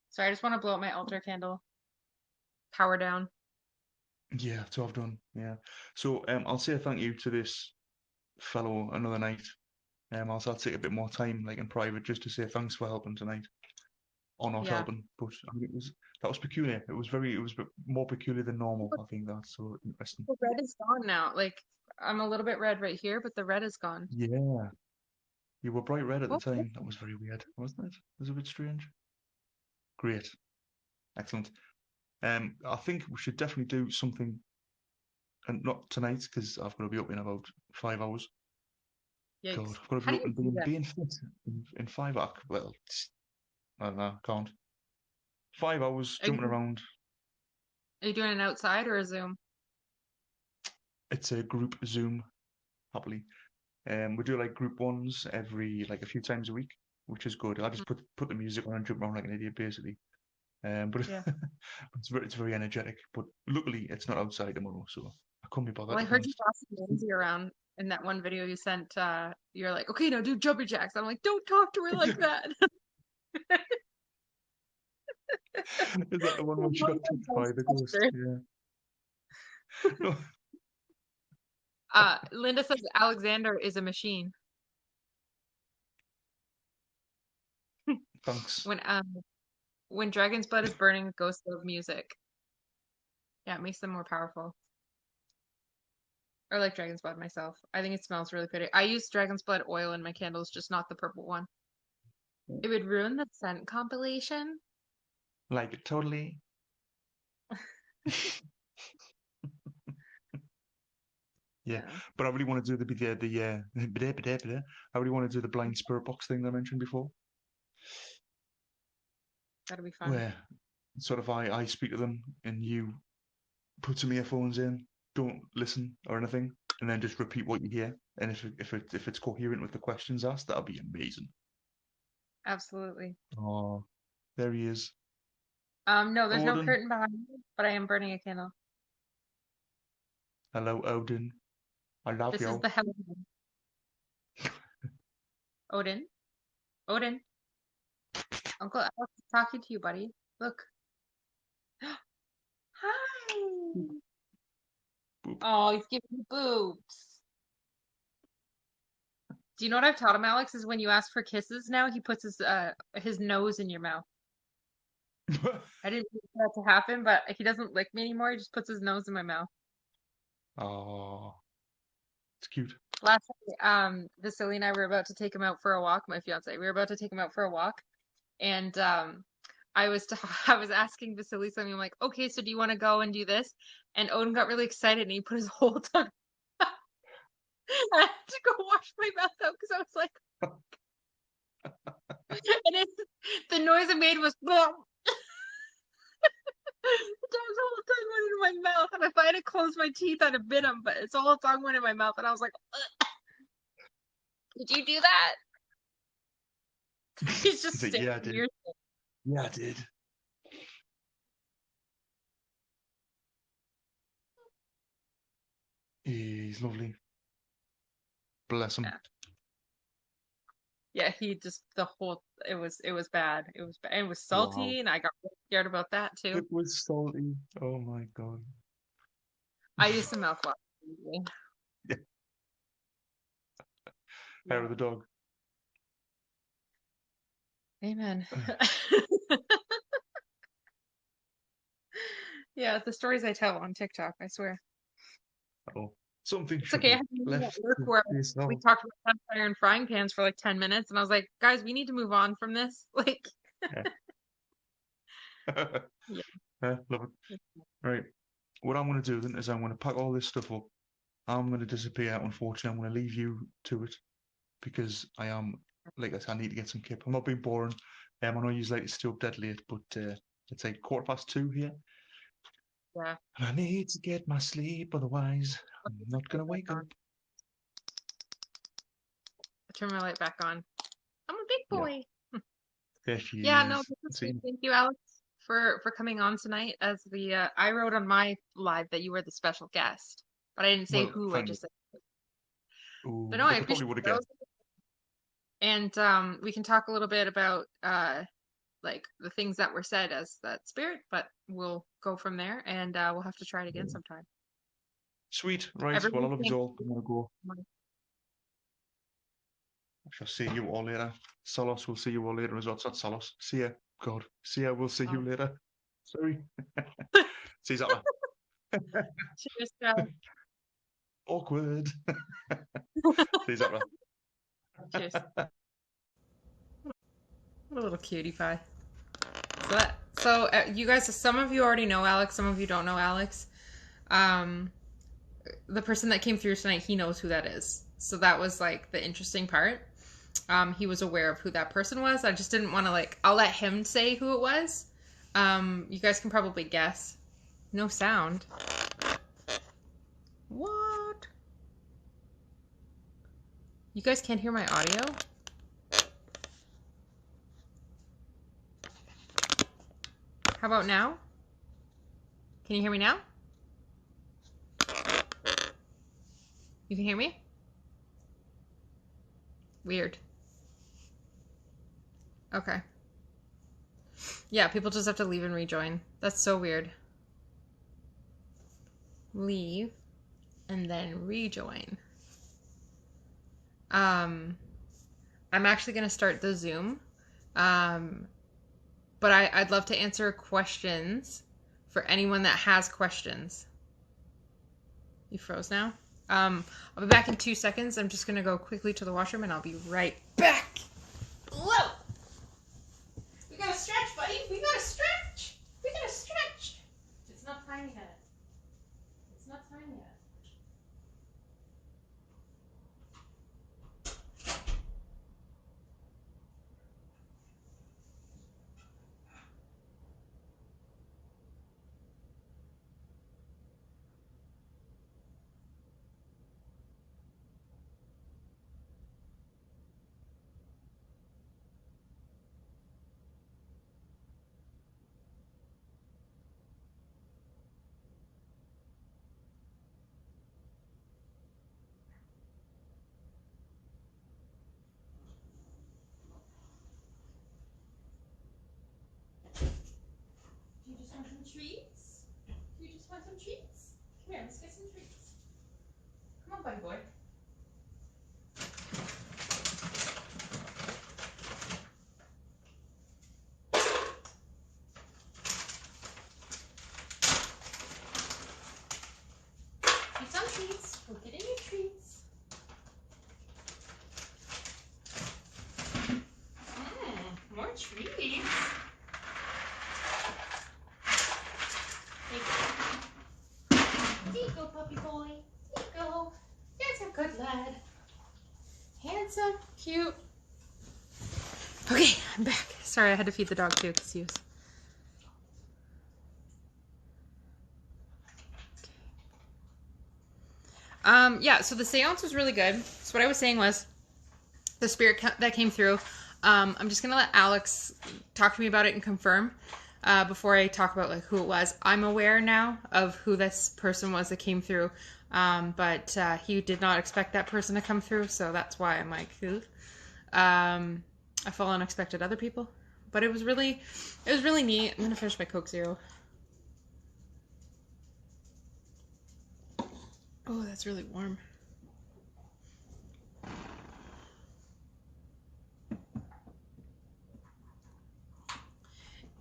So I just want to blow up my altar candle. Power down. Yeah, so I've done. Yeah. So I'll say a thank you to this fellow another night. I'll take a bit more time, like in private, just to say thanks for helping tonight, or not Yeah. helping. But I mean, that was peculiar. It was more peculiar than normal. I think that's so interesting. The red is gone now. Like, I'm a little bit red right here, but the red is gone. Yeah, you were bright red at the Oh, time. That was very weird, wasn't it? It was a bit strange. Great, excellent. I think we should definitely do something, and not tonight because I've got to be up in about 5 hours. yikes. God, I've got to How be do up you and do that? being fit in 5 hours. Well, I don't know, can't. 5 hours Are you, jumping around. are you doing an outside or a Zoom? It's a group Zoom, happily. We do like group ones every like a few times a week, which is good. I just put the music on and jump around like an idiot, basically. But Yeah. it's very energetic. But luckily, it's not outside tomorrow, so I couldn't be bothered. Well, I To be heard you honest. bossing Lindsay around in that one video you sent. You're like, okay, now do jumping jacks. I'm like, don't talk to her like that. Is that the one where she got touched by the ghost? Yeah. No, Linda says Alexander is a machine. thanks. When dragon's blood is burning, ghosts love music. Yeah, it makes them more powerful. I like dragon's blood myself. I think it smells really pretty. I use dragon's blood oil in my candles, just not the purple one. It would ruin the scent compilation. Like totally. Yeah, but I really want to do I really want to do the blind spirit box thing I mentioned before, That'll be fun. where sort of I speak to them and you put some earphones in, don't listen or anything, and then just repeat what you hear. And if it's coherent with the questions asked, that'll be amazing. Absolutely. Oh, there he is. No, there's no Odin. curtain behind me, but I am burning a candle. Hello, Odin. I love This you. is the hell. Odin. Odin. Uncle Alex is talking to you, buddy. Look. Hi. Boop. Oh, he's giving you boobs. Do you know what I've taught him, Alex? Is when you ask for kisses now, he puts his nose in your mouth. I didn't want that to happen, but he doesn't lick me anymore. He just puts his nose in my mouth. Oh, it's cute. Last night, Vasily and I were about to take him out for a walk. My fiance, we were about to take him out for a walk, and I was asking Vasily something. I'm like, okay, so do you want to go and do this? And Odin got really excited and he put his whole tongue. I had to go wash my mouth out because I was like, the noise it made was boom. The dog's whole tongue went into my mouth, and if I had closed my teeth, I'd have bit him. But its whole tongue went in my mouth, and I was like, ugh. "Did you do that?" He's just He's like, yeah, I staring did. at Yeah, I did. He's lovely. Bless him. Yeah. Yeah, he just it was bad. It was bad. It was salty, Wow. and I got really scared about that too. It was salty. Oh my god. I used some mouthwash. usually. Hair of the dog. Amen. Yeah, the stories I tell on TikTok, I swear. Oh, something It's should okay. I be had a meeting at left work to where yourself. we talked about campfire and frying pans for like 10 minutes, and I was like, guys, we need to move on from this. Like, yeah. Love it. Right. What I'm going to do then is I'm going to pack all this stuff up. I'm going to disappear. Unfortunately, I'm going to leave you to it because I am, like I said, I need to get some kip. I'm not being boring. I know you like to stay up dead late, but it's like 2:15 here. Yeah. And I need to get my sleep, otherwise I'm not going to wake up. Turn my light back on. I'm a big boy. There she Yeah, is. no, this is See? good. Thank you, Alex, for coming on tonight. As the I wrote on my live that you were the special guest, but I didn't say Well, who. I thank just you. said. Ooh, But no, I they probably appreciate would have it. guessed. And we can talk a little bit about like the things that were said as that spirit, but we'll go from there, and we'll have to try it again sometime. Sweet. Right. Well, I Everyone, love thank you all. I'm going to go. you. I shall see you all later. Solos, we'll see you all later as well. It's not Solos. See ya. God. See ya. We'll see you later. Sorry. See you later. Cheers, guys. Awkward. See you later. Cheers. What a little cutie pie. So you guys, some of you already know Alex, some of you don't know Alex. The person that came through tonight, he knows who that is. So that was like the interesting part. He was aware of who that person was. I just didn't want to I'll let him say who it was. You guys can probably guess. No sound. What? You guys can't hear my audio? How about now? Can you hear me now? You can hear me? Weird. Okay. Yeah, people just have to leave and rejoin. That's so weird. Leave and then rejoin. I'm actually going to start the Zoom. But I'd love to answer questions for anyone that has questions. You froze now? I'll be back in 2 seconds. I'm just going to go quickly to the washroom and I'll be right back. Whoa! We gotta stretch, buddy. We gotta stretch. We gotta stretch. It's not time yet. It's not time yet. Do you just want some treats? Do you just want some treats? Come here, let's get some treats. Come on, buddy boy. Get some treats. Go get in your treats. More treats. There you go, puppy boy. There you go. There's a good lad. Handsome, cute. Okay, I'm back. Sorry, I had to feed the dog too because he was... Yeah, so the seance was really good. So what I was saying was the spirit that came through. I'm just gonna let Alex talk to me about it and confirm before I talk about like who it was. I'm aware now of who this person was that came through, but he did not expect that person to come through, so that's why I'm like, who? I felt unexpected other people, but it was really neat. I'm gonna finish my Coke Zero. Oh, that's really warm.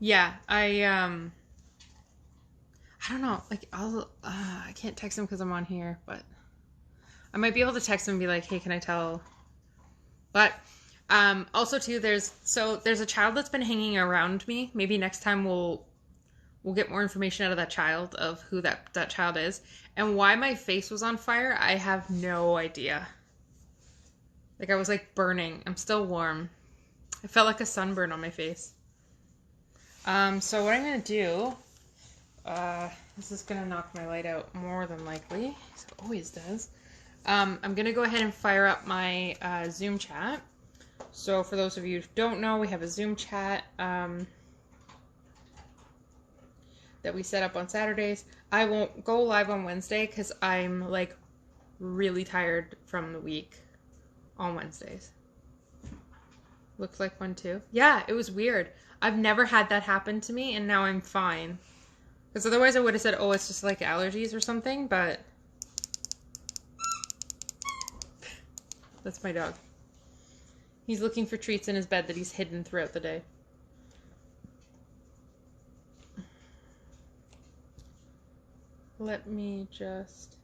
Yeah, I don't know. Like, I can't text him because I'm on here, but I might be able to text him and be like, hey, can I tell? But also too, there's a child that's been hanging around me. Maybe next time we'll get more information out of that child of who that child is and why my face was on fire. I have no idea. Like I was like burning. I'm still warm. I felt like a sunburn on my face. So what I'm gonna do, this is gonna knock my light out more than likely. It always does. I'm gonna go ahead and fire up my Zoom chat. So for those of you who don't know, we have a Zoom chat that we set up on Saturdays. I won't go live on Wednesday because I'm like really tired from the week on Wednesdays. Looks like one too. Yeah, it was weird. I've never had that happen to me and now I'm fine. Because otherwise I would have said, oh, it's just like allergies or something, but that's my dog. He's looking for treats in his bed that he's hidden throughout the day. Let me just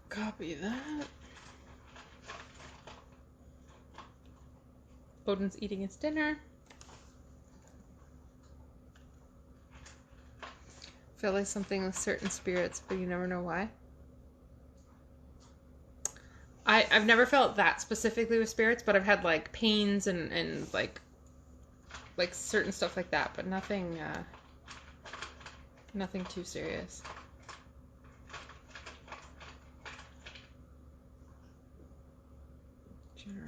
copy that. Odin's eating his dinner. Feel like something with certain spirits, but you never know why. I've never felt that specifically with spirits, but I've had like pains and like certain stuff like that, but nothing nothing too serious. General.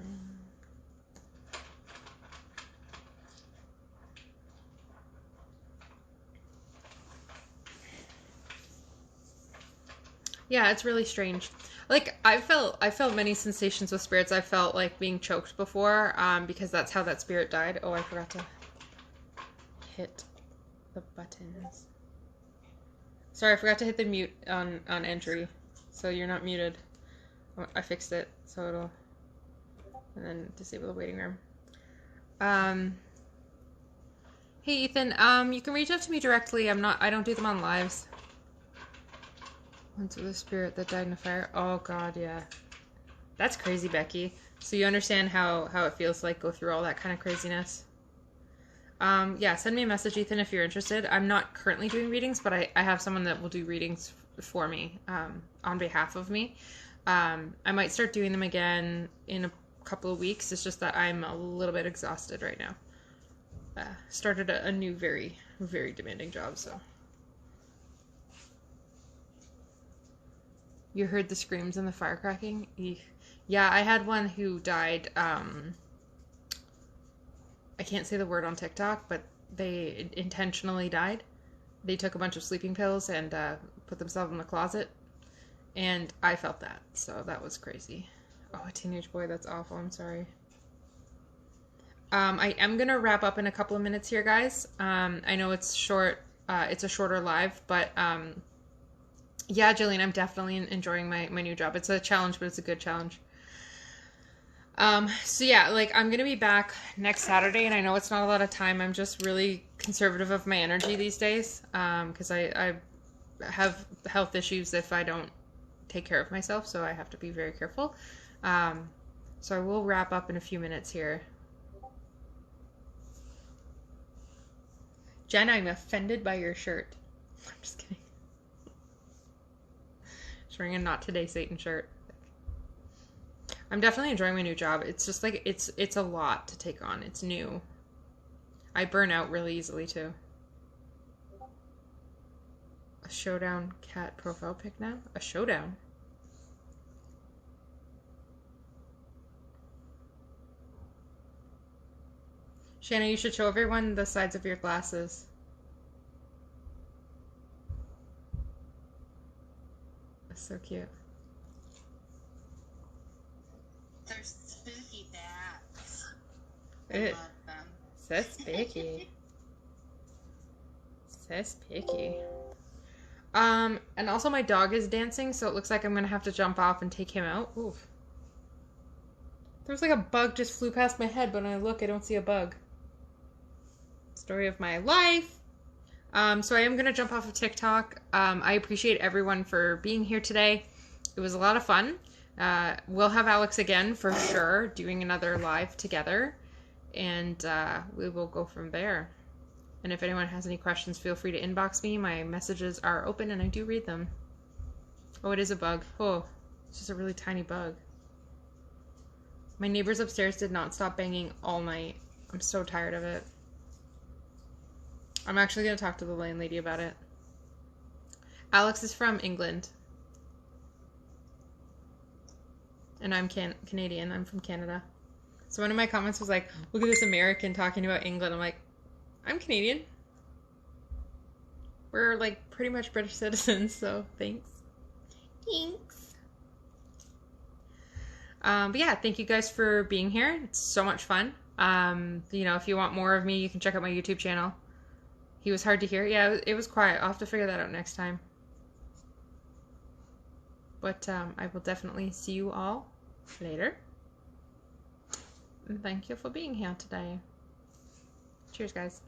Yeah, it's really strange. Like I felt many sensations with spirits. I felt like being choked before, because that's how that spirit died. Oh, I forgot to hit the buttons. Sorry, I forgot to hit the mute on entry, so you're not muted. I fixed it, so it'll, and then disable the waiting room. Hey Ethan, you can reach out to me directly. I don't do them on lives. Once with a spirit that died in a fire. Oh god, yeah. That's crazy, Becky. So you understand how it feels to like go through all that kind of craziness. Yeah, send me a message, Ethan, if you're interested. I'm not currently doing readings, but I have someone that will do readings for me, on behalf of me. I might start doing them again in a couple of weeks. It's just that I'm a little bit exhausted right now. Started a new, very, very demanding job, so. You heard the screams and the fire cracking? Eek. Yeah, I had one who died, I can't say the word on TikTok, but they intentionally died. They took a bunch of sleeping pills and put themselves in the closet, and I felt that, so that was crazy. Oh, a teenage boy, that's awful, I'm sorry. I am going to wrap up in a couple of minutes here, guys. I know it's short, it's a shorter live, but yeah, Jillian, I'm definitely enjoying my new job. It's a challenge, but it's a good challenge. So yeah, like I'm going to be back next Saturday, and I know it's not a lot of time. I'm just really conservative of my energy these days, because I have health issues if I don't take care of myself, so I have to be very careful. So I will wrap up in a few minutes here. Jen, I'm offended by your shirt. I'm just kidding. Just wearing a Not Today Satan shirt. I'm definitely enjoying my new job. It's just like it's a lot to take on. It's new. I burn out really easily too. A showdown cat profile pic now? A showdown? Shanna, you should show everyone the sides of your glasses. That's so cute. They're spooky bats. I It, love them. so spooky. So spooky. And also my dog is dancing, so it looks like I'm gonna have to jump off and take him out. Oof. There's like a bug just flew past my head, but when I look, I don't see a bug. Story of my life. So I am going to jump off of TikTok. I appreciate everyone for being here today. It was a lot of fun. We'll have Alex again for sure, doing another live together. And we will go from there. And if anyone has any questions, feel free to inbox me. My messages are open and I do read them. Oh, it is a bug. Oh, it's just a really tiny bug. My neighbors upstairs did not stop banging all night. I'm so tired of it. I'm actually going to talk to the landlady about it. Alex is from England. And I'm Canadian. I'm from Canada. So one of my comments was like, look at this American talking about England. I'm like, I'm Canadian. We're like pretty much British citizens, so thanks. Thanks. But yeah, thank you guys for being here. It's so much fun. You know, if you want more of me, you can check out my YouTube channel. He was hard to hear. Yeah, it was quiet. I'll have to figure that out next time. But I will definitely see you all later. And thank you for being here today. Cheers, guys.